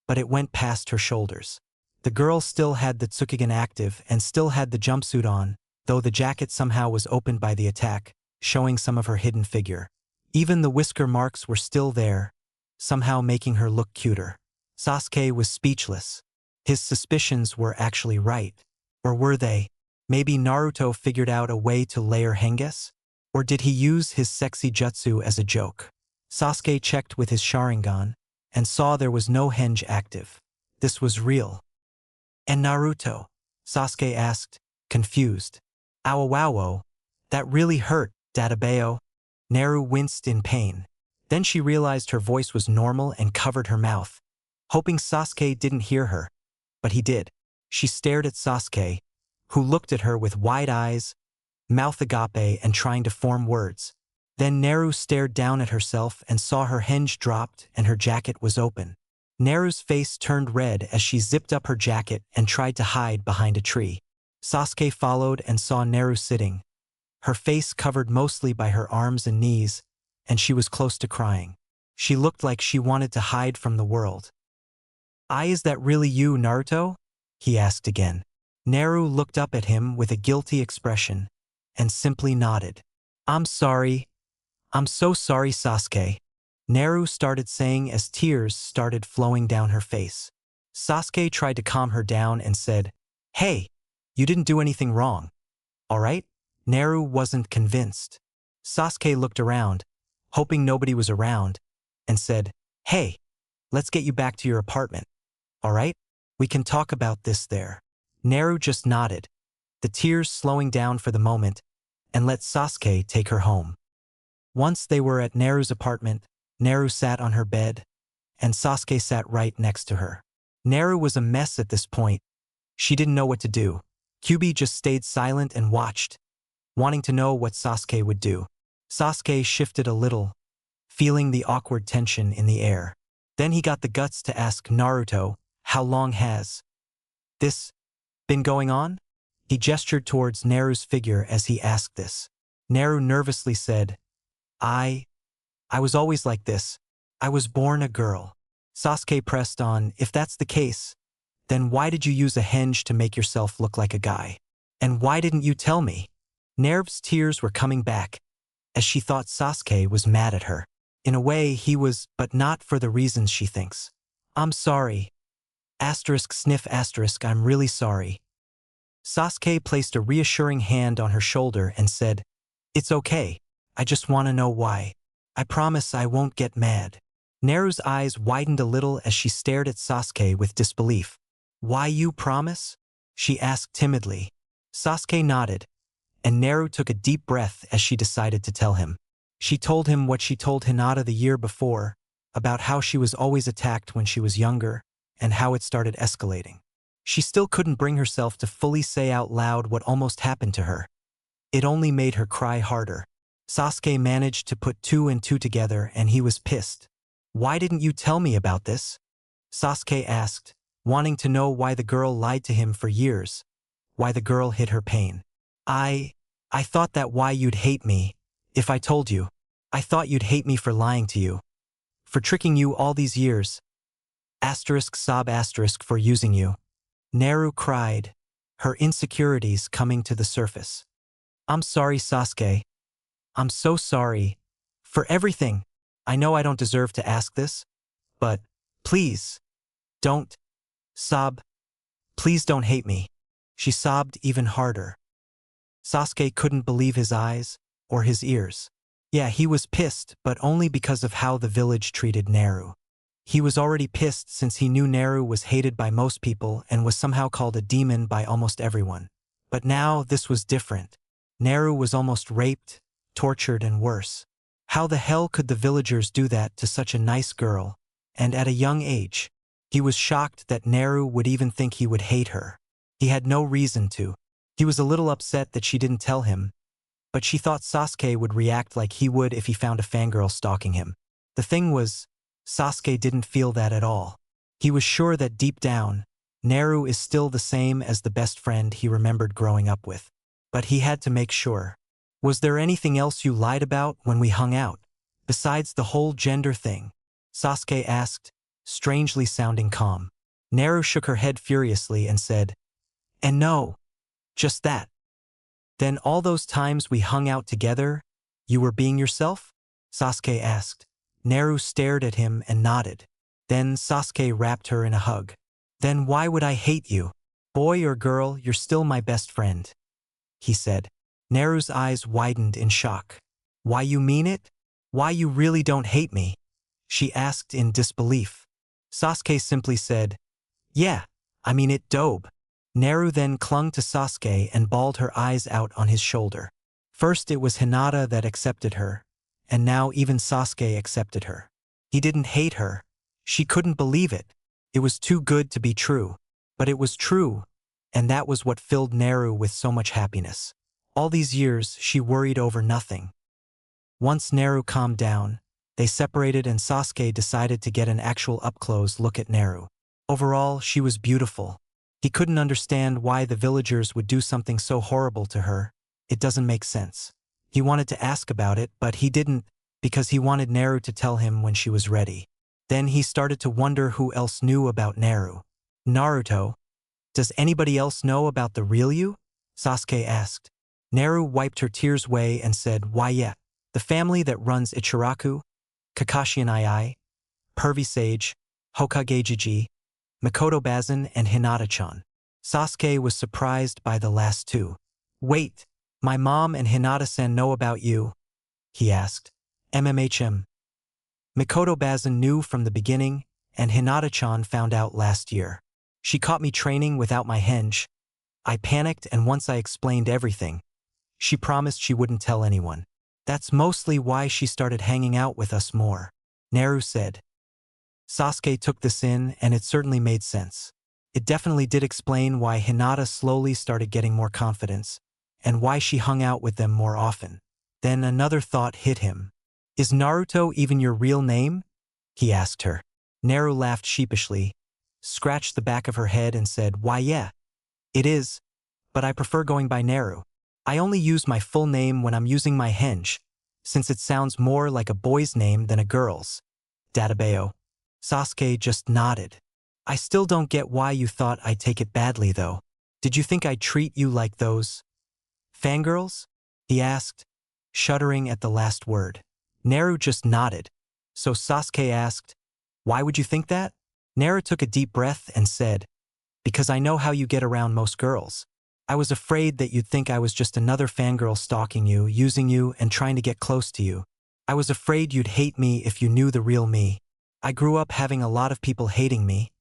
but it went past her shoulders. The girl still had the Tsukugan active and still had the jumpsuit on, though the jacket somehow was opened by the attack, showing some of her hidden figure. Even the whisker marks were still there, somehow making her look cuter. Sasuke was speechless. His suspicions were actually right. Or were they? Maybe Naruto figured out a way to layer henges? Or did he use his sexy jutsu as a joke? Sasuke checked with his Sharingan and saw there was no henge active. This was real. "And Naruto?" Sasuke asked, confused. "Ow, that really hurt, Databeo." Naru winced in pain. Then she realized her voice was normal and covered her mouth, hoping Sasuke didn't hear her. But he did. She stared at Sasuke, who looked at her with wide eyes, mouth agape and trying to form words. Then Naru stared down at herself and saw her henge dropped and her jacket was open. Naru's face turned red as she zipped up her jacket and tried to hide behind a tree. Sasuke followed and saw Naru sitting, her face covered mostly by her arms and knees, and she was close to crying. She looked like she wanted to hide from the world. Is that really you, Naruto?" he asked again. Naru looked up at him with a guilty expression and simply nodded. I'm sorry. I'm so sorry, Sasuke. Naru started saying as tears started flowing down her face. Sasuke tried to calm her down and said, "Hey, you didn't do anything wrong, all right?" Naru wasn't convinced. Sasuke looked around, hoping nobody was around, and said, "Hey, let's get you back to your apartment, all right? We can talk about this there." Naru just nodded, the tears slowing down for the moment, and let Sasuke take her home. Once they were at Naru's apartment, Naru sat on her bed, and Sasuke sat right next to her. Naru was a mess at this point. She didn't know what to do. Kyuubi just stayed silent and watched, wanting to know what Sasuke would do. Sasuke shifted a little, feeling the awkward tension in the air. Then he got the guts to ask Naruto, "How long has this been going on?" He gestured towards Naru's figure as he asked this. Naru nervously said, I was always like this. I was born a girl." Sasuke pressed on, "If that's the case, then why did you use a henge to make yourself look like a guy? And why didn't you tell me?" Naru's tears were coming back, as she thought Sasuke was mad at her. In a way, he was, but not for the reasons she thinks. "I'm sorry. Sniff *, I'm really sorry." Sasuke placed a reassuring hand on her shoulder and said, "It's okay. I just want to know why. I promise I won't get mad." Naru's eyes widened a little as she stared at Sasuke with disbelief. "Why you promise?" she asked timidly. Sasuke nodded, and Naru took a deep breath as she decided to tell him. She told him what she told Hinata the year before, about how she was always attacked when she was younger, and how it started escalating. She still couldn't bring herself to fully say out loud what almost happened to her. It only made her cry harder. Sasuke managed to put 2 and 2 together, and he was pissed. "Why didn't you tell me about this?" Sasuke asked, wanting to know why the girl lied to him for years, why the girl hid her pain. I thought that why you'd hate me, if I told you. I thought you'd hate me for lying to you, for tricking you all these years. *, for using you." Naru cried, her insecurities coming to the surface. "I'm sorry, Sasuke. I'm so sorry. For everything. I know I don't deserve to ask this, but please, don't sob. Please don't hate me." She sobbed even harder. Sasuke couldn't believe his eyes or his ears. Yeah, he was pissed, but only because of how the village treated Naru. He was already pissed since he knew Naru was hated by most people and was somehow called a demon by almost everyone. But now this was different. Naru was almost raped, tortured, and worse. How the hell could the villagers do that to such a nice girl, and at a young age? He was shocked that Naru would even think he would hate her. He had no reason to. He was a little upset that she didn't tell him, but she thought Sasuke would react like he would if he found a fangirl stalking him. The thing was, Sasuke didn't feel that at all. He was sure that deep down, Naru is still the same as the best friend he remembered growing up with. But he had to make sure. "Was there anything else you lied about when we hung out, besides the whole gender thing?" Sasuke asked, strangely sounding calm. Naru shook her head furiously and said, "And no, just that." "Then all those times we hung out together, you were being yourself?" Sasuke asked. Naru stared at him and nodded. Then Sasuke wrapped her in a hug. "Then why would I hate you? Boy or girl, you're still my best friend," he said. Naru's eyes widened in shock. "Why you mean it? Why you really don't hate me?" she asked in disbelief. Sasuke simply said, "Yeah, I mean it, dope." Naru then clung to Sasuke and bawled her eyes out on his shoulder. First it was Hinata that accepted her, and now even Sasuke accepted her. He didn't hate her. She couldn't believe it. It was too good to be true. But it was true, and that was what filled Naru with so much happiness. All these years, she worried over nothing. Once Naru calmed down, they separated and Sasuke decided to get an actual up-close look at Naru. Overall, she was beautiful. He couldn't understand why the villagers would do something so horrible to her. It doesn't make sense. He wanted to ask about it, but he didn't, because he wanted Naru to tell him when she was ready. Then he started to wonder who else knew about Naru. "Naruto, does anybody else know about the real you?" Sasuke asked. Naru wiped her tears away and said, why yeah, the family that runs Ichiraku, Kakashi and II, Pervy Sage, Hokage Jiji, Mikoto Bazin, and Hinata-chan. Sasuke was surprised by the last two. Wait, my mom and Hinata-san know about you? He asked. MMHM. Mikoto Bazin knew from the beginning, and Hinata-chan found out last year. She caught me training without my henge. I panicked, and once I explained everything, she promised she wouldn't tell anyone. That's mostly why she started hanging out with us more, Naru said. Sasuke took this in, and it certainly made sense. It definitely did explain why Hinata slowly started getting more confidence, and why she hung out with them more often. Then another thought hit him. Is Naruto even your real name? He asked her. Naru laughed sheepishly, scratched the back of her head and said, why yeah, it is, but I prefer going by Naru. I only use my full name when I'm using my henge, since it sounds more like a boy's name than a girl's. Databeo. Sasuke just nodded. I still don't get why you thought I'd take it badly though. Did you think I'd treat you like those fangirls? He asked, shuddering at the last word. Naru just nodded. So Sasuke asked, why would you think that? Naru took a deep breath and said, because I know how you get around most girls. I was afraid that you'd think I was just another fangirl stalking you, using you, and trying to get close to you. I was afraid you'd hate me if you knew the real me. I grew up having a lot of people hating me,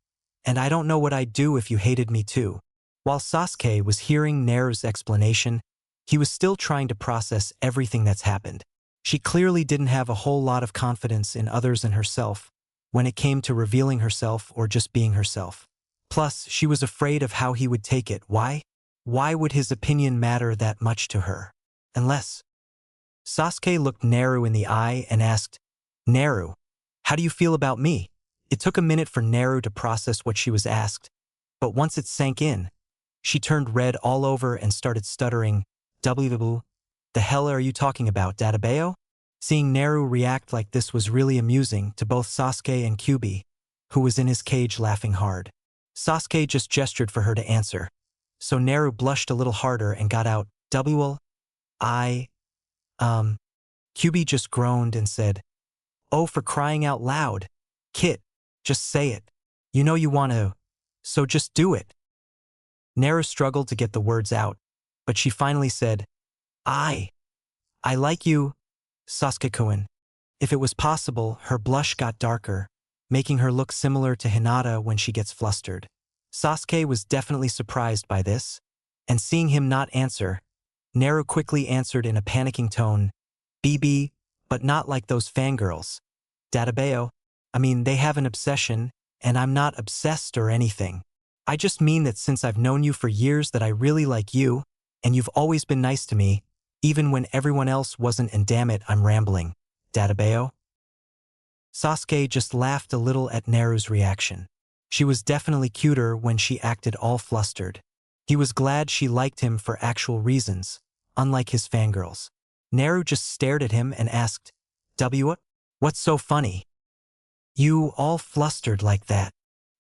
and I don't know what I'd do if you hated me too. While Sasuke was hearing Naru's explanation, he was still trying to process everything that's happened. She clearly didn't have a whole lot of confidence in others and herself when it came to revealing herself or just being herself. Plus, she was afraid of how he would take it. Why? Why would his opinion matter that much to her? Unless… Sasuke looked Naru in the eye and asked, Naru, how do you feel about me? It took a minute for Naru to process what she was asked, but once it sank in, she turned red all over and started stuttering, "W, the hell are you talking about, Databeo?" Seeing Naru react like this was really amusing to both Sasuke and Kyuubi, who was in his cage laughing hard. Sasuke just gestured for her to answer, so Naru blushed a little harder and got out, Kyuubi just groaned and said, oh, for crying out loud. Kit, just say it. You know you want to, so just do it. Naru struggled to get the words out, but she finally said, I like you, Sasuke-kun. If it was possible, her blush got darker, making her look similar to Hinata when she gets flustered. Sasuke was definitely surprised by this, and seeing him not answer, Naru quickly answered in a panicking tone, BB, but not like those fangirls. Databeo, I mean, they have an obsession, and I'm not obsessed or anything. I just mean that since I've known you for years that I really like you, and you've always been nice to me, even when everyone else wasn't, and damn it, I'm rambling. Databeo? Sasuke just laughed a little at Naru's reaction. She was definitely cuter when she acted all flustered. He was glad she liked him for actual reasons, unlike his fangirls. Naru just stared at him and asked, what's so funny? You all flustered like that.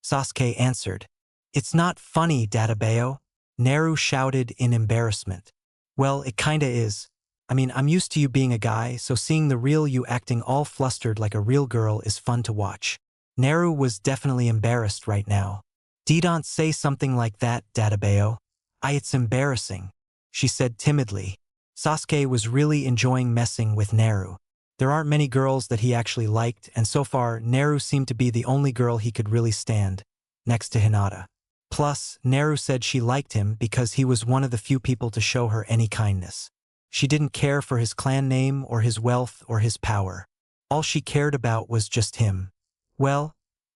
Sasuke answered. It's not funny, Databeo. Naru shouted in embarrassment. Well, it kinda is. I mean, I'm used to you being a guy, so seeing the real you acting all flustered like a real girl is fun to watch. Naru was definitely embarrassed right now. Don't say something like that, Databeo. It's embarrassing, she said timidly. Sasuke was really enjoying messing with Naru. There aren't many girls that he actually liked, and so far, Naru seemed to be the only girl he could really stand, next to Hinata. Plus, Naru said she liked him because he was one of the few people to show her any kindness. She didn't care for his clan name or his wealth or his power. All she cared about was just him. Well,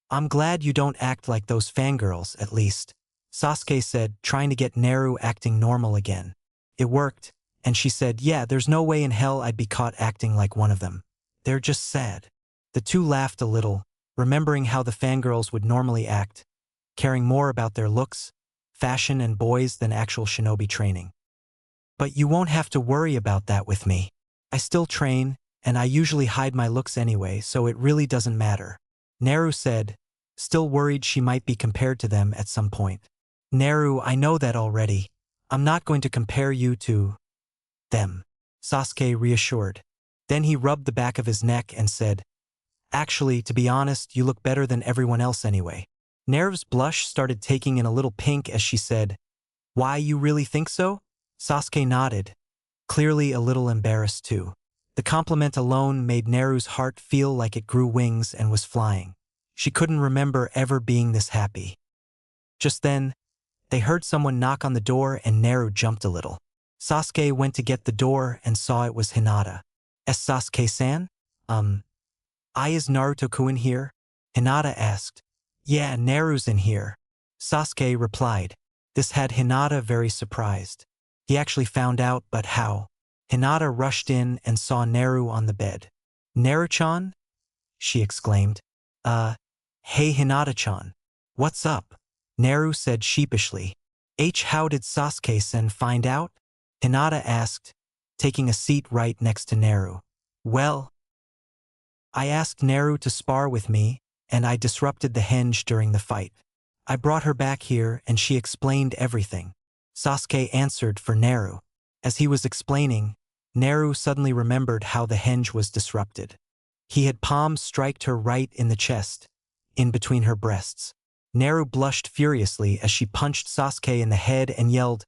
I'm glad you don't act like those fangirls, at least, Sasuke said, trying to get Naru acting normal again. It worked, and she said, yeah, there's no way in hell I'd be caught acting like one of them. They're just sad. The two laughed a little, remembering how the fangirls would normally act, caring more about their looks, fashion, and boys than actual shinobi training. But you won't have to worry about that with me. I still train, and I usually hide my looks anyway, so it really doesn't matter. Naru said, still worried she might be compared to them at some point. Naru, I know that already. I'm not going to compare you to… them. Sasuke reassured. Then he rubbed the back of his neck and said, "Actually, to be honest, you look better than everyone else anyway." Naru's blush started taking in a little pink as she said, "Why, you really think so?" Sasuke nodded, clearly a little embarrassed too. The compliment alone made Naru's heart feel like it grew wings and was flying. She couldn't remember ever being this happy. Just then, they heard someone knock on the door and Naru jumped a little. Sasuke went to get the door and saw it was Hinata. "Es Sasuke-san? Is Naruto-kun in here?" Hinata asked. "Yeah, Naru's in here," Sasuke replied. This had Hinata very surprised. He actually found out, but how? Hinata rushed in and saw Naru on the bed. "Naru-chan?" she exclaimed. Hey Hinata-chan. What's up?" Naru said sheepishly. How did Sasuke-sen find out?" Hinata asked, taking a seat right next to Naru. "Well, I asked Naru to spar with me, and I disrupted the henge during the fight. I brought her back here and she explained everything." Sasuke answered for Naru. As he was explaining, Naru suddenly remembered how the henge was disrupted. He had palm striked her right in the chest, in between her breasts. Naru blushed furiously as she punched Sasuke in the head and yelled,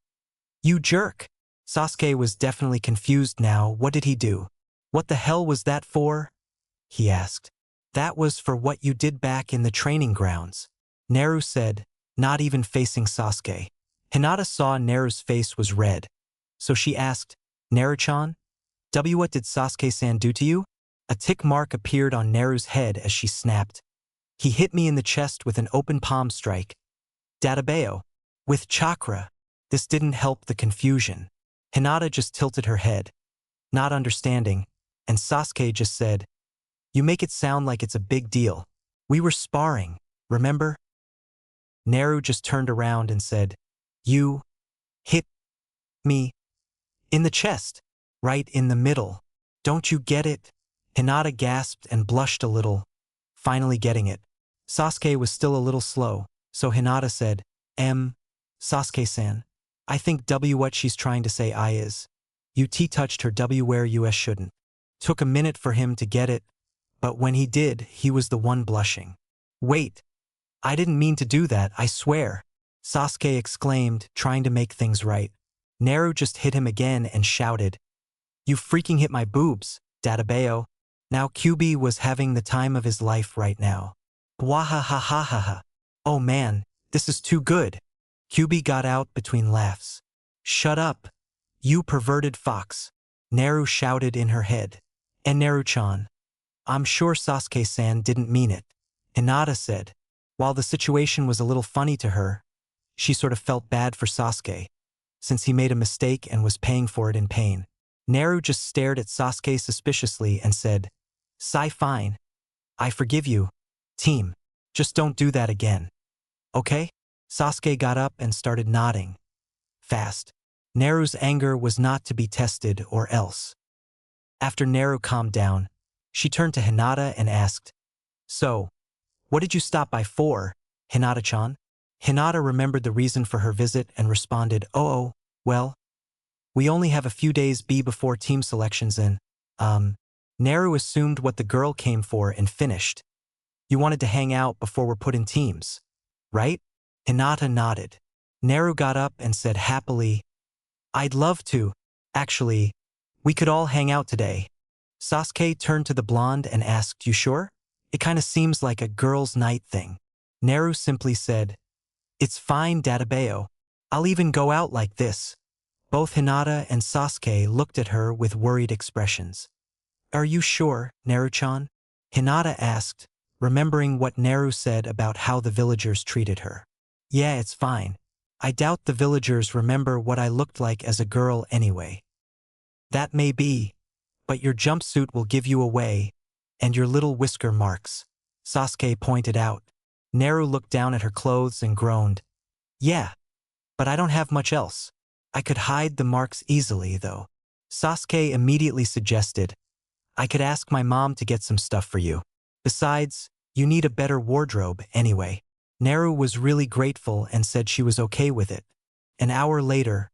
"You jerk!" Sasuke was definitely confused now. What did he do? "What the hell was that for?" he asked. "That was for what you did back in the training grounds," Naru said, not even facing Sasuke. Hinata saw Naru's face was red, so she asked, "Naru-chan? What did Sasuke-san do to you?" A tick mark appeared on Naru's head as she snapped. "He hit me in the chest with an open palm strike. Databeo. With chakra." This didn't help the confusion. Hinata just tilted her head, not understanding, and Sasuke just said, "You make it sound like it's a big deal. We were sparring, remember?" Naru just turned around and said, "You hit me in the chest, right in the middle. Don't you get it?" Hinata gasped and blushed a little, finally getting it. Sasuke was still a little slow, so Hinata said, Sasuke-san, I think what she's trying to say is, you touched her where you shouldn't." Took a minute for him to get it, but when he did, he was the one blushing. "Wait, I didn't mean to do that, I swear," Sasuke exclaimed, trying to make things right. Naru just hit him again and shouted, "You freaking hit my boobs, Databeo." Now QB was having the time of his life right now. Wahahahaha. "Oh man, this is too good." QB got out between laughs. "Shut up, you perverted fox," Naru shouted in her head. "And Naru-chan, I'm sure Sasuke-san didn't mean it," Hinata said. While the situation was a little funny to her, she sort of felt bad for Sasuke, since he made a mistake and was paying for it in pain. Naru just stared at Sasuke suspiciously and said, Fine. I forgive you, team. Just don't do that again. Okay?" Sasuke got up and started nodding. Fast. Naru's anger was not to be tested or else. After Naru calmed down, she turned to Hinata and asked, "So, what did you stop by for, Hinata-chan?" Hinata remembered the reason for her visit and responded, "Oh, well, we only have a few days before team selections and, Naru assumed what the girl came for and finished. "You wanted to hang out before we're put in teams, right?" Hinata nodded. Naru got up and said happily, "I'd love to. Actually, we could all hang out today." Sasuke turned to the blonde and asked, "You sure? It kinda seems like a girls' night thing." Naru simply said, "It's fine, Databeo. I'll even go out like this." Both Hinata and Sasuke looked at her with worried expressions. "Are you sure, Naru-chan?" Hinata asked, remembering what Naru said about how the villagers treated her. "Yeah, it's fine. I doubt the villagers remember what I looked like as a girl anyway." "That may be, but your jumpsuit will give you away, and your little whisker marks," Sasuke pointed out. Naru looked down at her clothes and groaned. "Yeah, but I don't have much else. I could hide the marks easily, though." Sasuke immediately suggested, "I could ask my mom to get some stuff for you. Besides, you need a better wardrobe anyway." Naru was really grateful and said she was okay with it. An hour later,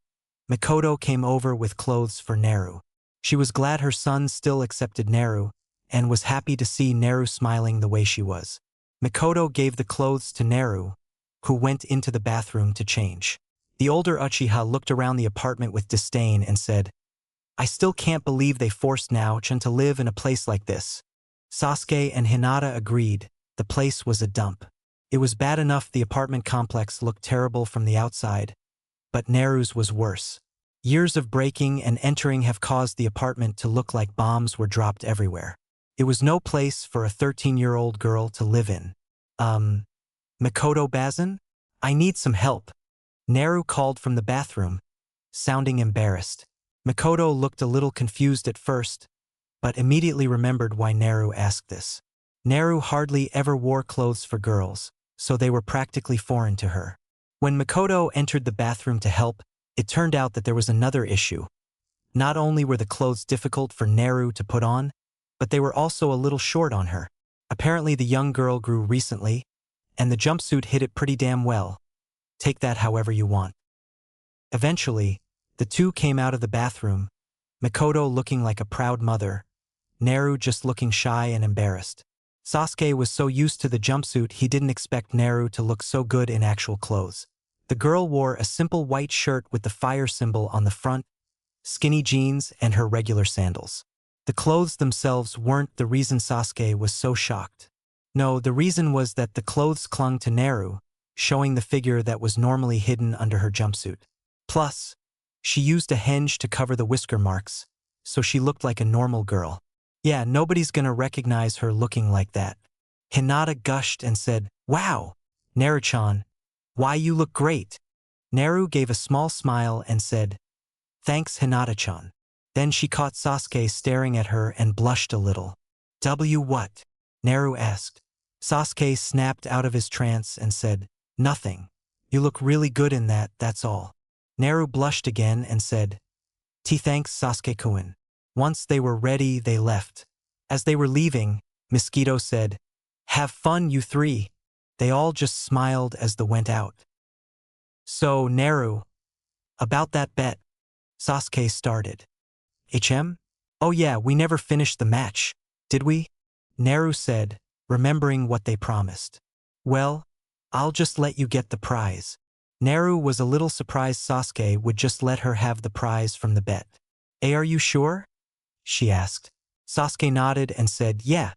Mikoto came over with clothes for Naru. She was glad her son still accepted Naru, and was happy to see Naru smiling the way she was. Mikoto gave the clothes to Naru, who went into the bathroom to change. The older Uchiha looked around the apartment with disdain and said, "I still can't believe they forced Naochan to live in a place like this." Sasuke and Hinata agreed. The place was a dump. It was bad enough the apartment complex looked terrible from the outside, but Naru's was worse. Years of breaking and entering have caused the apartment to look like bombs were dropped everywhere. It was no place for a 13-year-old girl to live in. Mikoto Bazin? I need some help. Naru called from the bathroom, sounding embarrassed. Mikoto looked a little confused at first, but immediately remembered why Naru asked this. Naru hardly ever wore clothes for girls, so they were practically foreign to her. When Mikoto entered the bathroom to help, it turned out that there was another issue. Not only were the clothes difficult for Naru to put on, but they were also a little short on her. Apparently the young girl grew recently, and the jumpsuit hid it pretty damn well. Take that however you want. Eventually, the two came out of the bathroom, Mikoto looking like a proud mother, Naru just looking shy and embarrassed. Sasuke was so used to the jumpsuit he didn't expect Naru to look so good in actual clothes. The girl wore a simple white shirt with the fire symbol on the front, skinny jeans, and her regular sandals. The clothes themselves weren't the reason Sasuke was so shocked. No, the reason was that the clothes clung to Naru, showing the figure that was normally hidden under her jumpsuit. Plus, she used a henge to cover the whisker marks, so she looked like a normal girl. Yeah, nobody's gonna recognize her looking like that. Hinata gushed and said, "Wow, Naru-chan, why you look great." Naru gave a small smile and said, "Thanks, Hinata-chan." Then she caught Sasuke staring at her and blushed a little. What?" Naru asked. Sasuke snapped out of his trance and said, "Nothing. You look really good in that, that's all." Naru blushed again and said, "Thanks, Sasuke-kun." Once they were ready, they left. As they were leaving, Mosquito said, "Have fun, you three." They all just smiled as they went out. "So, Naru, about that bet," Sasuke started. Oh yeah, we never finished the match, did we?" Naru said, remembering what they promised. "Well, I'll just let you get the prize." Naru was a little surprised Sasuke would just let her have the prize from the bet. Are you sure?" she asked. Sasuke nodded and said, "Yeah,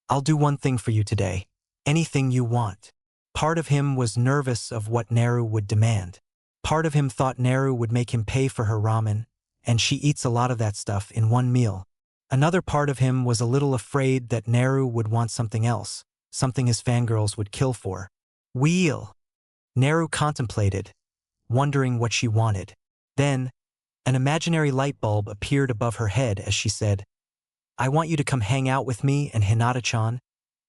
I'll do one thing for you today. Anything you want." Part of him was nervous of what Naru would demand. Part of him thought Naru would make him pay for her ramen, and she eats a lot of that stuff in one meal. Another part of him was a little afraid that Naru would want something else, something his fangirls would kill for. Wheel. Naru contemplated, wondering what she wanted. Then, an imaginary light bulb appeared above her head as she said, "I want you to come hang out with me and Hinata-chan,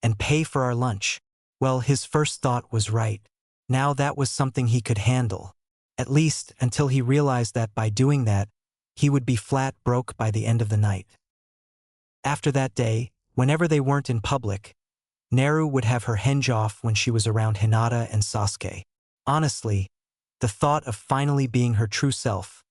and pay for our lunch." Well, his first thought was right. Now that was something he could handle. At least until he realized that by doing that, he would be flat broke by the end of the night. After that day, whenever they weren't in public, Naru would have her henge off when she was around Hinata and Sasuke. Honestly, the thought of finally being her true self,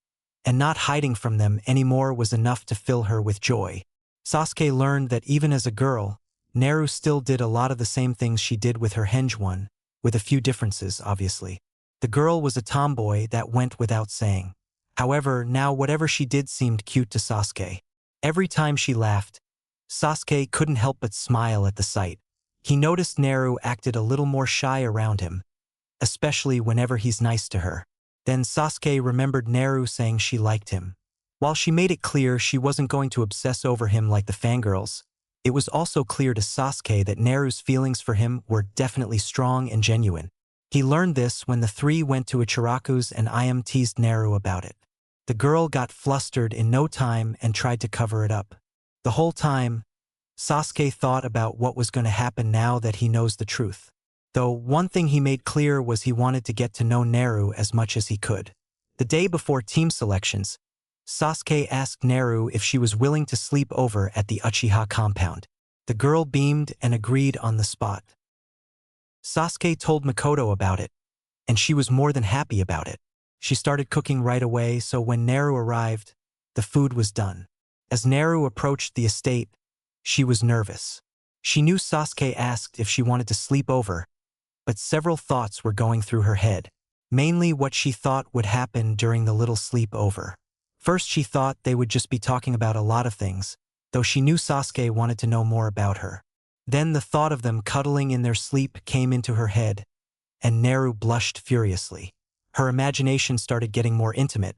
and not hiding from them anymore was enough to fill her with joy. Sasuke learned that even as a girl, Naru still did a lot of the same things she did with her henge one, with a few differences, obviously. The girl was a tomboy, that went without saying. However, now whatever she did seemed cute to Sasuke. Every time she laughed, Sasuke couldn't help but smile at the sight. He noticed Naru acted a little more shy around him, especially whenever he's nice to her. Then Sasuke remembered Naru saying she liked him. While she made it clear she wasn't going to obsess over him like the fangirls, it was also clear to Sasuke that Naru's feelings for him were definitely strong and genuine. He learned this when the three went to Ichiraku's and Im teased Naru about it. The girl got flustered in no time and tried to cover it up. The whole time, Sasuke thought about what was going to happen now that he knows the truth. Though one thing he made clear was he wanted to get to know Naru as much as he could. The day before team selections, Sasuke asked Naru if she was willing to sleep over at the Uchiha compound. The girl beamed and agreed on the spot. Sasuke told Mikoto about it, and she was more than happy about it. She started cooking right away, so when Naru arrived, the food was done. As Naru approached the estate, she was nervous. She knew Sasuke asked if she wanted to sleep over, but several thoughts were going through her head. Mainly what she thought would happen during the little sleepover. First she thought they would just be talking about a lot of things, though she knew Sasuke wanted to know more about her. Then the thought of them cuddling in their sleep came into her head, and Naru blushed furiously. Her imagination started getting more intimate.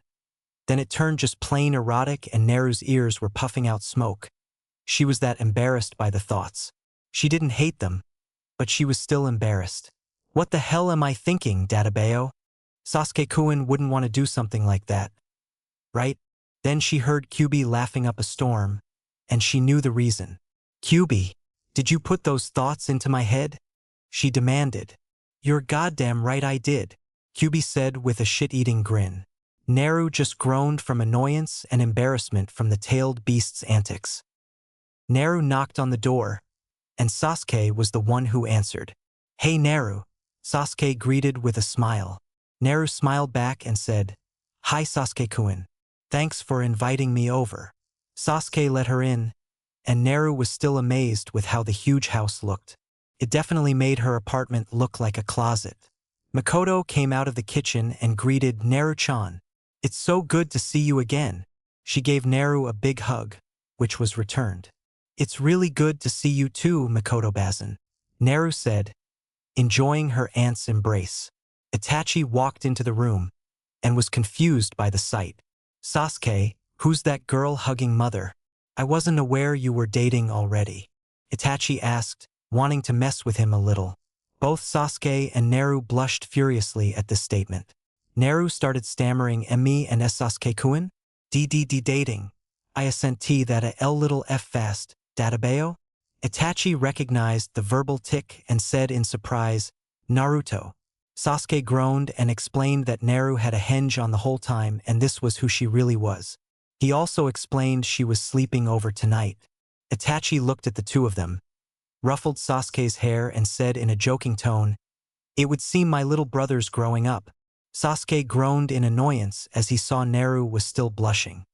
Then it turned just plain erotic and Naru's ears were puffing out smoke. She was that embarrassed by the thoughts. She didn't hate them, but she was still embarrassed. What the hell am I thinking, Dadabayo? Sasuke-kun wouldn't want to do something like that, right? Then she heard Kyubi laughing up a storm, and she knew the reason. Kyubi, did you put those thoughts into my head? She demanded. You're goddamn right I did, Kyubi said with a shit-eating grin. Naru just groaned from annoyance and embarrassment from the tailed beast's antics. Naru knocked on the door, and Sasuke was the one who answered. Hey Naru, Sasuke greeted with a smile. Naru smiled back and said, Hi Sasuke-kun. Thanks for inviting me over. Sasuke let her in, and Naru was still amazed with how the huge house looked. It definitely made her apartment look like a closet. Makoto came out of the kitchen and greeted Naru-chan. It's so good to see you again. She gave Naru a big hug, which was returned. It's really good to see you too, Makoto-bazan, Naru said, enjoying her aunt's embrace. Itachi walked into the room and was confused by the sight. Sasuke, who's that girl hugging mother? I wasn't aware you were dating already, Itachi asked, wanting to mess with him a little. Both Sasuke and Naru blushed furiously at this statement. Naru started stammering me and Sasuke-kun? DDD dating. I assent that a L little F fast, Dadabayo? Itachi recognized the verbal tick and said in surprise, Naruto. Sasuke groaned and explained that Naru had a henge on the whole time and this was who she really was. He also explained she was sleeping over tonight. Itachi looked at the two of them, ruffled Sasuke's hair and said in a joking tone, It would seem my little brother's growing up. Sasuke groaned in annoyance as he saw Naru was still blushing.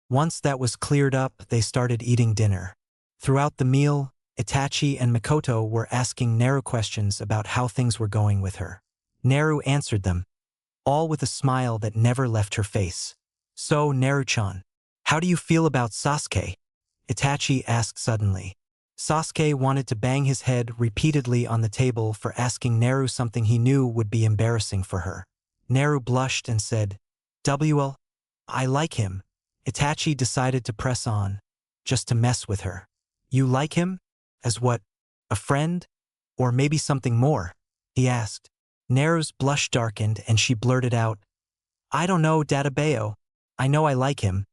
Once that was cleared up, they started eating dinner. Throughout the meal, Itachi and Makoto were asking Naru questions about how things were going with her. Naru answered them, all with a smile that never left her face. So, Naru-chan, how do you feel about Sasuke? Itachi asked suddenly. Sasuke wanted to bang his head repeatedly on the table for asking Naru something he knew would be embarrassing for her. Naru blushed and said, Well, I like him. Itachi decided to press on, just to mess with her. You like him? As what? A friend? Or maybe something more? He asked. Naru's blush darkened and she blurted out, I don't know, Dadabayo. I know I like him,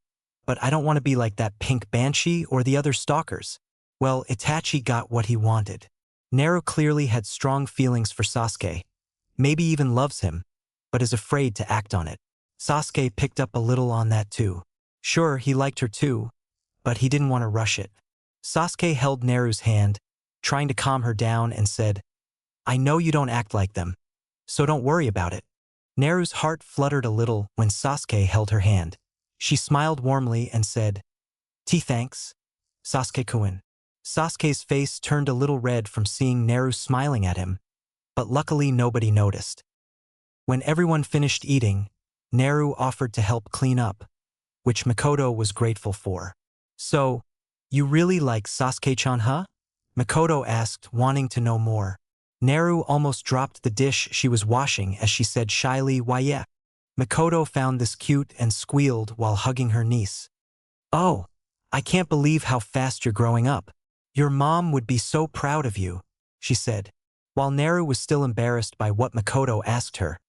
but I don't want to be like that pink banshee or the other stalkers. Well, Itachi got what he wanted. Naru clearly had strong feelings for Sasuke, maybe even loves him, but is afraid to act on it. Sasuke picked up a little on that too. Sure, he liked her too, but he didn't want to rush it. Sasuke held Naru's hand, trying to calm her down and said, I know you don't act like them, so don't worry about it. Naru's heart fluttered a little when Sasuke held her hand. She smiled warmly and said, Thanks, Sasuke-kun. Sasuke's face turned a little red from seeing Naru smiling at him, but luckily nobody noticed. When everyone finished eating, Naru offered to help clean up, which Makoto was grateful for. So, you really like Sasuke-chan, huh? Makoto asked, wanting to know more. Naru almost dropped the dish she was washing as she said shyly, why yeah. Makoto found this cute and squealed while hugging her niece. Oh, I can't believe how fast you're growing up. Your mom would be so proud of you, she said. While Naru was still embarrassed by what Makoto asked her,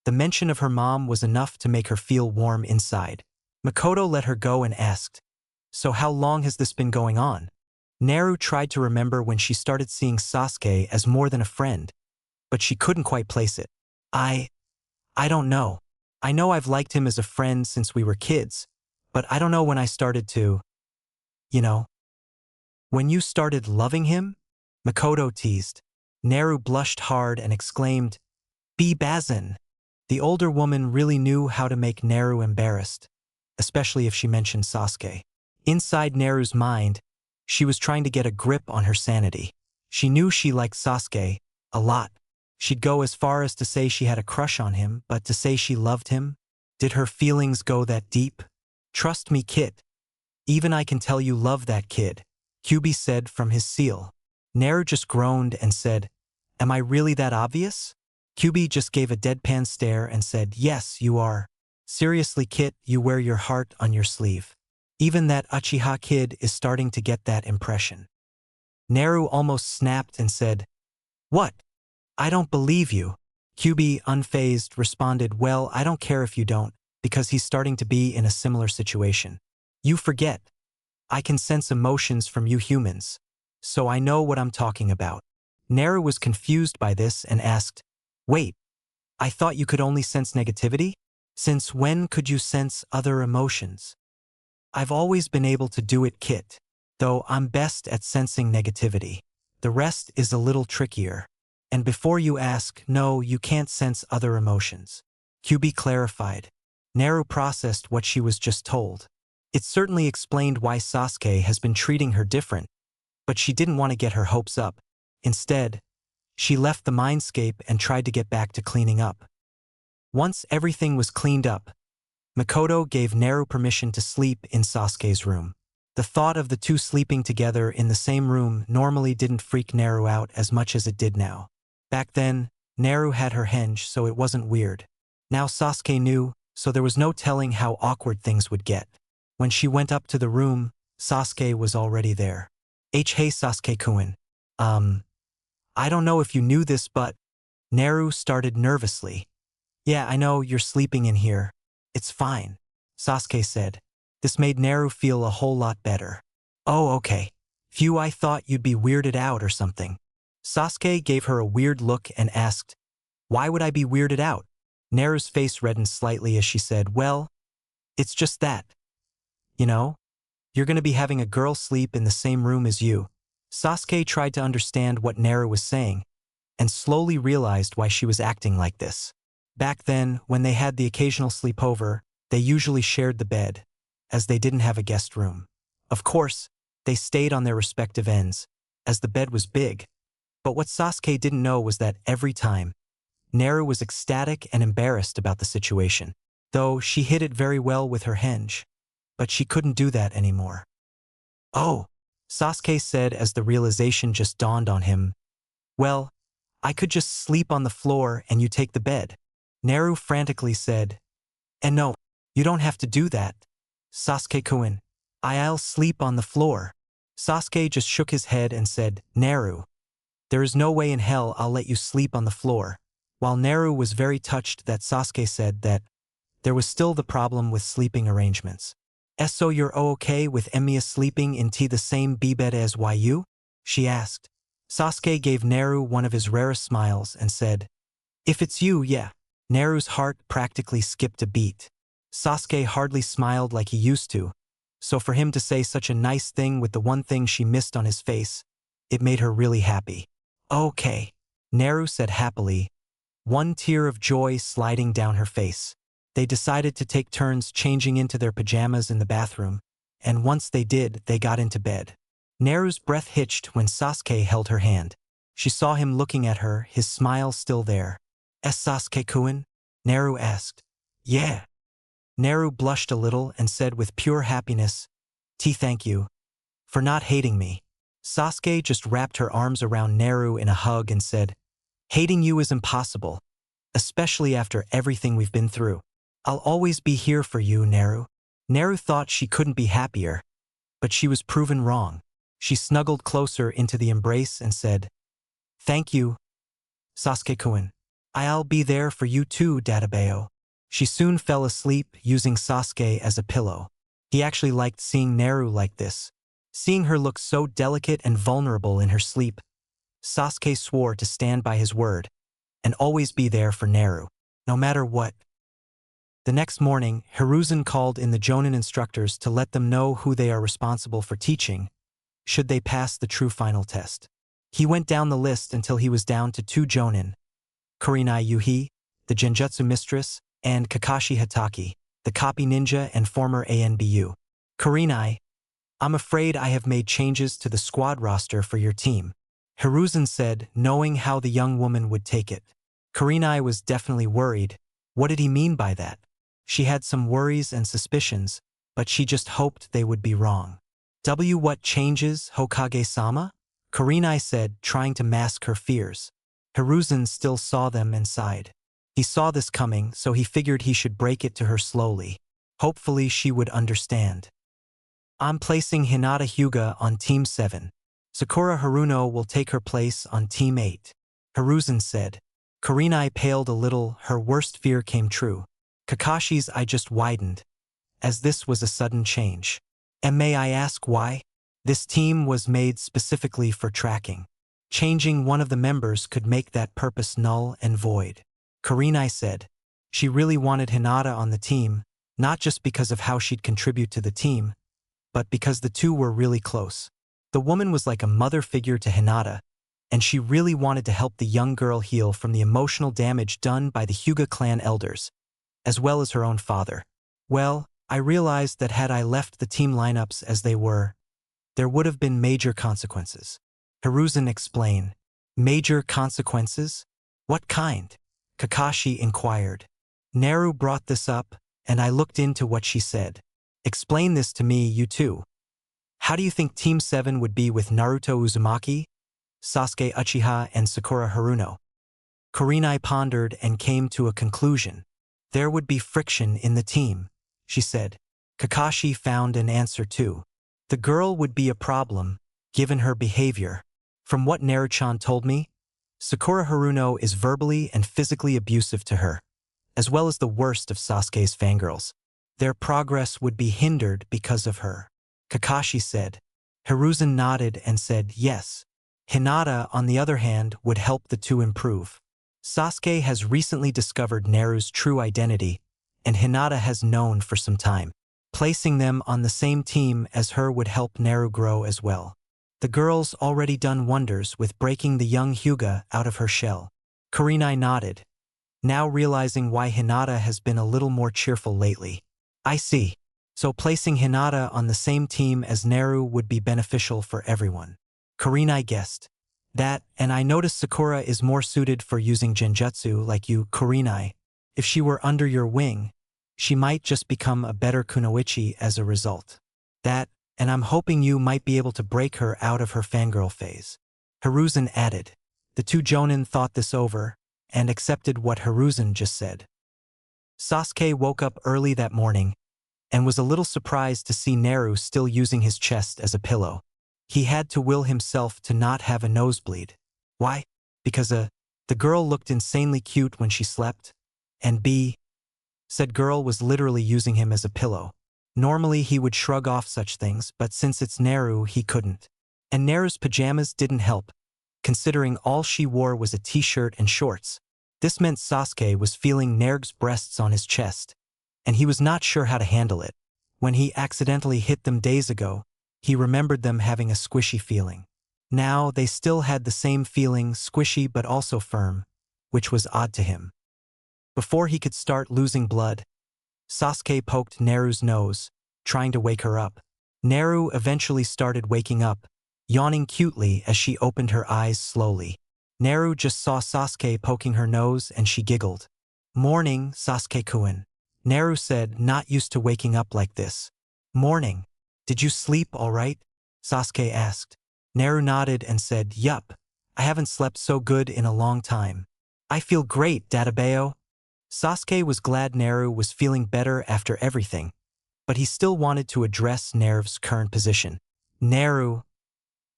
the mention of her mom was enough to make her feel warm inside. Makoto let her go and asked, So how long has this been going on? Naru tried to remember when she started seeing Sasuke as more than a friend, but she couldn't quite place it. I don't know. I know I've liked him as a friend since we were kids, but I don't know when I started to, When you started loving him? Makoto teased. Naru blushed hard and exclaimed, Bazan. The older woman really knew how to make Naru embarrassed, especially if she mentioned Sasuke. Inside Naru's mind, she was trying to get a grip on her sanity. She knew she liked Sasuke a lot. She'd go as far as to say she had a crush on him, but to say she loved him? Did her feelings go that deep? Trust me, kid. Even I can tell you love that kid, Kyubi said from his seal. Naru just groaned and said, Am I really that obvious? Kyubi just gave a deadpan stare and said, Yes, you are. Seriously, Kit, you wear your heart on your sleeve. Even that Uchiha kid is starting to get that impression. Naru almost snapped and said, What? I don't believe you. Kyubi, unfazed, responded, Well, I don't care if you don't, because he's starting to be in a similar situation. You forget. I can sense emotions from you humans, so I know what I'm talking about. Naru was confused by this and asked, Wait, I thought you could only sense negativity? Since when could you sense other emotions? I've always been able to do it, Kit, though I'm best at sensing negativity. The rest is a little trickier. And before you ask, no, you can't sense other emotions. Kyubi clarified. Naru processed what she was just told. It certainly explained why Sasuke has been treating her different, but she didn't want to get her hopes up. Instead, she left the mindscape and tried to get back to cleaning up. Once everything was cleaned up, Makoto gave Naru permission to sleep in Sasuke's room. The thought of the two sleeping together in the same room normally didn't freak Naru out as much as it did now. Back then, Naru had her henge, so it wasn't weird. Now Sasuke knew, so there was no telling how awkward things would get. When she went up to the room, Sasuke was already there. Hey Sasuke-kun. I don't know if you knew this, but… Naru started nervously. Yeah, I know, you're sleeping in here. It's fine, Sasuke said. This made Naru feel a whole lot better. Oh, okay. Phew, I thought you'd be weirded out or something. Sasuke gave her a weird look and asked, Why would I be weirded out? Naru's face reddened slightly as she said, Well, it's just that. You know? You're gonna be having a girl sleep in the same room as you. Sasuke tried to understand what Naru was saying, and slowly realized why she was acting like this. Back then, when they had the occasional sleepover, they usually shared the bed, as they didn't have a guest room. Of course, they stayed on their respective ends, as the bed was big. But what Sasuke didn't know was that every time, Naru was ecstatic and embarrassed about the situation, though she hid it very well with her henge. But she couldn't do that anymore. Oh, Sasuke said as the realization just dawned on him. Well, I could just sleep on the floor and you take the bed. Naru frantically said, And no, you don't have to do that. Sasuke-kun, I'll sleep on the floor. Sasuke just shook his head and said, Naru, there is no way in hell I'll let you sleep on the floor. While Naru was very touched that Sasuke said that, there was still the problem with sleeping arrangements. So you're okay with Emiya sleeping in the same bed as you? She asked. Sasuke gave Naru one of his rarest smiles and said, If it's you, yeah. Naru's heart practically skipped a beat. Sasuke hardly smiled like he used to, so for him to say such a nice thing with the one thing she missed on his face, it made her really happy. Okay, Naru said happily, one tear of joy sliding down her face. They decided to take turns changing into their pajamas in the bathroom, and once they did, they got into bed. Naru's breath hitched when Sasuke held her hand. She saw him looking at her, his smile still there. Sasuke-kun? Naru asked. Yeah. Naru blushed a little and said with pure happiness, Thank you. For not hating me. Sasuke just wrapped her arms around Naru in a hug and said, Hating you is impossible, especially after everything we've been through. I'll always be here for you, Naru. Naru thought she couldn't be happier, but she was proven wrong. She snuggled closer into the embrace and said, Thank you, Sasuke-kun. I'll be there for you too, Dadabayo. She soon fell asleep using Sasuke as a pillow. He actually liked seeing Naru like this. Seeing her look so delicate and vulnerable in her sleep, Sasuke swore to stand by his word and always be there for Naru, no matter what. The next morning, Hiruzen called in the Jonin instructors to let them know who they are responsible for teaching, should they pass the true final test. He went down the list until he was down to 2 Jonin, Kurenai Yuhi, the Genjutsu mistress, and Kakashi Hatake, the copy ninja and former ANBU. Kurenai, I'm afraid I have made changes to the squad roster for your team, Hiruzen said, knowing how the young woman would take it. Kurenai was definitely worried. What did he mean by that? She had some worries and suspicions, but she just hoped they would be wrong. What changes, Hokage-sama? Kurenai said, trying to mask her fears. Hiruzen still saw them and sighed. He saw this coming, so he figured he should break it to her slowly. Hopefully she would understand. I'm placing Hinata Hyuga on Team 7. Sakura Haruno will take her place on Team 8. Hiruzen said. Kurenai paled a little, her worst fear came true. Kakashi's eye just widened, as this was a sudden change. And may I ask why? This team was made specifically for tracking. Changing one of the members could make that purpose null and void. Kurenai said. She really wanted Hinata on the team, not just because of how she'd contribute to the team, but because the two were really close. The woman was like a mother figure to Hinata, and she really wanted to help the young girl heal from the emotional damage done by the Hyuga clan elders, as well as her own father. Well, I realized that had I left the team lineups as they were, there would have been major consequences. Hiruzen explained. Major consequences? What kind? Kakashi inquired. Naru brought this up, and I looked into what she said. Explain this to me, you two. How do you think Team 7 would be with Naruto Uzumaki, Sasuke Uchiha, and Sakura Haruno? Kurenai pondered and came to a conclusion. There would be friction in the team, she said. Kakashi found an answer too. The girl would be a problem, given her behavior. From what Naruchan told me, Sakura Haruno is verbally and physically abusive to her, as well as the worst of Sasuke's fangirls. Their progress would be hindered because of her. Kakashi said. Hiruzen nodded and said yes. Hinata, on the other hand, would help the two improve. Sasuke has recently discovered Naru's true identity, and Hinata has known for some time. Placing them on the same team as her would help Naru grow as well. The girl's already done wonders with breaking the young Hyuga out of her shell. Kurenai nodded, now realizing why Hinata has been a little more cheerful lately. I see. So placing Hinata on the same team as Naru would be beneficial for everyone. Kurenai guessed. That, and I noticed Sakura is more suited for using Genjutsu like you, Kurenai. If she were under your wing, she might just become a better kunoichi as a result. That, and I'm hoping you might be able to break her out of her fangirl phase. Hiruzen added. The two jonin thought this over, and accepted what Hiruzen just said. Sasuke woke up early that morning, and was a little surprised to see Naru still using his chest as a pillow. He had to will himself to not have a nosebleed. Why? Because the girl looked insanely cute when she slept, and said girl was literally using him as a pillow. Normally he would shrug off such things, but since it's Naru, he couldn't. And Naru's pajamas didn't help, considering all she wore was a t-shirt and shorts. This meant Sasuke was feeling Nerg's breasts on his chest, and he was not sure how to handle it. When he accidentally hit them days ago, he remembered them having a squishy feeling. Now they still had the same feeling, squishy but also firm, which was odd to him. Before he could start losing blood, Sasuke poked Naru's nose, trying to wake her up. Naru eventually started waking up, yawning cutely as she opened her eyes slowly. Naru just saw Sasuke poking her nose and she giggled. Morning, Sasuke-kun. Naru said, not used to waking up like this. Morning. Did you sleep all right? Sasuke asked. Naru nodded and said, yup. I haven't slept so good in a long time. I feel great, Databeo. Sasuke was glad Naru was feeling better after everything, but he still wanted to address Naru's current position. Naru,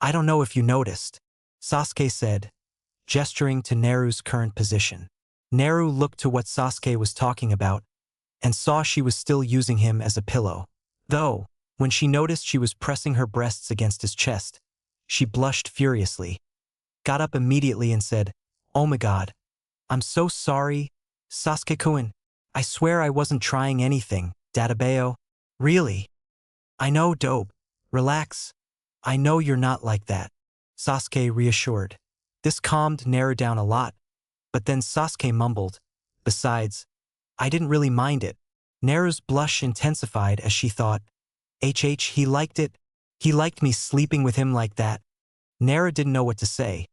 I don't know if you noticed, Sasuke said, gesturing to Naru's current position. Naru looked to what Sasuke was talking about and saw she was still using him as a pillow. Though, when she noticed she was pressing her breasts against his chest, she blushed furiously, got up immediately and said, oh my god, I'm so sorry, Sasuke-kun. I swear I wasn't trying anything, Databeo. Really? I know, dope. Relax. I know you're not like that, Sasuke reassured. This calmed Naru down a lot, but then Sasuke mumbled, Besides, I didn't really mind it. Naru's blush intensified as she thought, he liked it. He liked me sleeping with him like that. Naru didn't know what to say,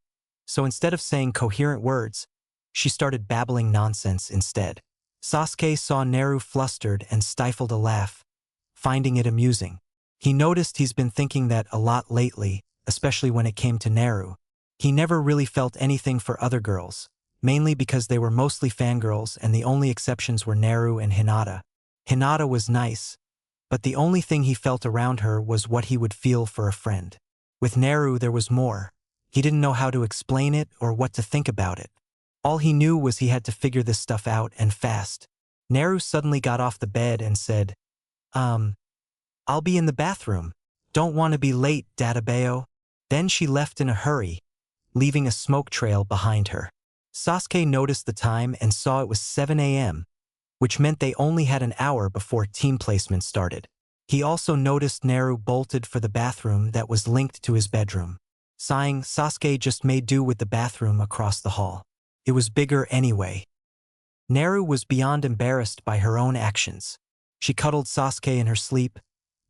so instead of saying coherent words, she started babbling nonsense instead. Sasuke saw Naru flustered and stifled a laugh, finding it amusing. He noticed he's been thinking that a lot lately, especially when it came to Naru. He never really felt anything for other girls, mainly because they were mostly fangirls and the only exceptions were Naru and Hinata. Hinata was nice, but the only thing he felt around her was what he would feel for a friend. With Naru there was more. He didn't know how to explain it or what to think about it. All he knew was he had to figure this stuff out and fast. Naru suddenly got off the bed and said, I'll be in the bathroom. Don't want to be late, Databeo. Then she left in a hurry, leaving a smoke trail behind her. Sasuke noticed the time and saw it was 7 a.m., which meant they only had an hour before team placement started. He also noticed Naru bolted for the bathroom that was linked to his bedroom. Sighing, Sasuke just made do with the bathroom across the hall. It was bigger anyway. Naru was beyond embarrassed by her own actions. She cuddled Sasuke in her sleep,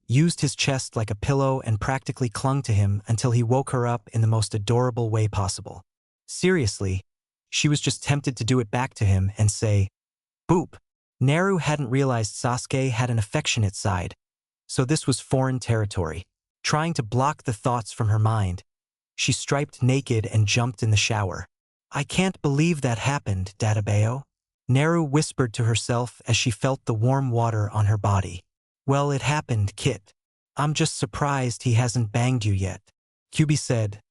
used his chest like a pillow and practically clung to him until he woke her up in the most adorable way possible. Seriously, she was just tempted to do it back to him and say, boop. Naru hadn't realized Sasuke had an affectionate side, so this was foreign territory. Trying to block the thoughts from her mind, she striped naked and jumped in the shower. I can't believe that happened, Databeo. Naru whispered to herself as she felt the warm water on her body. Well, it happened, Kit. I'm just surprised he hasn't banged you yet, Kyubi said,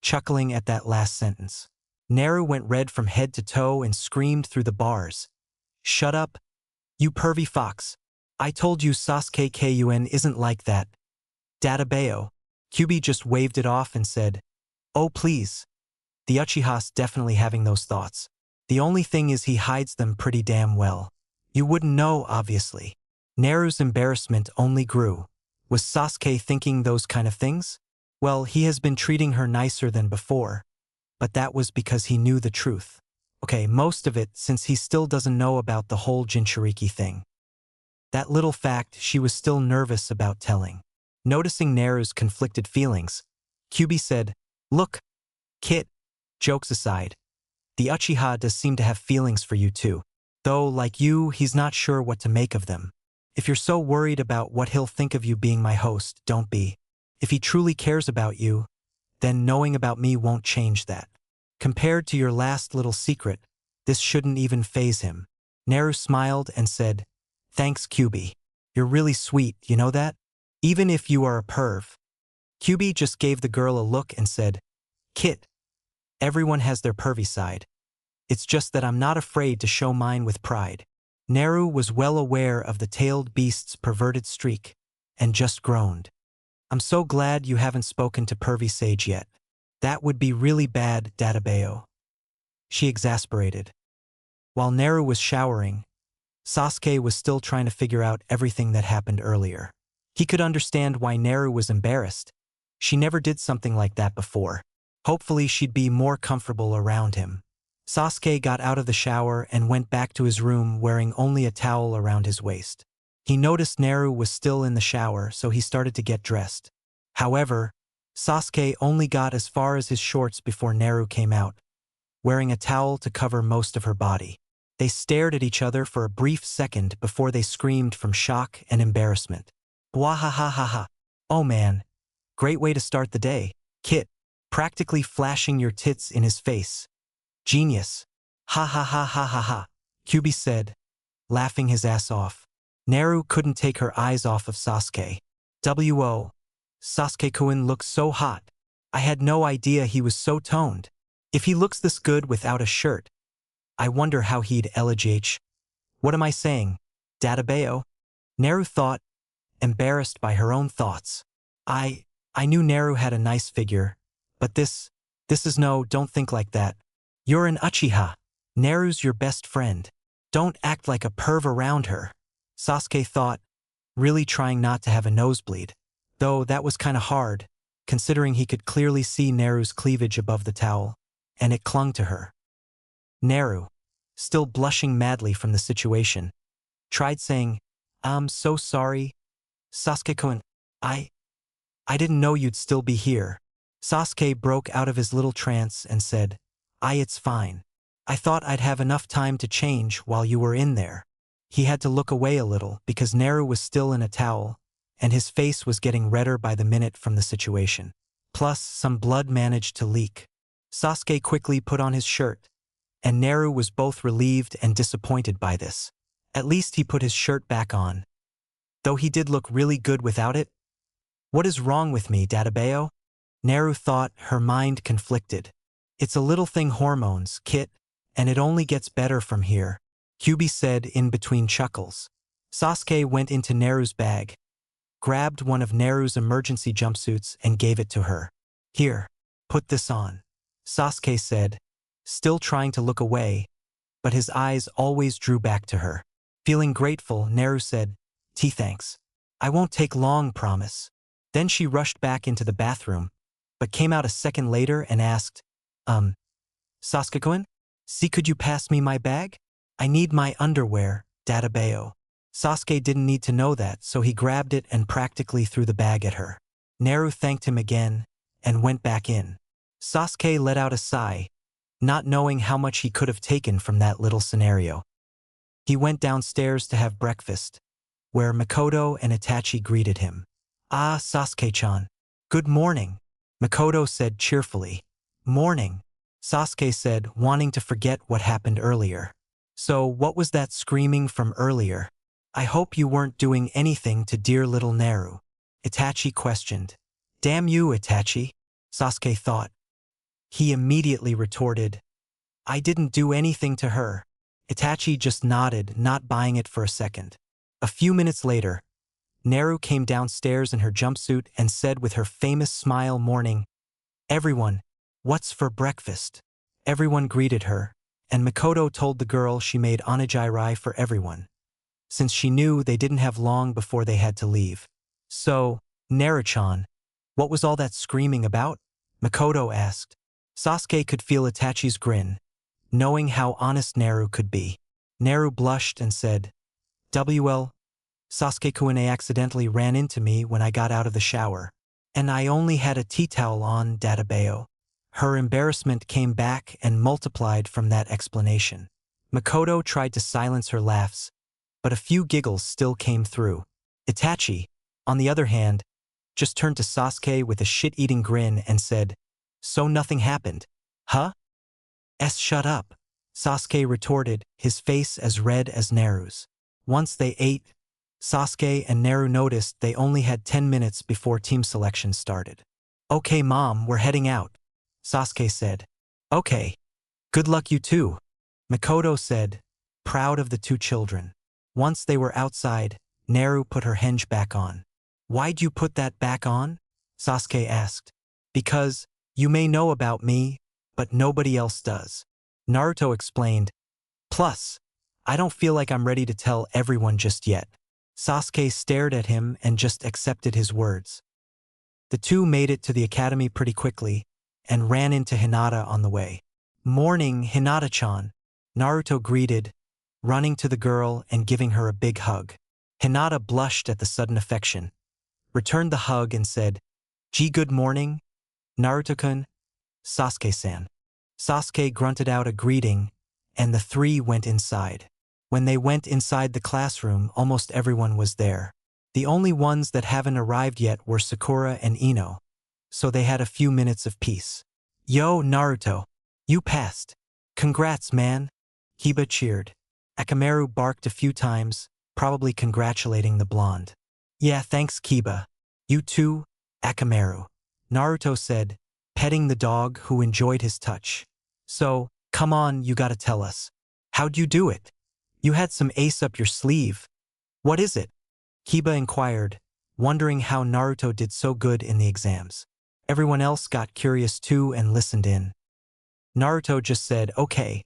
chuckling at that last sentence. Naru went red from head to toe and screamed through the bars. Shut up, you pervy fox. I told you Sasuke Kun isn't like that. Databeo. Kyubi just waved it off and said, oh please. The Uchiha's definitely having those thoughts. The only thing is he hides them pretty damn well. You wouldn't know, obviously. Naru's embarrassment only grew. Was Sasuke thinking those kind of things? Well, he has been treating her nicer than before, but that was because he knew the truth. Okay, most of it since he still doesn't know about the whole Jinchuriki thing. That little fact she was still nervous about telling. Noticing Naru's conflicted feelings, Kyubi said, look, Kit, jokes aside, the Uchiha does seem to have feelings for you too. Though, like you, he's not sure what to make of them. If you're so worried about what he'll think of you being my host, don't be. If he truly cares about you, then knowing about me won't change that. Compared to your last little secret, this shouldn't even faze him. Naru smiled and said, thanks, Kyubi. You're really sweet, you know that? Even if you are a perv. Kyubi just gave the girl a look and said, Kit, everyone has their pervy side. It's just that I'm not afraid to show mine with pride. Naru was well aware of the tailed beast's perverted streak, and just groaned. I'm so glad you haven't spoken to Pervy Sage yet. That would be really bad, Databeo. She exasperated. While Naru was showering, Sasuke was still trying to figure out everything that happened earlier. He could understand why Naru was embarrassed. She never did something like that before. Hopefully she'd be more comfortable around him. Sasuke got out of the shower and went back to his room wearing only a towel around his waist. He noticed Naru was still in the shower, so he started to get dressed. However, Sasuke only got as far as his shorts before Naru came out, wearing a towel to cover most of her body. They stared at each other for a brief second before they screamed from shock and embarrassment. Wahahaha. Oh man, great way to start the day, Kit, practically flashing your tits in his face. Genius. Ha ha ha ha ha ha, Kyubi said, laughing his ass off. Naru couldn't take her eyes off of Sasuke. W.O. Sasuke-kun looks so hot. I had no idea he was so toned. If he looks this good without a shirt, I wonder how he'd LH. What am I saying? Databeo? Naru thought, embarrassed by her own thoughts. I knew Naru had a nice figure, but this is no, don't think like that. You're an Uchiha. Naru's your best friend. Don't act like a perv around her. Sasuke thought, really trying not to have a nosebleed. Though that was kinda hard, considering he could clearly see Naru's cleavage above the towel, and it clung to her. Naru. still blushing madly from the situation, tried saying, "I'm so sorry, Sasuke-kun, I didn't know you'd still be here." Sasuke broke out of his little trance and said, It's fine. I thought I'd have enough time to change while you were in there." He had to look away a little because Naru was still in a towel, and his face was getting redder by the minute from the situation. Plus, some blood managed to leak. Sasuke quickly put on his shirt, and Naru was both relieved and disappointed by this. At least he put his shirt back on. Though he did look really good without it. "What is wrong with me, Databeo?" Naru thought, her mind conflicted. "It's a little thing, hormones, Kit, and it only gets better from here," Kyubi said in between chuckles. Sasuke went into Naru's bag, grabbed one of Naru's emergency jumpsuits and gave it to her. "Here, put this on," Sasuke said, still trying to look away, but his eyes always drew back to her. Feeling grateful, Naru said, Thanks. I won't take long, promise." Then she rushed back into the bathroom, but came out a second later and asked, Sasuke-kun? See, could you pass me my bag? I need my underwear, Databeo." Sasuke didn't need to know that, so he grabbed it and practically threw the bag at her. Naru thanked him again and went back in. Sasuke let out a sigh, not knowing how much he could have taken from that little scenario. He went downstairs to have breakfast, where Makoto and Itachi greeted him. "Ah, Sasuke-chan. Good morning," Makoto said cheerfully. "Morning," Sasuke said, wanting to forget what happened earlier. "So what was that screaming from earlier? I hope you weren't doing anything to dear little Naru," Itachi questioned. "Damn you, Itachi," Sasuke thought. He immediately retorted, "I didn't do anything to her." Itachi just nodded, not buying it for a second. A few minutes later, Naru came downstairs in her jumpsuit and said with her famous smile, "Morning, everyone, what's for breakfast?" Everyone greeted her, and Makoto told the girl she made onigiri for everyone, since she knew they didn't have long before they had to leave. "So, Naru-chan, what was all that screaming about?" Makoto asked. Sasuke could feel Itachi's grin, knowing how honest Naru could be. Naru blushed and said, "Well, Sasuke-kun accidentally ran into me when I got out of the shower, and I only had a tea towel on, Databeo." Her embarrassment came back and multiplied from that explanation. Makoto tried to silence her laughs, but a few giggles still came through. Itachi, on the other hand, just turned to Sasuke with a shit-eating grin and said, "So nothing happened, huh?" Shut up," Sasuke retorted, his face as red as Naru's. Once they ate, Sasuke and Naru noticed they only had 10 minutes before team selection started. "Okay, Mom, we're heading out," Sasuke said. "Okay. Good luck, you too," Makoto said, proud of the two children. Once they were outside, Naru put her henge back on. "Why'd you put that back on?" Sasuke asked. "Because, you may know about me, but nobody else does," Naruto explained. "Plus, I don't feel like I'm ready to tell everyone just yet." Sasuke stared at him and just accepted his words. The two made it to the academy pretty quickly and ran into Hinata on the way. "Morning, Hinata-chan," Naruto greeted, running to the girl and giving her a big hug. Hinata blushed at the sudden affection, returned the hug and said, "Gee, good morning, Naruto-kun, Sasuke-san." Sasuke grunted out a greeting, and the three went inside. When they went inside the classroom, almost everyone was there. The only ones that haven't arrived yet were Sakura and Ino, so they had a few minutes of peace. "Yo, Naruto, you passed. Congrats, man," Kiba cheered. Akamaru barked a few times, probably congratulating the blonde. "Yeah, thanks, Kiba. You too, Akamaru," Naruto said, petting the dog who enjoyed his touch. "So, come on, you gotta tell us. How'd you do it? You had some ace up your sleeve. What is it?" Kiba inquired, wondering how Naruto did so good in the exams. Everyone else got curious too and listened in. Naruto just said, "Okay,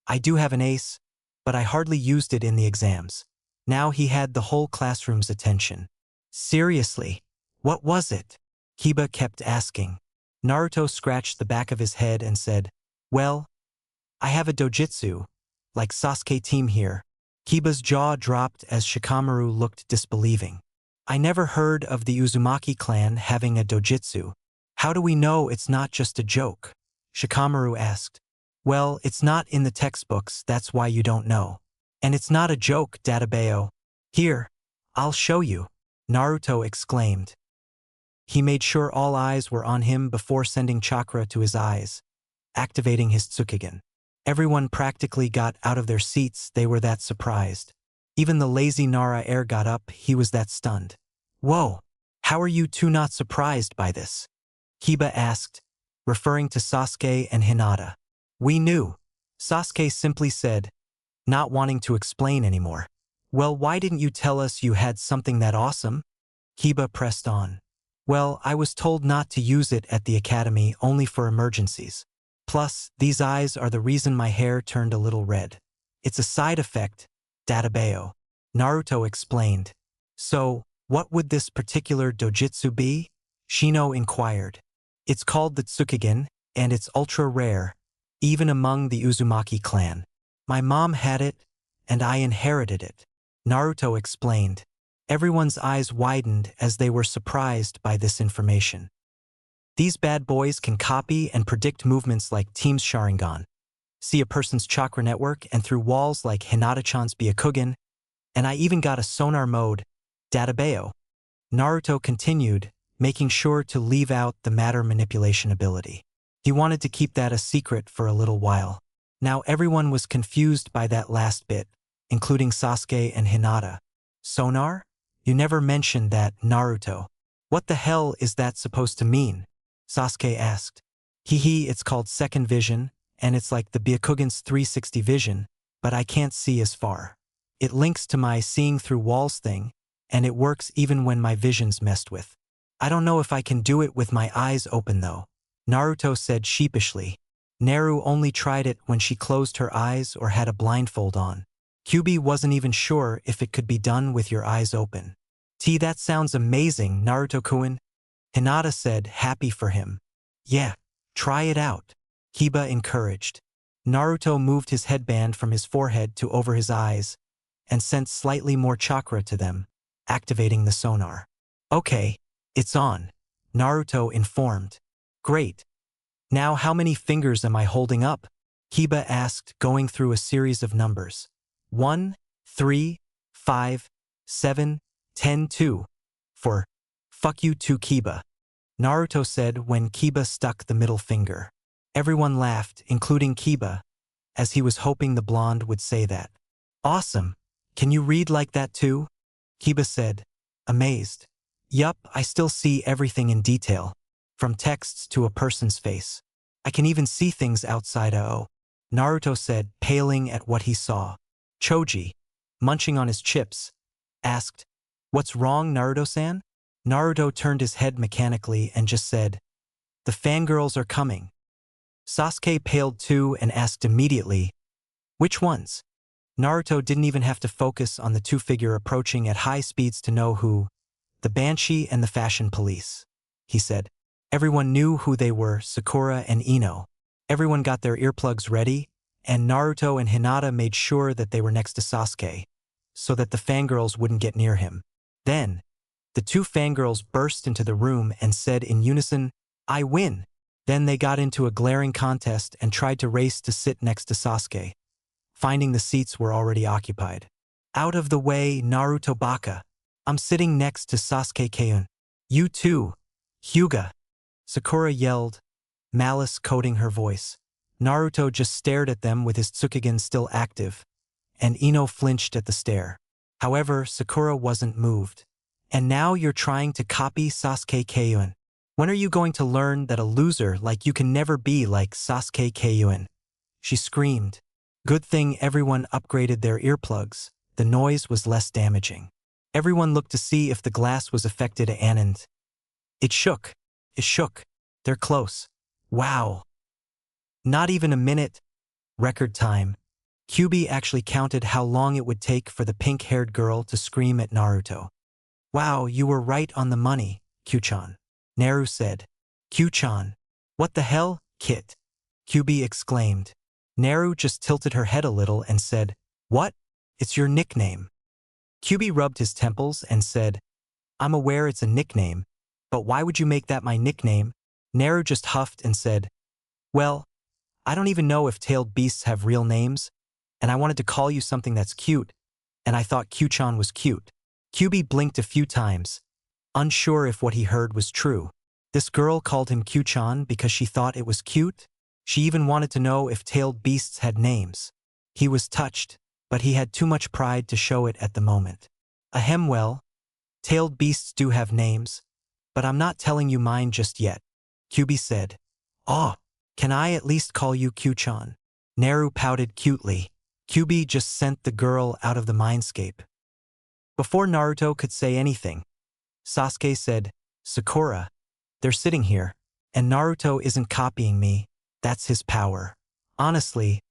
I do have an ace, but I hardly used it in the exams." Now he had the whole classroom's attention. "Seriously, what was it?" Kiba kept asking. Naruto scratched the back of his head and said, "Well, I have a dojutsu, like Sasuke team here. Kiba's jaw dropped as Shikamaru looked disbelieving. I never heard of the Uzumaki clan having a dojutsu. How do we know it's not just a joke? Shikamaru asked. Well, it's not in the textbooks, that's why you don't know. And it's not a joke, Databeo. Here, I'll show you, Naruto exclaimed. He made sure all eyes were on him before sending chakra to his eyes, activating his Tsukugen. Everyone practically got out of their seats, they were that surprised. Even the lazy Nara heir got up, he was that stunned. Whoa, how are you two not surprised by this? Kiba asked, referring to Sasuke and Hinata. We knew. Sasuke simply said, not wanting to explain anymore. Well, why didn't you tell us you had something that awesome? Kiba pressed on. Well, I was told not to use it at the academy, only for emergencies. Plus, these eyes are the reason my hair turned a little red. It's a side effect, Databeo. Naruto explained. So, what would this particular dojutsu be? Shino inquired. It's called the Tsukugen, and it's ultra rare, even among the Uzumaki clan. My mom had it, and I inherited it. Naruto explained. Everyone's eyes widened as they were surprised by this information. These bad boys can copy and predict movements like Team's Sharingan, see a person's chakra network and through walls like Hinata-chan's Byakugan, and I even got a sonar mode, Databeo. Naruto continued, making sure to leave out the matter manipulation ability. He wanted to keep that a secret for a little while. Now everyone was confused by that last bit, including Sasuke and Hinata. Sonar? You never mentioned that, Naruto. What the hell is that supposed to mean? Sasuke asked. It's called second vision, and it's like the Byakugan's 360 vision, but I can't see as far. It links to my seeing through walls thing, and it works even when my vision's messed with. I don't know if I can do it with my eyes open though, Naruto said sheepishly. Naru only tried it when she closed her eyes or had a blindfold on. Kyuubi wasn't even sure if it could be done with your eyes open. That sounds amazing, Naruto-kun. Hinata said, happy for him. Yeah, try it out, Kiba encouraged. Naruto moved his headband from his forehead to over his eyes and sent slightly more chakra to them, activating the sonar. Okay, it's on, Naruto informed. Great. Now how many fingers am I holding up? Kiba asked, going through a series of numbers. 1, 3, 5, 7, 10, 2. For, fuck you too, Kiba, Naruto said when Kiba stuck the middle finger. Everyone laughed, including Kiba, as he was hoping the blonde would say that. Awesome. Can you read like that too? Kiba said, amazed. Yup, I still see everything in detail, from texts to a person's face. I can even see things outside AO, Naruto said, paling at what he saw. Choji, munching on his chips, asked, what's wrong, Naruto-san? Naruto turned his head mechanically and just said, the fangirls are coming. Sasuke paled too and asked immediately, which ones? Naruto didn't even have to focus on the two-figure approaching at high speeds to know who. The Banshee and the Fashion Police, he said. Everyone knew who they were, Sakura and Ino. Everyone got their earplugs ready, and Naruto and Hinata made sure that they were next to Sasuke, so that the fangirls wouldn't get near him. Then, the two fangirls burst into the room and said in unison, I win! Then they got into a glaring contest and tried to race to sit next to Sasuke, finding the seats were already occupied. Out of the way, Naruto Baka. I'm sitting next to Sasuke Keiun. You too, Hyuga, Sakura yelled, malice coating her voice. Naruto just stared at them with his Tsukugen still active, and Ino flinched at the stare. However, Sakura wasn't moved. And now you're trying to copy Sasuke Keiun. When are you going to learn that a loser like you can never be like Sasuke Keiun? She screamed. Good thing everyone upgraded their earplugs. The noise was less damaging. Everyone looked to see if the glass was affected and it shook. It shook. They're close. Wow. Not even a minute. Record time. Kyuubi actually counted how long it would take for the pink-haired girl to scream at Naruto. Wow, you were right on the money, Q-chan. Naru said. Q-chan. What the hell, Kit? Kyuubi exclaimed. Naru just tilted her head a little and said, "What? It's your nickname." Kyubi rubbed his temples and said, "I'm aware it's a nickname, but why would you make that my nickname?" Naru just huffed and said, "Well, I don't even know if tailed beasts have real names, and I wanted to call you something that's cute, and I thought Q-chan was cute." Kyubi blinked a few times, unsure if what he heard was true. This girl called him Q-chan because she thought it was cute? She even wanted to know if tailed beasts had names. He was touched, but he had too much pride to show it at the moment. Ahem, well, tailed beasts do have names, but I'm not telling you mine just yet, Kyubi said. "Oh, can I at least call you Q-chan?" Naru pouted cutely. Kyubi just sent the girl out of the mindscape. Before Naruto could say anything, Sasuke said, "Sakura, they're sitting here, and Naruto isn't copying me. That's his power. Honestly,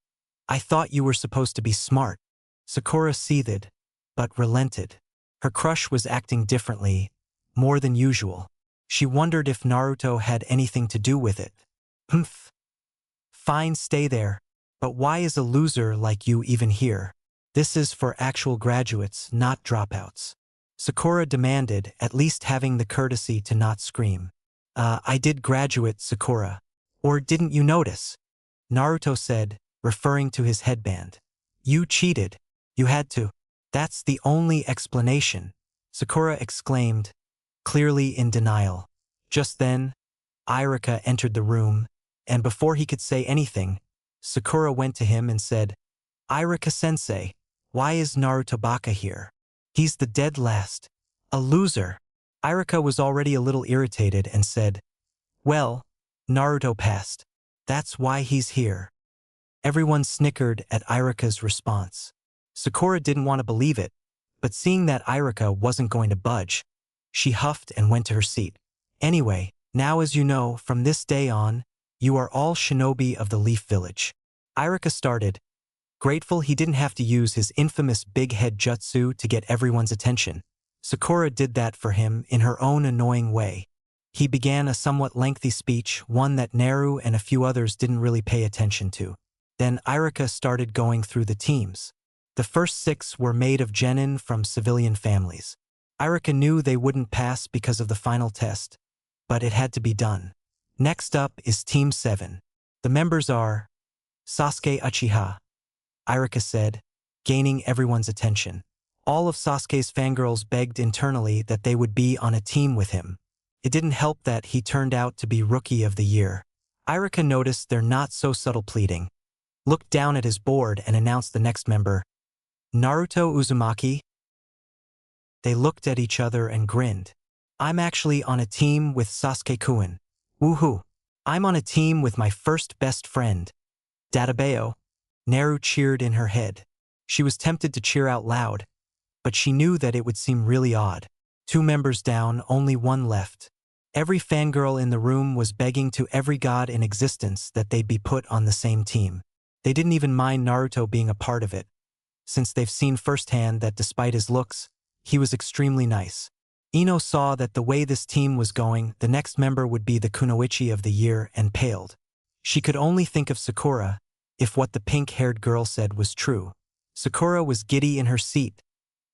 I thought you were supposed to be smart." Sakura seethed, but relented. Her crush was acting differently, more than usual. She wondered if Naruto had anything to do with it. "Humph. Fine, stay there. But why is a loser like you even here? This is for actual graduates, not dropouts." Sakura demanded, at least having the courtesy to not scream. I did graduate, Sakura. Or didn't you notice?" Naruto said, referring to his headband. "You cheated. You had to." "That's the only explanation," Sakura exclaimed, clearly in denial. Just then, Irika entered the room, and before he could say anything, Sakura went to him and said, "Irika-sensei, why is Naruto Baka here? He's the dead last. A loser." Irika was already a little irritated and said, "Well, Naruto passed. That's why he's here." Everyone snickered at Irika's response. Sakura didn't want to believe it, but seeing that Irika wasn't going to budge, she huffed and went to her seat. "Anyway, now as you know, from this day on, you are all shinobi of the Leaf Village." Irika started, grateful he didn't have to use his infamous big head jutsu to get everyone's attention. Sakura did that for him in her own annoying way. He began a somewhat lengthy speech, one that Naru and a few others didn't really pay attention to. Then Irika started going through the teams. The first 6 were made of genin from civilian families. Irika knew they wouldn't pass because of the final test, but it had to be done. Next up is Team 7. The members are Sasuke Uchiha, Irika said, gaining everyone's attention. All of Sasuke's fangirls begged internally that they would be on a team with him. It didn't help that he turned out to be Rookie of the Year. Irika noticed their not-so-subtle pleading, looked down at his board and announced the next member, Naruto Uzumaki. They looked at each other and grinned. "I'm actually on a team with Sasuke-kun. Woohoo! I'm on a team with my first best friend, Databeo." Naru cheered in her head. She was tempted to cheer out loud, but she knew that it would seem really odd. 2 members down, only 1 left. Every fangirl in the room was begging to every god in existence that they'd be put on the same team. They didn't even mind Naruto being a part of it, since they've seen firsthand that despite his looks, he was extremely nice. Ino saw that the way this team was going, the next member would be the Kunoichi of the year, and paled. She could only think of Sakura, if what the pink-haired girl said was true. Sakura was giddy in her seat,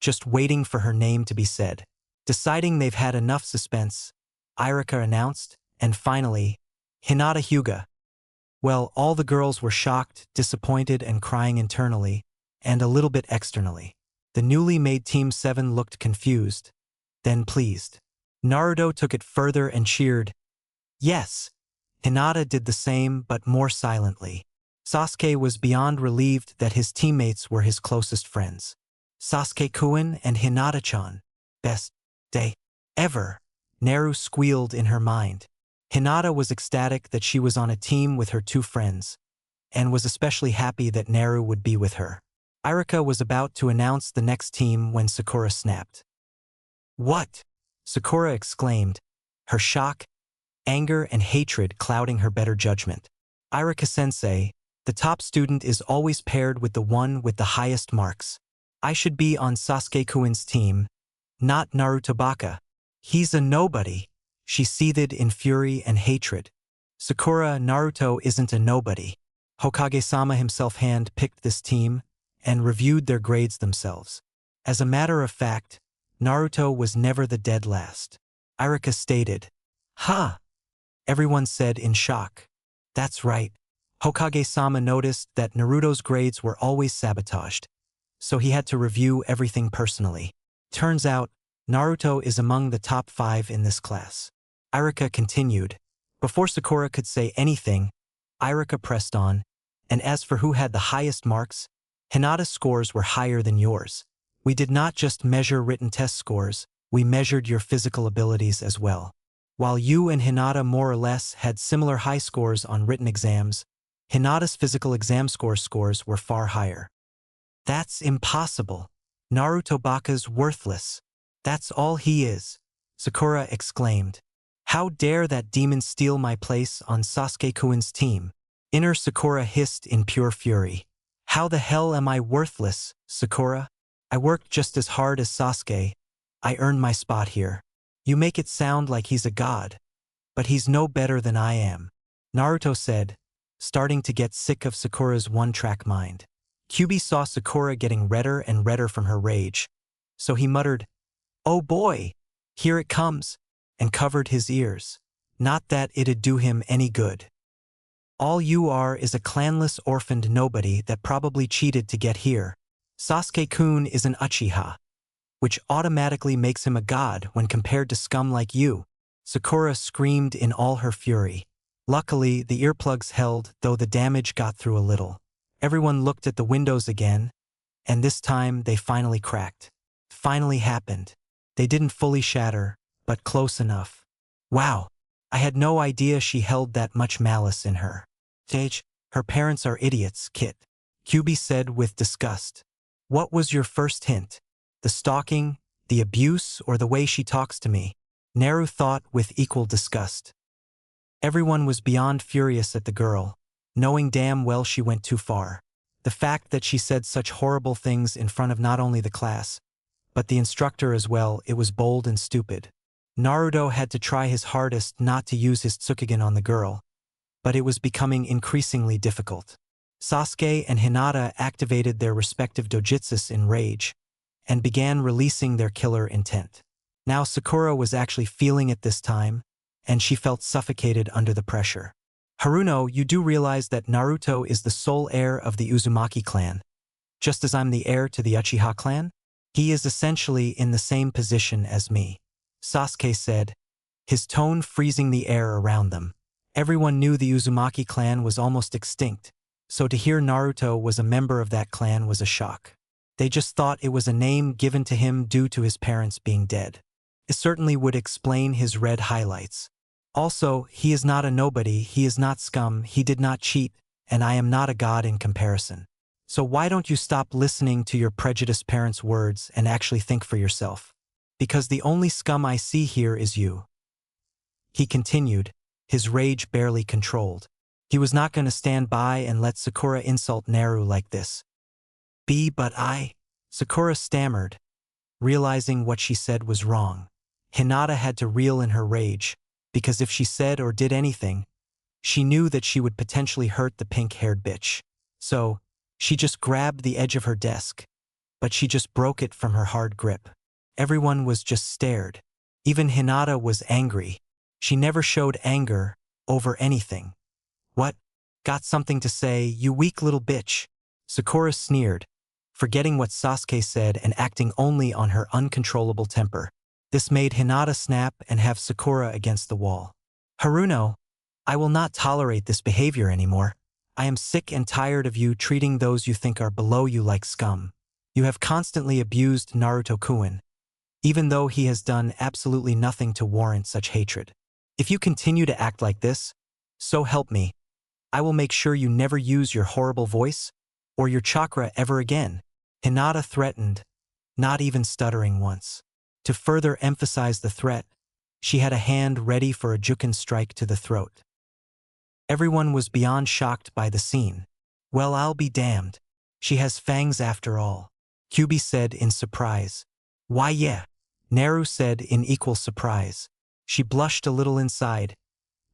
just waiting for her name to be said. Deciding they've had enough suspense, Irika announced, and finally, Hinata Hyuga. Well, all the girls were shocked, disappointed, and crying internally, and a little bit externally. The newly made Team 7 looked confused, then pleased. Naruto took it further and cheered. Yes. Hinata did the same, but more silently. Sasuke was beyond relieved that his teammates were his closest friends. Sasuke-kun and Hinata-chan. Best day ever, Naru squealed in her mind. Hinata was ecstatic that she was on a team with her 2 friends, and was especially happy that Naru would be with her. Irika was about to announce the next team when Sakura snapped. "What?" Sakura exclaimed, her shock, anger, and hatred clouding her better judgment. "Irika-sensei, the top student is always paired with the one with the highest marks. I should be on Sasuke-kun's team, not Naruto Baka. He's a nobody." She seethed in fury and hatred. "Sakura, Naruto isn't a nobody. Hokage-sama himself hand-picked this team and reviewed their grades themselves. As a matter of fact, Naruto was never the dead last. Irika stated, "Ha!" Everyone said in shock. That's right. Hokage-sama noticed that Naruto's grades were always sabotaged, so he had to review everything personally. Turns out, Naruto is among the top 5 in this class. Irika continued. Before Sakura could say anything, Irika pressed on, and as for who had the highest marks, Hinata's scores were higher than yours. We did not just measure written test scores, we measured your physical abilities as well. While you and Hinata more or less had similar high scores on written exams, Hinata's physical exam scores were far higher. That's impossible. Naruto Baka's worthless. That's all he is, Sakura exclaimed. How dare that demon steal my place on Sasuke-kun's team? Inner Sakura hissed in pure fury. How the hell am I worthless, Sakura? I worked just as hard as Sasuke. I earned my spot here. You make it sound like he's a god, but he's no better than I am, Naruto said, starting to get sick of Sakura's one-track mind. Kyuubi saw Sakura getting redder and redder from her rage, so he muttered, "Oh boy, here it comes," and covered his ears. Not that it'd do him any good. All you are is a clanless orphaned nobody that probably cheated to get here. Sasuke-kun is an Uchiha, which automatically makes him a god when compared to scum like you, Sakura screamed in all her fury. Luckily, the earplugs held, though the damage got through a little. Everyone looked at the windows again, and this time they finally cracked. Finally happened. They didn't fully shatter, but close enough. Wow, I had no idea she held that much malice in her. Sage, her parents are idiots, Kit, Kyuubi said with disgust. What was your first hint? The stalking, the abuse, or the way she talks to me? Naru thought with equal disgust. Everyone was beyond furious at the girl, knowing damn well she went too far. The fact that she said such horrible things in front of not only the class, but the instructor as well, it was bold and stupid. Naruto had to try his hardest not to use his Tsukugen on the girl, but it was becoming increasingly difficult. Sasuke and Hinata activated their respective dojutsus in rage, and began releasing their killer intent. Now Sakura was actually feeling it this time, and she felt suffocated under the pressure. Haruno, you do realize that Naruto is the sole heir of the Uzumaki clan, just as I'm the heir to the Uchiha clan? He is essentially in the same position as me, Sasuke said, his tone freezing the air around them. Everyone knew the Uzumaki clan was almost extinct, so to hear Naruto was a member of that clan was a shock. They just thought it was a name given to him due to his parents being dead. It certainly would explain his red highlights. Also, he is not a nobody, he is not scum, he did not cheat, and I am not a god in comparison. So why don't you stop listening to your prejudiced parents' words and actually think for yourself? Because the only scum I see here is you. He continued, his rage barely controlled. He was not going to stand by and let Sakura insult Naru like this. But I... Sakura stammered, realizing what she said was wrong. Hinata had to reel in her rage, because if she said or did anything, she knew that she would potentially hurt the pink-haired bitch. So, she just grabbed the edge of her desk, but she just broke it from her hard grip. Everyone was just stared. Even Hinata was angry. She never showed anger over anything. What? Got something to say, you weak little bitch? Sakura sneered, forgetting what Sasuke said and acting only on her uncontrollable temper. This made Hinata snap and have Sakura against the wall. Haruno, I will not tolerate this behavior anymore. I am sick and tired of you treating those you think are below you like scum. You have constantly abused Naruto-kun, even though he has done absolutely nothing to warrant such hatred. If you continue to act like this, so help me, I will make sure you never use your horrible voice or your chakra ever again. Hinata threatened, not even stuttering once. To further emphasize the threat, she had a hand ready for a Juken strike to the throat. Everyone was beyond shocked by the scene. Well, I'll be damned. She has fangs after all, Kyuubi said in surprise. Why yeah, Naru said in equal surprise. She blushed a little inside,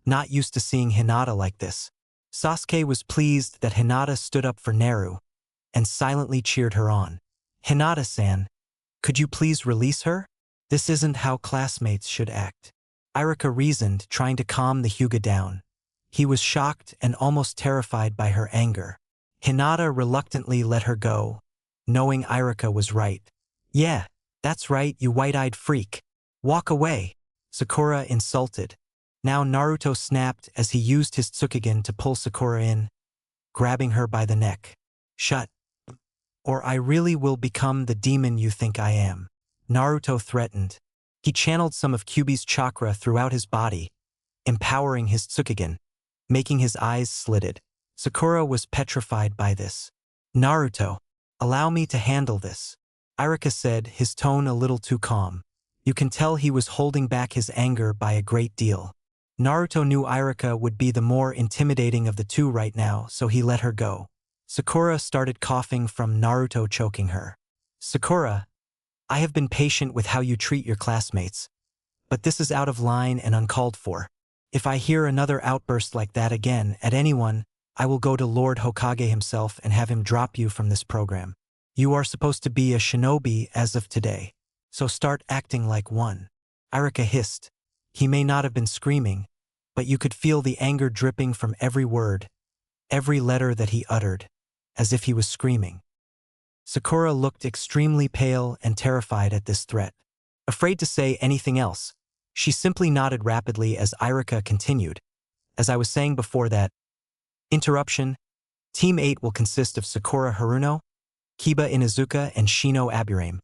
not used to seeing Hinata like this. Sasuke was pleased that Hinata stood up for Naru and silently cheered her on. Hinata-san, could you please release her? This isn't how classmates should act. Irika reasoned, trying to calm the Hyuga down. He was shocked and almost terrified by her anger. Hinata reluctantly let her go, knowing Irika was right. Yeah, that's right, you white-eyed freak. Walk away. Sakura insulted. Now Naruto snapped as he used his Tsukugen to pull Sakura in, grabbing her by the neck. Shut, or I really will become the demon you think I am. Naruto threatened. He channeled some of Kyuubi's chakra throughout his body, empowering his Tsukugen, making his eyes slitted. Sakura was petrified by this. Naruto, allow me to handle this, Irika said, his tone a little too calm. You can tell he was holding back his anger by a great deal. Naruto knew Irika would be the more intimidating of the two right now, so he let her go. Sakura started coughing from Naruto choking her. Sakura, I have been patient with how you treat your classmates, but this is out of line and uncalled for. If I hear another outburst like that again at anyone, I will go to Lord Hokage himself and have him drop you from this program. You are supposed to be a shinobi as of today, so start acting like one. Irika hissed. He may not have been screaming, but you could feel the anger dripping from every word, every letter that he uttered, as if he was screaming. Sakura looked extremely pale and terrified at this threat. Afraid to say anything else, she simply nodded rapidly as Irika continued. As I was saying before that, interruption, Team 8 will consist of Sakura Haruno, Kiba Inuzuka, and Shino Aburame.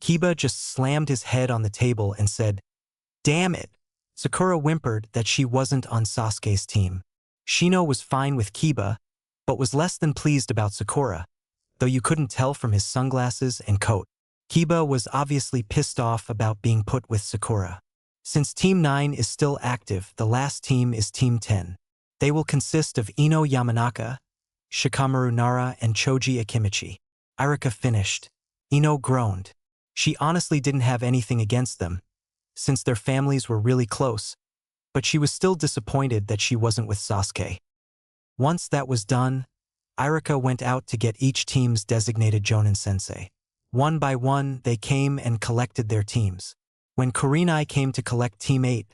Kiba just slammed his head on the table and said, "Damn it!" Sakura whimpered that she wasn't on Sasuke's team. Shino was fine with Kiba, but was less than pleased about Sakura, though you couldn't tell from his sunglasses and coat. Kiba was obviously pissed off about being put with Sakura. Since Team 9 is still active, the last team is Team 10. They will consist of Ino Yamanaka, Shikamaru Nara, and Choji Akimichi. Irika finished. Ino groaned. She honestly didn't have anything against them, since their families were really close, but she was still disappointed that she wasn't with Sasuke. Once that was done, Irika went out to get each team's designated Jonin sensei. One by one, they came and collected their teams. When Kurenai came to collect Team 8,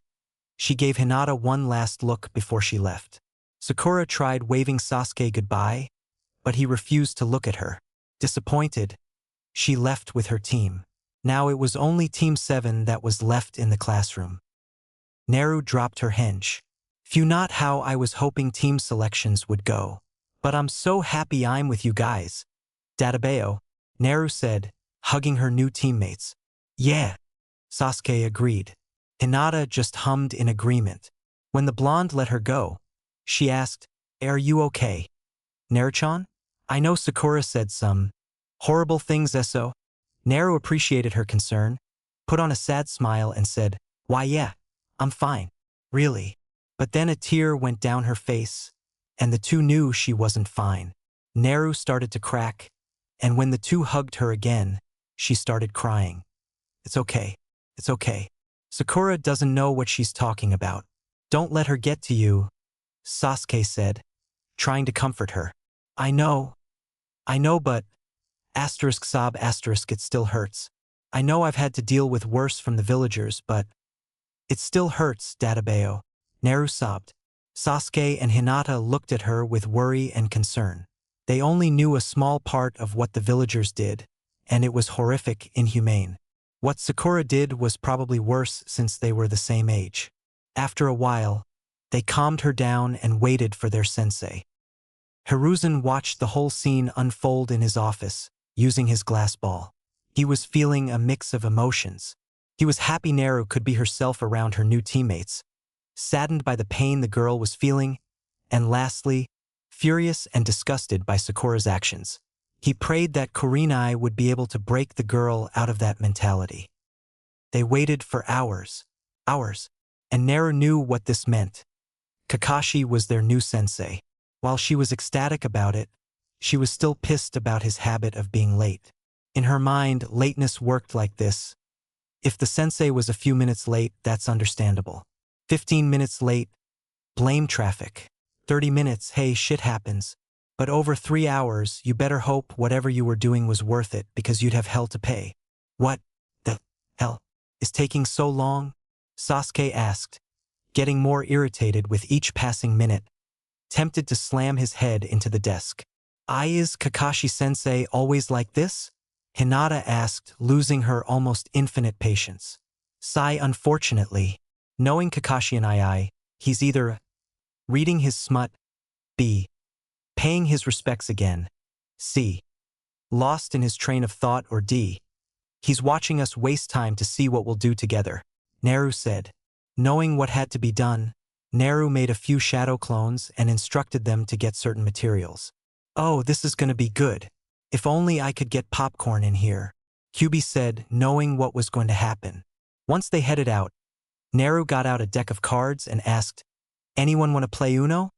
she gave Hinata one last look before she left. Sakura tried waving Sasuke goodbye, but he refused to look at her. Disappointed, she left with her team. Now it was only Team 7 that was left in the classroom. Naru dropped her hinge. Phew, not how I was hoping team selections would go. But I'm so happy I'm with you guys. Databeo, Naru said, hugging her new teammates. Yeah, Sasuke agreed. Hinata just hummed in agreement. When the blonde let her go, she asked, "Are you okay, Naru-chan?" I know Sakura said some horrible things, eso. Naru appreciated her concern, put on a sad smile and said, "Why yeah, I'm fine, really." But then a tear went down her face, and the two knew she wasn't fine. Naru started to crack, and when the two hugged her again, she started crying. It's okay. It's okay. Sakura doesn't know what she's talking about. Don't let her get to you, Sasuke said, trying to comfort her. I know, but *sob*, it still hurts. I know I've had to deal with worse from the villagers, but it still hurts, Databeo. Naru sobbed. Sasuke and Hinata looked at her with worry and concern. They only knew a small part of what the villagers did, and it was horrific, inhumane. What Sakura did was probably worse since they were the same age. After a while, they calmed her down and waited for their sensei. Hiruzen watched the whole scene unfold in his office, using his glass ball. He was feeling a mix of emotions. He was happy Naru could be herself around her new teammates, saddened by the pain the girl was feeling, and lastly, furious and disgusted by Sakura's actions. He prayed that Kurenai would be able to break the girl out of that mentality. They waited for hours, and Naru knew what this meant. Kakashi was their new sensei. While she was ecstatic about it, she was still pissed about his habit of being late. In her mind, lateness worked like this. If the sensei was a few minutes late, that's understandable. 15 minutes late, blame traffic. 30 minutes, hey, shit happens. But over 3 hours, you better hope whatever you were doing was worth it because you'd have hell to pay. What the hell is taking so long? Sasuke asked, getting more irritated with each passing minute, tempted to slam his head into the desk. Is Kakashi-sensei always like this? Hinata asked, losing her almost infinite patience. Sai, unfortunately, knowing Kakashi and he's either reading his smut, b. paying his respects again, c. lost in his train of thought, or d. he's watching us waste time to see what we'll do together, Naru said. Knowing what had to be done, Naru made a few shadow clones and instructed them to get certain materials. Oh, this is gonna be good. If only I could get popcorn in here, Kyubi said, knowing what was going to happen. Once they headed out, Naru got out a deck of cards and asked, anyone want to play Uno?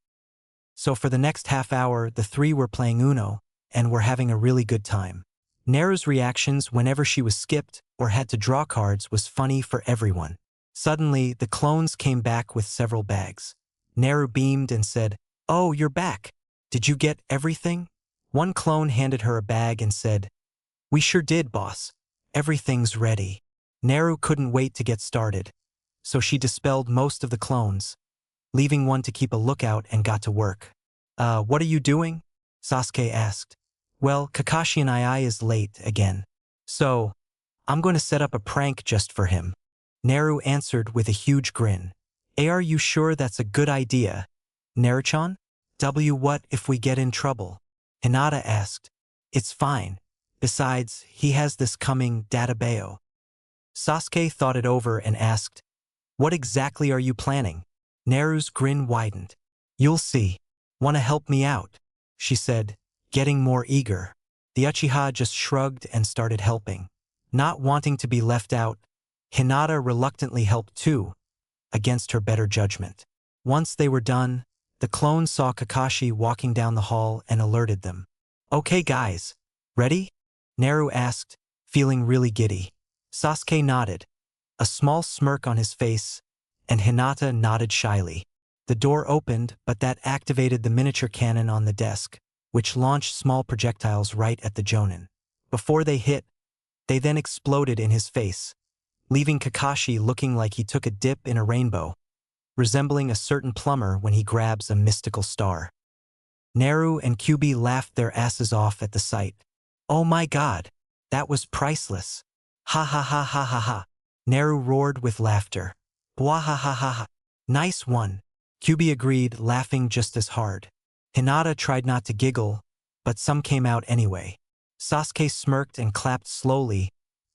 So for the next half hour, the three were playing Uno, and were having a really good time. Naru's reactions whenever she was skipped or had to draw cards was funny for everyone. Suddenly, the clones came back with several bags. Naru beamed and said, oh, you're back. Did you get everything? One clone handed her a bag and said, we sure did, boss. Everything's ready. Naru couldn't wait to get started, so she dispelled most of the clones, leaving one to keep a lookout, and got to work. What are you doing? Sasuke asked. Well, Kakashi and is late again. So, I'm going to set up a prank just for him. Naru answered with a huge grin. Are you sure that's a good idea, Naru-chan? What if we get in trouble? Hinata asked. It's fine. Besides, he has this coming databao. Sasuke thought it over and asked, what exactly are you planning? Naru's grin widened. You'll see. Wanna help me out? She said, getting more eager. The Uchiha just shrugged and started helping. Not wanting to be left out, Hinata reluctantly helped too, against her better judgment. Once they were done, the clones saw Kakashi walking down the hall and alerted them. Okay guys, ready? Naru asked, feeling really giddy. Sasuke nodded, a small smirk on his face, and Hinata nodded shyly. The door opened, but that activated the miniature cannon on the desk, which launched small projectiles right at the Jonin. Before they hit, they then exploded in his face, leaving Kakashi looking like he took a dip in a rainbow, resembling a certain plumber when he grabs a mystical star. Naru and Kyubi laughed their asses off at the sight. Oh my god, that was priceless. Ha ha ha ha ha ha. Naru roared with laughter. Bwah ha ha ha ha. Nice one. Kyubi agreed, laughing just as hard. Hinata tried not to giggle, but some came out anyway. Sasuke smirked and clapped slowly,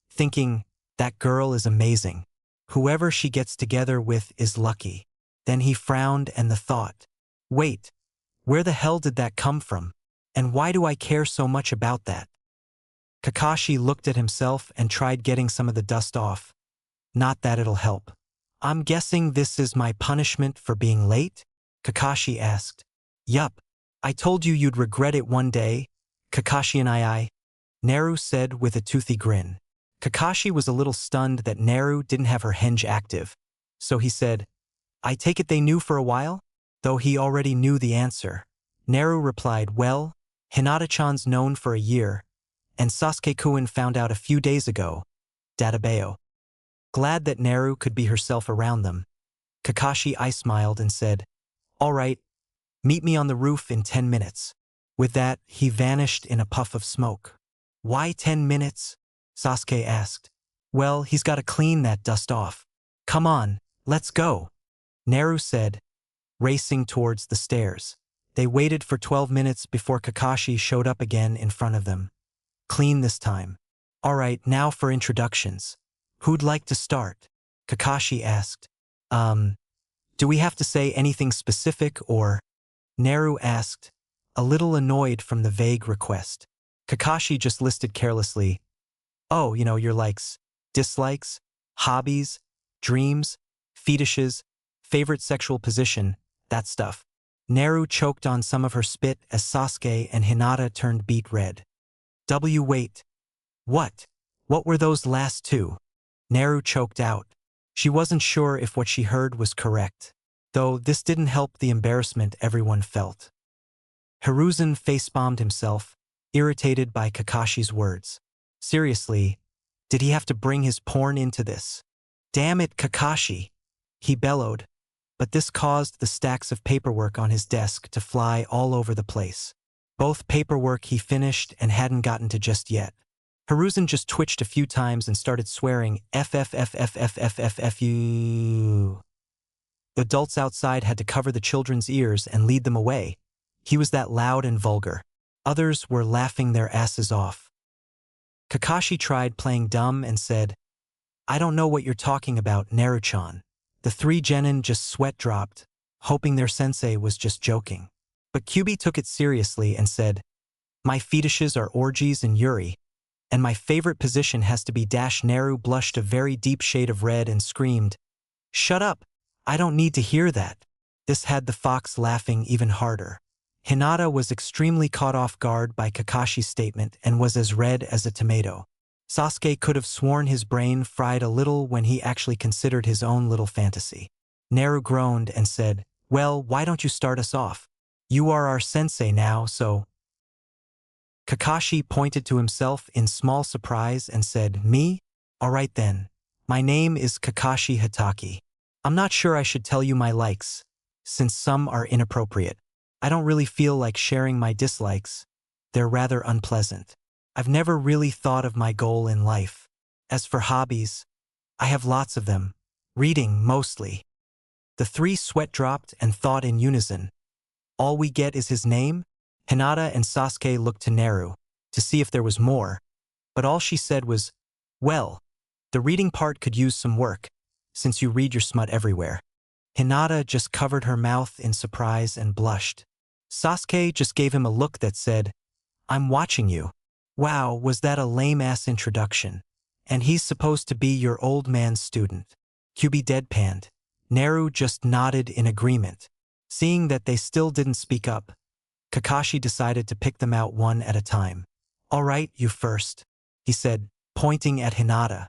thinking, that girl is amazing. Whoever she gets together with is lucky. Then he frowned, and the thought, wait, where the hell did that come from? And why do I care so much about that? Kakashi looked at himself and tried getting some of the dust off. Not that it'll help. I'm guessing this is my punishment for being late? Kakashi asked. Yup. I told you you'd regret it one day, Kakashi and Naru said with a toothy grin. Kakashi was a little stunned that Naru didn't have her henge active, so he said, I take it they knew for a while? Though he already knew the answer. Naru replied, well, Hinata-chan's known for a year, and Sasuke-kun found out a few days ago. Databao. Glad that Naru could be herself around them, Kakashi smiled and said, all right, meet me on the roof in 10 minutes. With that, he vanished in a puff of smoke. Why 10 minutes? Sasuke asked. Well, he's got to clean that dust off. Come on, let's go, Naru said, racing towards the stairs. They waited for 12 minutes before Kakashi showed up again in front of them. Clean this time. All right, now for introductions. Who'd like to start? Kakashi asked. Do we have to say anything specific or? Naru asked, a little annoyed from the vague request. Kakashi just listed carelessly, oh, your likes, dislikes, hobbies, dreams, fetishes, favorite sexual position, that stuff. Naru choked on some of her spit as Sasuke and Hinata turned beet red. Wait. What? What were those last two? Naru choked out. She wasn't sure if what she heard was correct. though this didn't help the embarrassment everyone felt. Hiruzen face-bombed himself, irritated by Kakashi's words. Seriously, did he have to bring his porn into this? Damn it, Kakashi! He bellowed, but this caused the stacks of paperwork on his desk to fly all over the place. Both paperwork he finished and hadn't gotten to just yet. Hiruzen just twitched a few times and started swearing FFFFFFFFU. The adults outside had to cover the children's ears and lead them away. He was that loud and vulgar. Others were laughing their asses off. Kakashi tried playing dumb and said, "I don't know what you're talking about, Naruto-chan." The three genin just sweat dropped, hoping their sensei was just joking. But Kyubi took it seriously and said, "My fetishes are orgies and Yuri, and my favorite position has to be dash." Naru blushed a very deep shade of red and screamed, "Shut up! I don't need to hear that." This had the fox laughing even harder. Hinata was extremely caught off guard by Kakashi's statement and was as red as a tomato. Sasuke could have sworn his brain fried a little when he actually considered his own little fantasy. Naru groaned and said, "Well, why don't you start us off? You are our sensei now, so—" Kakashi pointed to himself in small surprise and said, "Me? All right then. My name is Kakashi Hatake. I'm not sure I should tell you my likes, since some are inappropriate. I don't really feel like sharing my dislikes. They're rather unpleasant. I've never really thought of my goal in life. As for hobbies, I have lots of them. Reading, mostly." The three sweat dropped and thought in unison, "All we get is his name?" Hinata and Sasuke looked to Naru to see if there was more, but all she said was, "Well, the reading part could use some work, since you read your smut everywhere." Hinata just covered her mouth in surprise and blushed. Sasuke just gave him a look that said, "I'm watching you. Wow, was that a lame-ass introduction? And he's supposed to be your old man's student." Kyubi deadpanned. Naru just nodded in agreement. Seeing that they still didn't speak up, Kakashi decided to pick them out one at a time. "All right, you first," he said, pointing at Hinata.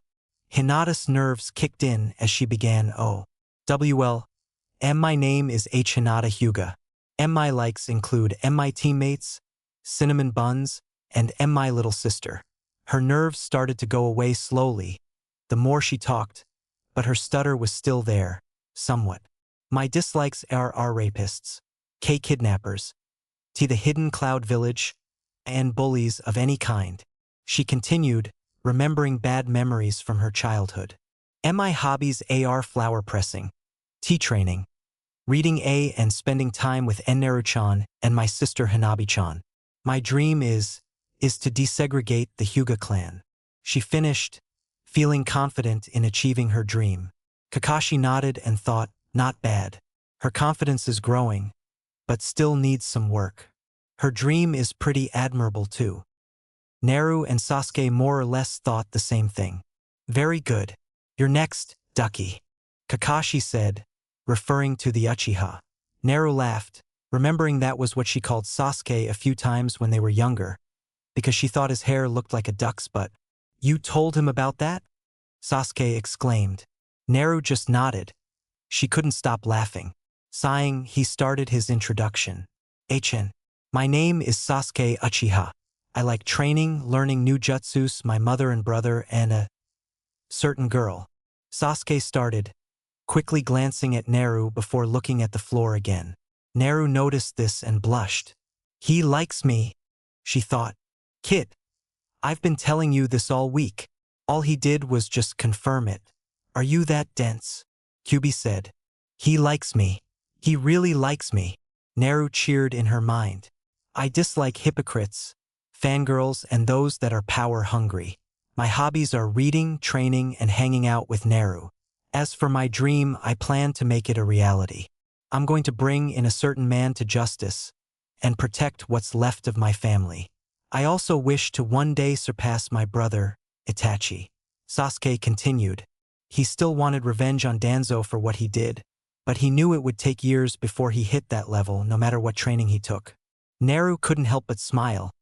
Hinata's nerves kicked in as she began, My name is H. Hinata Hyuga. My likes include my teammates, cinnamon buns, and my little sister." Her nerves started to go away slowly, the more she talked, but her stutter was still there, somewhat. "My dislikes are rapists, K kidnappers, T the hidden cloud village, and bullies of any kind." She continued, remembering bad memories from her childhood. "My hobbies are flower pressing, tea training, reading and spending time with Naru-chan and my sister Hanabi-chan. My dream is to desegregate the Hyuga clan." She finished, feeling confident in achieving her dream. Kakashi nodded and thought, not bad. Her confidence is growing, but still needs some work. Her dream is pretty admirable too. Naru and Sasuke more or less thought the same thing. "Very good. You're next, Ducky," Kakashi said, referring to the Uchiha. Naru laughed, remembering that was what she called Sasuke a few times when they were younger, because she thought his hair looked like a duck's butt. "You told him about that?" Sasuke exclaimed. Naru just nodded. She couldn't stop laughing. Sighing, he started his introduction. "Eichen. My name is Sasuke Uchiha. I like training, learning new jutsus, my mother and brother, and a certain girl." Sasuke started, quickly glancing at Naru before looking at the floor again. Naru noticed this and blushed. "He likes me," she thought. "Kid, I've been telling you this all week. All he did was just confirm it. Are you that dense?" Kyubi said. "He likes me. He really likes me." Naru cheered in her mind. "I dislike hypocrites, fangirls, and those that are power-hungry. My hobbies are reading, training, and hanging out with Naru. As for my dream, I plan to make it a reality. I'm going to bring in a certain man to justice and protect what's left of my family. I also wish to one day surpass my brother, Itachi." Sasuke continued. He still wanted revenge on Danzo for what he did, but he knew it would take years before he hit that level no matter what training he took. Naru couldn't help but smile,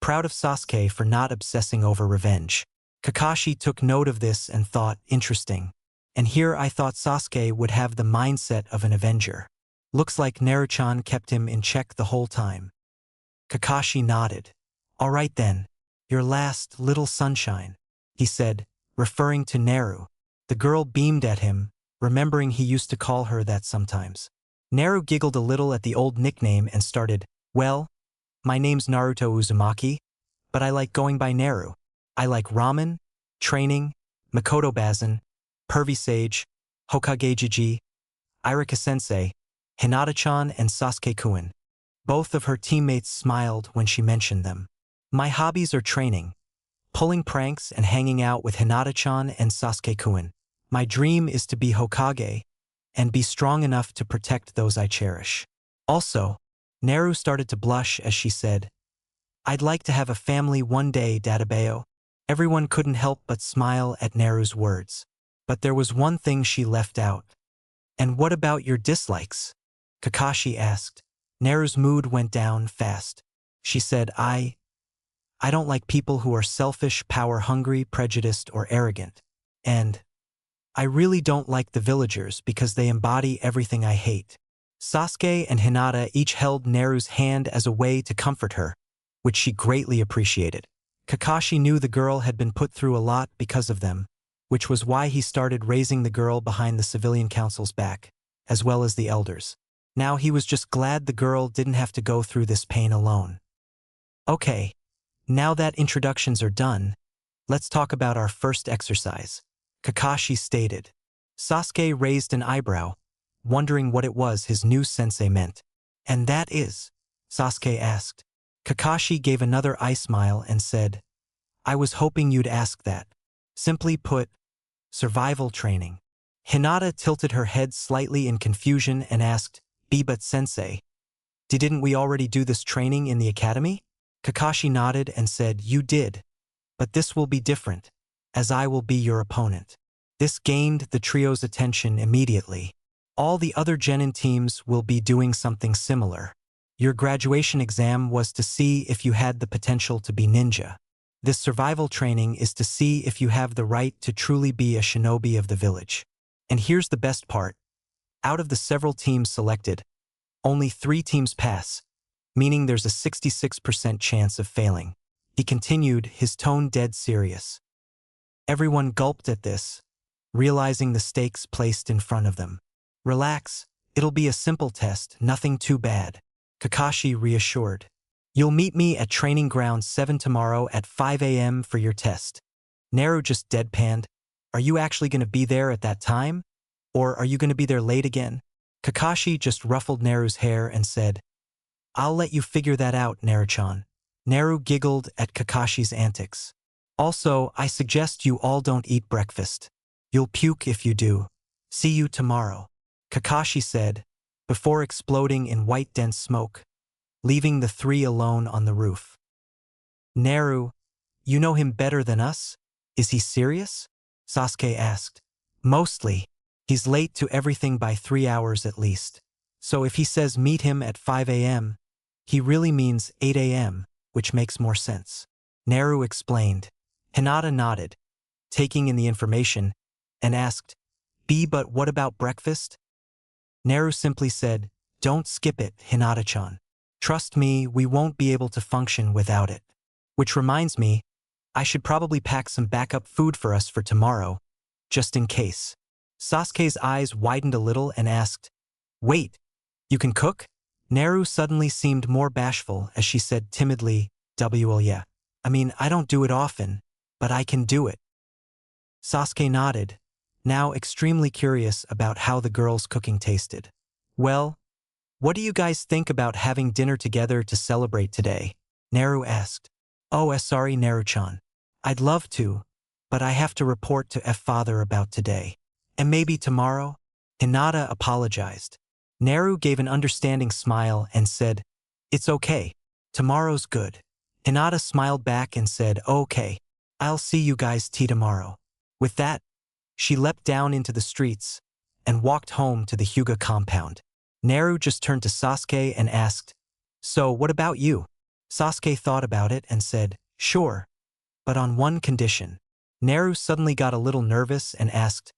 proud of Sasuke for not obsessing over revenge. Kakashi took note of this and thought, interesting. And here I thought Sasuke would have the mindset of an avenger. Looks like Naruto kept him in check the whole time. Kakashi nodded. All right then, your last little sunshine, he said, referring to Naru. The girl beamed at him, remembering he used to call her that sometimes. Naru giggled a little at the old nickname and started, well, my name's Naruto Uzumaki, but I like going by Naru. I like ramen, training, Makoto Bazin, Pervy Sage, Hokage Jiji, Irika-sensei, Hinata-chan and Sasuke-kun. Both of her teammates smiled when she mentioned them. My hobbies are training, pulling pranks and hanging out with Hinata-chan and Sasuke-kun. My dream is to be Hokage and be strong enough to protect those I cherish. Also, Naru started to blush as she said, I'd like to have a family one day, Databeo. Everyone couldn't help but smile at Naru's words. But there was one thing she left out. And what about your dislikes? Kakashi asked. Naru's mood went down fast. She said, I don't like people who are selfish, power-hungry, prejudiced, or arrogant. And I really don't like the villagers because they embody everything I hate. Sasuke and Hinata each held Naru's hand as a way to comfort her, which she greatly appreciated. Kakashi knew the girl had been put through a lot because of them, which was why he started raising the girl behind the civilian council's back, as well as the elders. Now he was just glad the girl didn't have to go through this pain alone. Okay, now that introductions are done, let's talk about our first exercise, Kakashi stated. Sasuke raised an eyebrow, wondering what it was his new sensei meant. And that is? Sasuke asked. Kakashi gave another eye smile and said, I was hoping you'd ask that. Simply put, survival training. Hinata tilted her head slightly in confusion and asked, but sensei, didn't we already do this training in the academy? Kakashi nodded and said, you did. But this will be different, as I will be your opponent. This gained the trio's attention immediately. All the other genin teams will be doing something similar. Your graduation exam was to see if you had the potential to be ninja. This survival training is to see if you have the right to truly be a shinobi of the village. And here's the best part. Out of the several teams selected, only 3 teams pass, meaning there's a 66% chance of failing. He continued, his tone dead serious. Everyone gulped at this, realizing the stakes placed in front of them. Relax, it'll be a simple test, nothing too bad. Kakashi reassured. You'll meet me at Training Ground 7 tomorrow at 5 a.m. for your test. Naru just deadpanned. Are you actually going to be there at that time? Or are you going to be there late again? Kakashi just ruffled Naru's hair and said, I'll let you figure that out, Naru-chan. Naru giggled at Kakashi's antics. Also, I suggest you all don't eat breakfast. You'll puke if you do. See you tomorrow, Kakashi said, before exploding in white dense smoke, leaving the 3 alone on the roof. Naru, you know him better than us? Is he serious? Sasuke asked. Mostly. He's late to everything by 3 hours at least. So if he says meet him at 5 a.m., he really means 8 a.m., which makes more sense. Naru explained. Hinata nodded, taking in the information, and asked, but what about breakfast? Naru simply said, don't skip it, Hinata-chan. Trust me, we won't be able to function without it. Which reminds me, I should probably pack some backup food for us for tomorrow, just in case. Sasuke's eyes widened a little and asked, wait, you can cook? Naru suddenly seemed more bashful as she said timidly, well yeah. I mean, I don't do it often, but I can do it. Sasuke nodded, now extremely curious about how the girl's cooking tasted. Well, what do you guys think about having dinner together to celebrate today? Naru asked. Oh, sorry, Naru-chan. I'd love to, but I have to report to Father about today. And maybe tomorrow? Hinata apologized. Naru gave an understanding smile and said, it's okay. Tomorrow's good. Hinata smiled back and said, okay. I'll see you guys tomorrow. With that, she leapt down into the streets and walked home to the Hyuga compound. Naru just turned to Sasuke and asked, so what about you? Sasuke thought about it and said, sure, but on one condition. Naru suddenly got a little nervous and asked,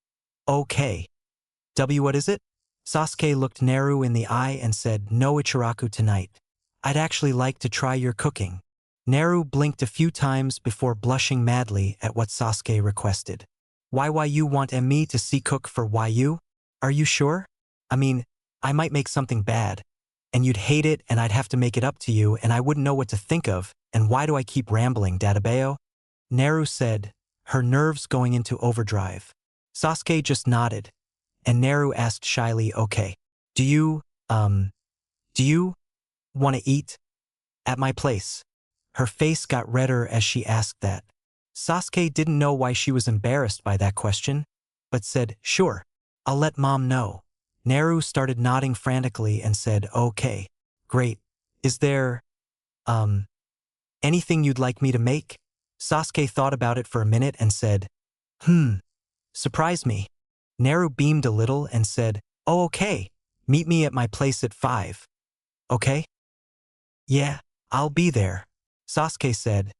Okay. What is it? Sasuke looked Naru in the eye and said, no Ichiraku tonight. I'd actually like to try your cooking. Naru blinked a few times before blushing madly at what Sasuke requested. Why you want me to see cook for you? Are you sure? I mean, I might make something bad, and you'd hate it and I'd have to make it up to you and I wouldn't know what to think of, and why do I keep rambling, Databeo? Naru said, her nerves going into overdrive. Sasuke just nodded, and Naru asked shyly, okay, do you want to eat? At my place. Her face got redder as she asked that. Sasuke didn't know why she was embarrassed by that question, but said, sure, I'll let mom know. Naru started nodding frantically and said, okay, great. Is there, anything you'd like me to make? Sasuke thought about it for a minute and said, surprise me. Naru beamed a little and said, oh okay, meet me at my place at 5. Okay? Yeah, I'll be there, Sasuke said,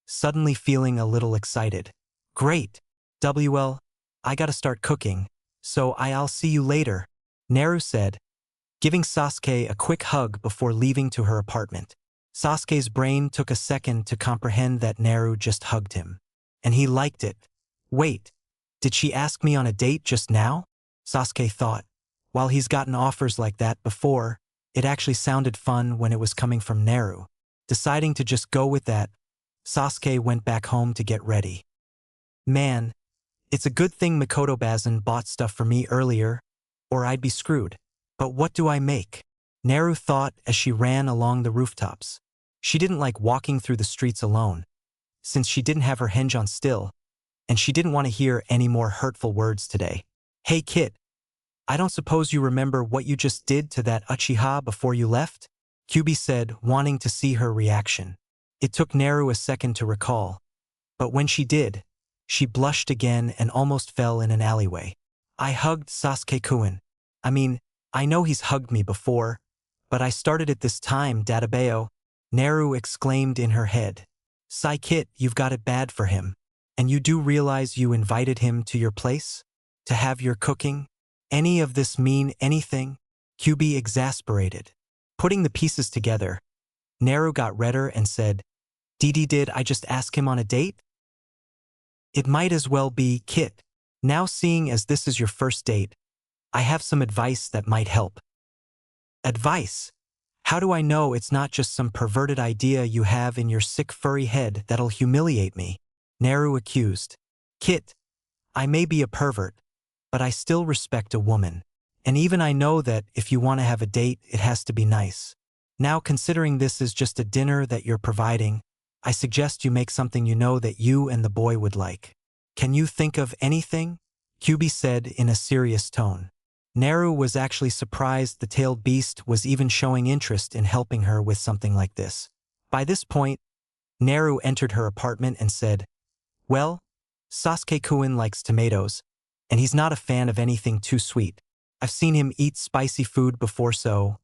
suddenly feeling a little excited. Great. I gotta start cooking, so I'll see you later, Naru said, giving Sasuke a quick hug before leaving to her apartment. Sasuke's brain took a second to comprehend that Naru just hugged him. And he liked it. Wait, did she ask me on a date just now? Sasuke thought. While he's gotten offers like that before, it actually sounded fun when it was coming from Naru. Deciding to just go with that, Sasuke went back home to get ready. Man, it's a good thing Mikoto Bazin bought stuff for me earlier, or I'd be screwed. But what do I make? Naru thought as she ran along the rooftops. She didn't like walking through the streets alone, since she didn't have her henge on still, and she didn't want to hear any more hurtful words today. Hey kid, I don't suppose you remember what you just did to that Uchiha before you left? Kyubi said, wanting to see her reaction. It took Naru a second to recall, but when she did, she blushed again and almost fell in an alleyway. I hugged Sasuke-kun. I mean, I know he's hugged me before, but I started it this time, Databeo, Naru exclaimed in her head. Sai-kit, you've got it bad for him. And you do realize you invited him to your place? To have your cooking? Any of this mean anything? Kyubi exasperated. Putting the pieces together, Naru got redder and said, did I just ask him on a date? It might as well be, Kit. Now seeing as this is your first date, I have some advice that might help. Advice? How do I know it's not just some perverted idea you have in your sick furry head that'll humiliate me? Naru accused. Kit, I may be a pervert, but I still respect a woman. And even I know that if you want to have a date, it has to be nice. Now considering this is just a dinner that you're providing, I suggest you make something you know that you and the boy would like. Can you think of anything? Kyubi said in a serious tone. Naru was actually surprised the tailed beast was even showing interest in helping her with something like this. By this point, Naru entered her apartment and said, well, Sasuke-kun likes tomatoes, and he's not a fan of anything too sweet. I've seen him eat spicy food before, so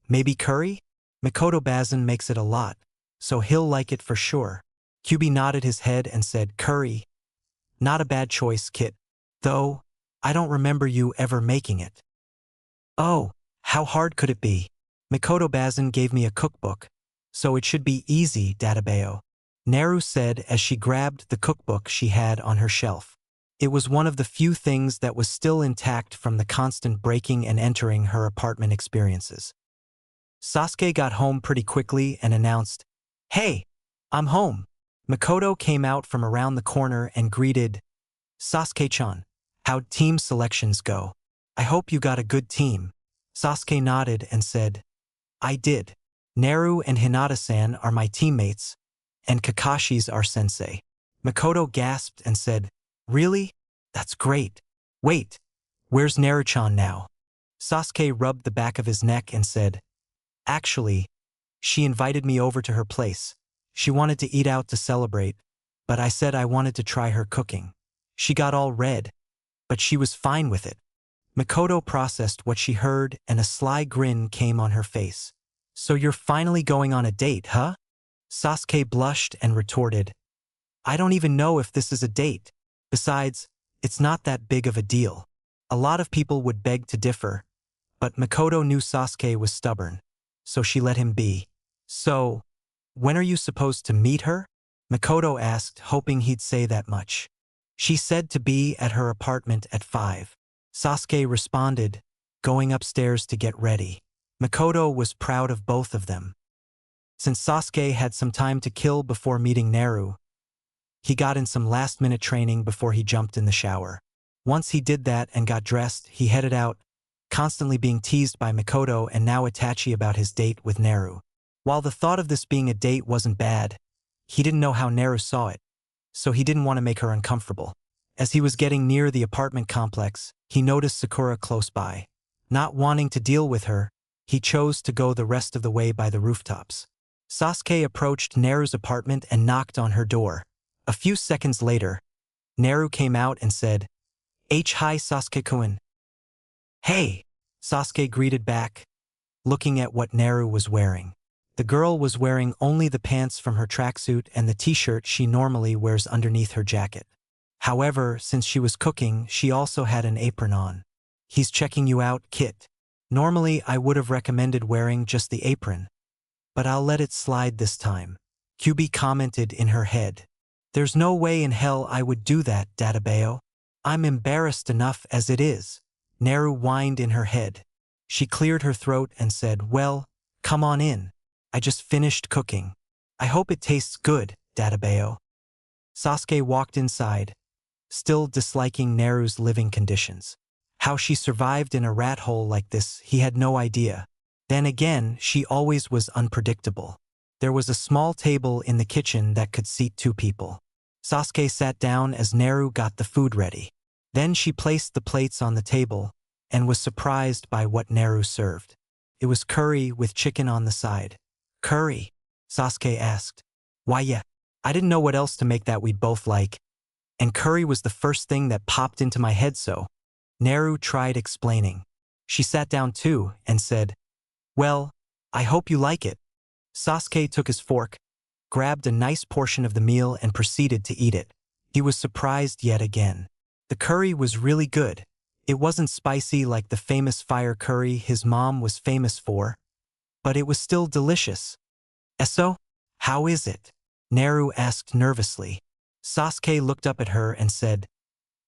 maybe curry? Mikoto Bazin makes it a lot, so he'll like it for sure. Kyubi nodded his head and said, curry. Not a bad choice, Kit. Though, I don't remember you ever making it. Oh, how hard could it be? Mikoto Bazin gave me a cookbook, so it should be easy, Databeo. Naru said as she grabbed the cookbook she had on her shelf. It was one of the few things that was still intact from the constant breaking and entering her apartment experiences. Sasuke got home pretty quickly and announced, hey, I'm home. Mikoto came out from around the corner and greeted, Sasuke-chan, how'd team selections go? I hope you got a good team. Sasuke nodded and said, I did. Naru and Hinata-san are my teammates, and Kakashi's our sensei. Mikoto gasped and said, really? That's great. Wait, where's Naru-chan now? Sasuke rubbed the back of his neck and said, actually, she invited me over to her place. She wanted to eat out to celebrate, but I said I wanted to try her cooking. She got all red, but she was fine with it. Mikoto processed what she heard and a sly grin came on her face. So you're finally going on a date, huh? Sasuke blushed and retorted, I don't even know if this is a date. Besides, it's not that big of a deal. A lot of people would beg to differ, but Makoto knew Sasuke was stubborn, so she let him be. So, when are you supposed to meet her? Makoto asked, hoping he'd say that much. She said to be at her apartment at 5. Sasuke responded, going upstairs to get ready. Makoto was proud of both of them. Since Sasuke had some time to kill before meeting Naru, he got in some last-minute training before he jumped in the shower. Once he did that and got dressed, he headed out, constantly being teased by Makoto and now Itachi about his date with Naru. While the thought of this being a date wasn't bad, he didn't know how Naru saw it, so he didn't want to make her uncomfortable. As he was getting near the apartment complex, he noticed Sakura close by. Not wanting to deal with her, he chose to go the rest of the way by the rooftops. Sasuke approached Naru's apartment and knocked on her door. A few seconds later, Naru came out and said, "Hi Sasuke-kun." "Hey," Sasuke greeted back, looking at what Naru was wearing. The girl was wearing only the pants from her tracksuit and the t-shirt she normally wears underneath her jacket. However, since she was cooking, she also had an apron on. "He's checking you out, Kit. Normally, I would have recommended wearing just the apron, but I'll let it slide this time," Kyubi commented in her head. "There's no way in hell I would do that, Databeo. I'm embarrassed enough as it is," Naru whined in her head. She cleared her throat and said, "Well, come on in. I just finished cooking. I hope it tastes good, Databeo." Sasuke walked inside, still disliking Naru's living conditions. How she survived in a rat hole like this, he had no idea. Then again, she always was unpredictable. There was a small table in the kitchen that could seat 2 people. Sasuke sat down as Naru got the food ready. Then she placed the plates on the table and was surprised by what Naru served. It was curry with chicken on the side. "Curry?" Sasuke asked. "Why yeah, I didn't know what else to make that we'd both like. And curry was the first thing that popped into my head, so." Naru tried explaining. She sat down too and said, "Well, I hope you like it." Sasuke took his fork, grabbed a nice portion of the meal and proceeded to eat it. He was surprised yet again. The curry was really good. It wasn't spicy like the famous fire curry his mom was famous for, but it was still delicious. "Eso, how is it?" Naru asked nervously. Sasuke looked up at her and said,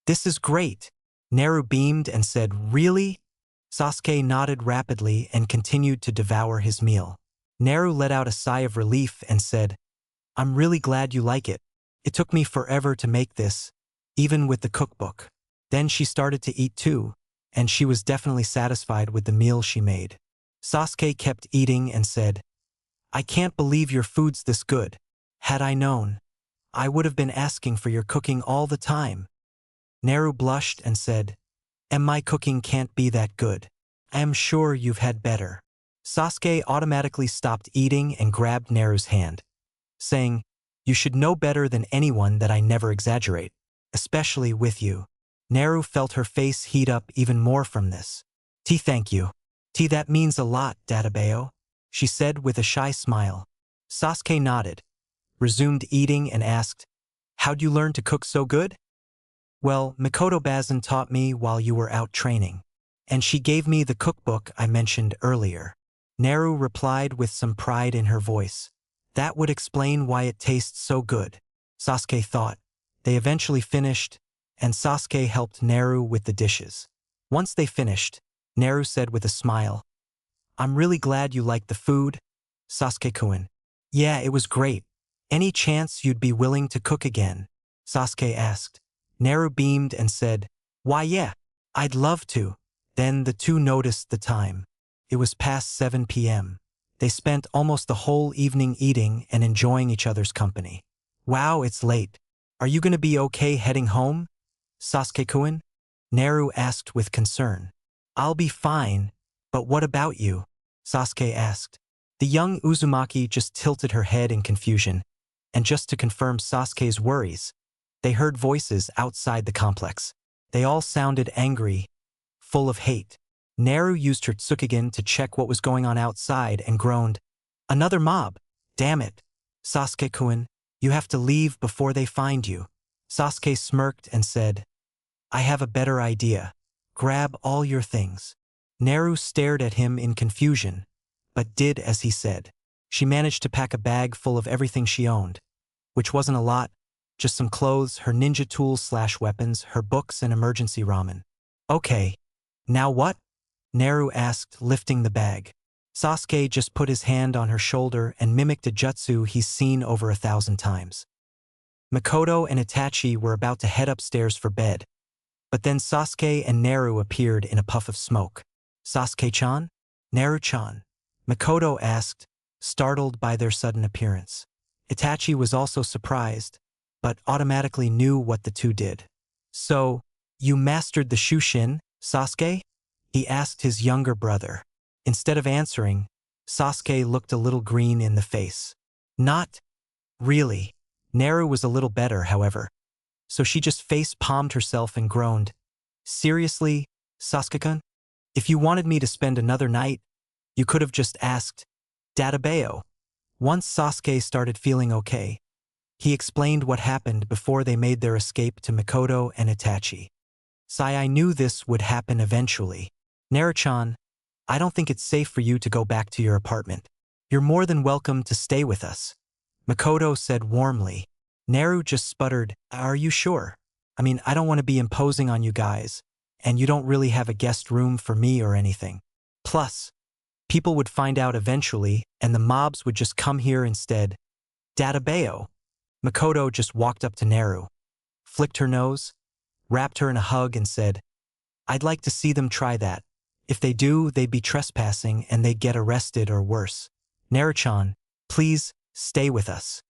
"This is great." Naru beamed and said, "Really?" Sasuke nodded rapidly and continued to devour his meal. Naru let out a sigh of relief and said, "I'm really glad you like it. It took me forever to make this, even with the cookbook." Then she started to eat too, and she was definitely satisfied with the meal she made. Sasuke kept eating and said, "I can't believe your food's this good. Had I known, I would have been asking for your cooking all the time." Naru blushed and said, "And my cooking can't be that good. I am sure you've had better." Sasuke automatically stopped eating and grabbed Naru's hand, saying, "You should know better than anyone that I never exaggerate, especially with you." Naru felt her face heat up even more from this. Thank you. That means a lot, Databeo," she said with a shy smile. Sasuke nodded, resumed eating and asked, "How'd you learn to cook so good?" "Well, Mikoto Bazin taught me while you were out training, and she gave me the cookbook I mentioned earlier," Naru replied with some pride in her voice. "That would explain why it tastes so good," Sasuke thought. They eventually finished, and Sasuke helped Naru with the dishes. Once they finished, Naru said with a smile, "I'm really glad you liked the food, Sasuke-kun." "Yeah, it was great. Any chance you'd be willing to cook again?" Sasuke asked. Naru beamed and said, "Why yeah, I'd love to." Then the two noticed the time. It was past 7 p.m. They spent almost the whole evening eating and enjoying each other's company. "Wow, it's late. Are you gonna be okay heading home, Sasuke-kun?" Naru asked with concern. "I'll be fine, but what about you?" Sasuke asked. The young Uzumaki just tilted her head in confusion, and just to confirm Sasuke's worries, they heard voices outside the complex. They all sounded angry, full of hate. Naru used her Tsukugen to check what was going on outside and groaned, "Another mob! Damn it! Sasuke-kun, you have to leave before they find you." Sasuke smirked and said, "I have a better idea. Grab all your things. Naru stared at him in confusion, but did as he said. She managed to pack a bag full of everything she owned, which wasn't a lot, just some clothes, her ninja tools/weapons, her books, and emergency ramen. Okay, now what? Naru asked, lifting the bag. Sasuke just put his hand on her shoulder and mimicked a jutsu he's seen over 1,000 times. Makoto and Itachi were about to head upstairs for bed, but then Sasuke and Naru appeared in a puff of smoke. Sasuke-chan? Naru-chan? Makoto asked, startled by their sudden appearance. Itachi was also surprised, but automatically knew what the two did. So, you mastered the Shushin, Sasuke? He asked his younger brother. Instead of answering, Sasuke looked a little green in the face. Not really. Naru was a little better, however. So she just face-palmed herself and groaned. Seriously, Sasuke-kun? If you wanted me to spend another night, you could have just asked Databeo. Once Sasuke started feeling okay, he explained what happened before they made their escape to Makoto and Itachi. I knew this would happen eventually. Naru-chan, I don't think it's safe for you to go back to your apartment. You're more than welcome to stay with us. Makoto said warmly. Naru just sputtered, Are you sure? I mean, I don't want to be imposing on you guys, and you don't really have a guest room for me or anything. Plus, people would find out eventually, and the mobs would just come here instead. Databeo. Makoto just walked up to Naru, flicked her nose, wrapped her in a hug and said, I'd like to see them try that. If they do, they'd be trespassing and they'd get arrested or worse. Naru-chan, please, stay with us.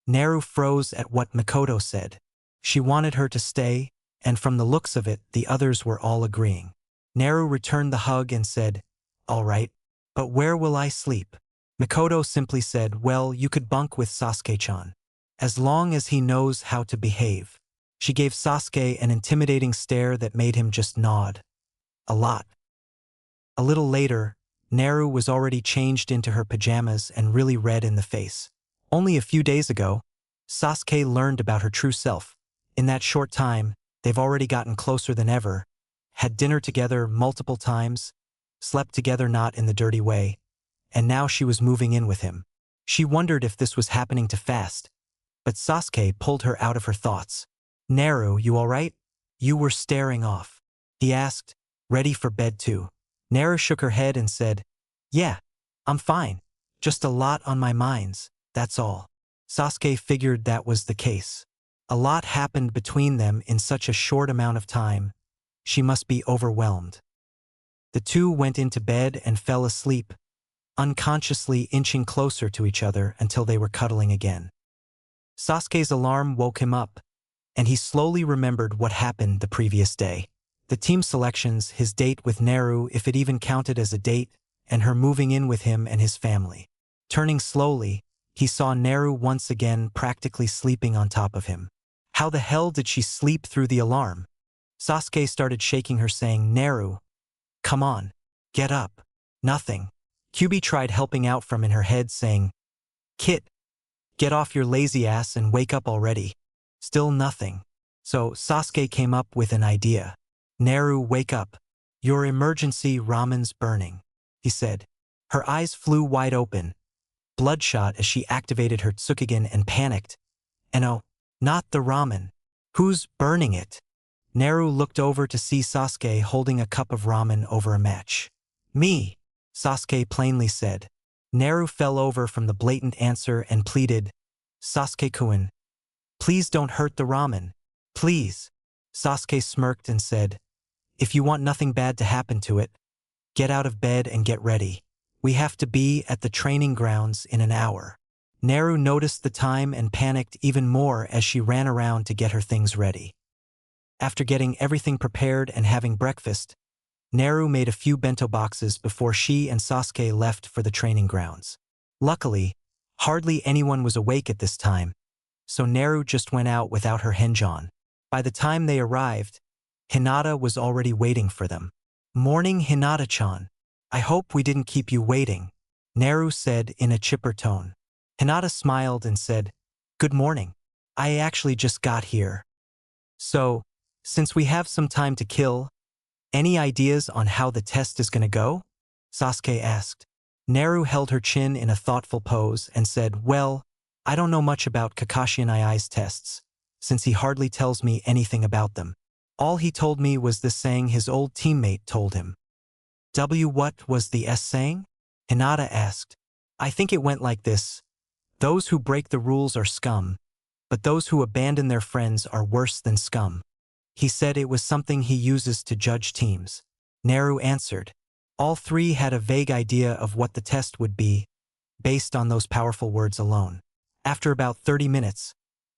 Naru froze at what Makoto said. She wanted her to stay, and from the looks of it, the others were all agreeing. Naru returned the hug and said, All right, but where will I sleep? Makoto simply said, Well, you could bunk with Sasuke-chan. As long as he knows how to behave. She gave Sasuke an intimidating stare that made him just nod. A lot. A little later, Naru was already changed into her pajamas and really red in the face. Only a few days ago, Sasuke learned about her true self. In that short time, they've already gotten closer than ever, had dinner together multiple times, slept together not in the dirty way, and now she was moving in with him. She wondered if this was happening too fast, but Sasuke pulled her out of her thoughts. Naru, you all right? You were staring off. He asked, ready for bed too. Naru shook her head and said, Yeah, I'm fine. Just a lot on my minds, that's all. Sasuke figured that was the case. A lot happened between them in such a short amount of time. She must be overwhelmed. The two went into bed and fell asleep, unconsciously inching closer to each other until they were cuddling again. Sasuke's alarm woke him up, and he slowly remembered what happened the previous day. The team selections, his date with Naru, if it even counted as a date, and her moving in with him and his family. Turning slowly, he saw Naru once again practically sleeping on top of him. How the hell did she sleep through the alarm? Sasuke started shaking her, saying, Naru, come on, get up. Nothing. Kyubi tried helping out from in her head, saying, Kit, get off your lazy ass and wake up already. Still nothing. So Sasuke came up with an idea. Naru, wake up. Your emergency ramen's burning, he said. Her eyes flew wide open, bloodshot as she activated her Tsukugen and panicked. And oh, not the ramen. Who's burning it? Naru looked over to see Sasuke holding a cup of ramen over a match. Me, Sasuke plainly said. Naru fell over from the blatant answer and pleaded, Sasuke-kun, please don't hurt the ramen. Please. Sasuke smirked and said, If you want nothing bad to happen to it, get out of bed and get ready. We have to be at the training grounds in an hour. Naru noticed the time and panicked even more as she ran around to get her things ready. After getting everything prepared and having breakfast, Naru made a few bento boxes before she and Sasuke left for the training grounds. Luckily, hardly anyone was awake at this time, so Naru just went out without her hinge on. By the time they arrived, Hinata was already waiting for them. Morning, Hinata-chan. I hope we didn't keep you waiting, Naru said in a chipper tone. Hinata smiled and said, Good morning. I actually just got here. So, since we have some time to kill, Any ideas on how the test is gonna go? Sasuke asked. Naru held her chin in a thoughtful pose and said, well, I don't know much about Kakashi and Ai's tests, since he hardly tells me anything about them. All he told me was the saying his old teammate told him. What was the saying? Hinata asked. I think it went like this. Those who break the rules are scum, but those who abandon their friends are worse than scum. He said it was something he uses to judge teams. Naru answered. All three had a vague idea of what the test would be, based on those powerful words alone. After about 30 minutes,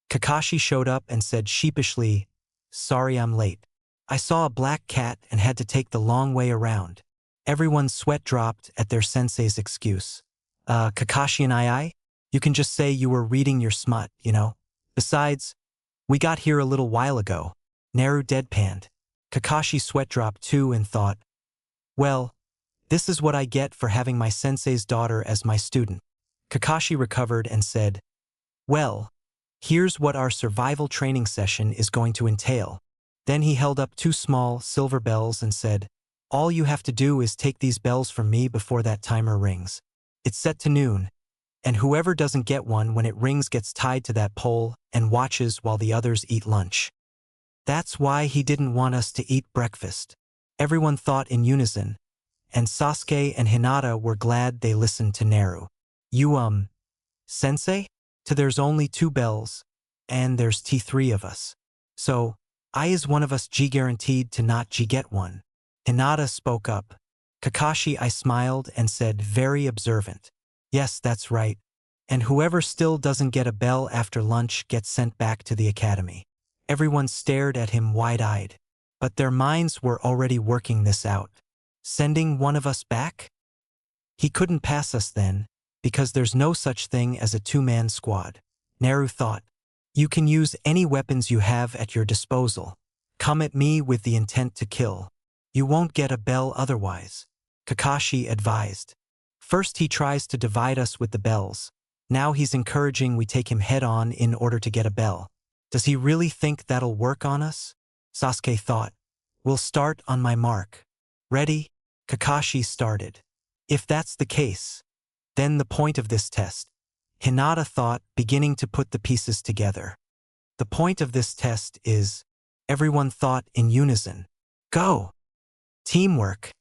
Kakashi showed up and said sheepishly, sorry I'm late. I saw a black cat and had to take the long way around. Everyone's sweat dropped at their sensei's excuse. Kakashi and I? You can just say you were reading your smut, you know? Besides, we got here a little while ago. Naru deadpanned. Kakashi's sweat dropped too and thought, well, this is what I get for having my sensei's daughter as my student. Kakashi recovered and said, well, here's what our survival training session is going to entail. Then he held up 2 small silver bells and said, all you have to do is take these bells from me before that timer rings. It's set to noon, and whoever doesn't get one when it rings gets tied to that pole and watches while the others eat lunch. That's why he didn't want us to eat breakfast. Everyone thought in unison, and Sasuke and Hinata were glad they listened to Naru. You, sensei? There's only 2 bells, and there's T3 of us. So, I is one of us guaranteed to not get one. Hinata spoke up. Kakashi I smiled and said very observant. Yes, that's right. And whoever still doesn't get a bell after lunch gets sent back to the academy. Everyone stared at him wide-eyed. But their minds were already working this out. Sending one of us back? He couldn't pass us then, because there's no such thing as a 2-man squad. Naru thought. You can use any weapons you have at your disposal. Come at me with the intent to kill. You won't get a bell otherwise. Kakashi advised. First he tries to divide us with the bells. Now he's encouraging we take him head-on in order to get a bell. Does he really think that'll work on us? Sasuke thought. We'll start on my mark. Ready? Kakashi started. If that's the case, then the point of this test, Hinata thought, beginning to put the pieces together. The point of this test is, everyone thought in unison. Go! Teamwork.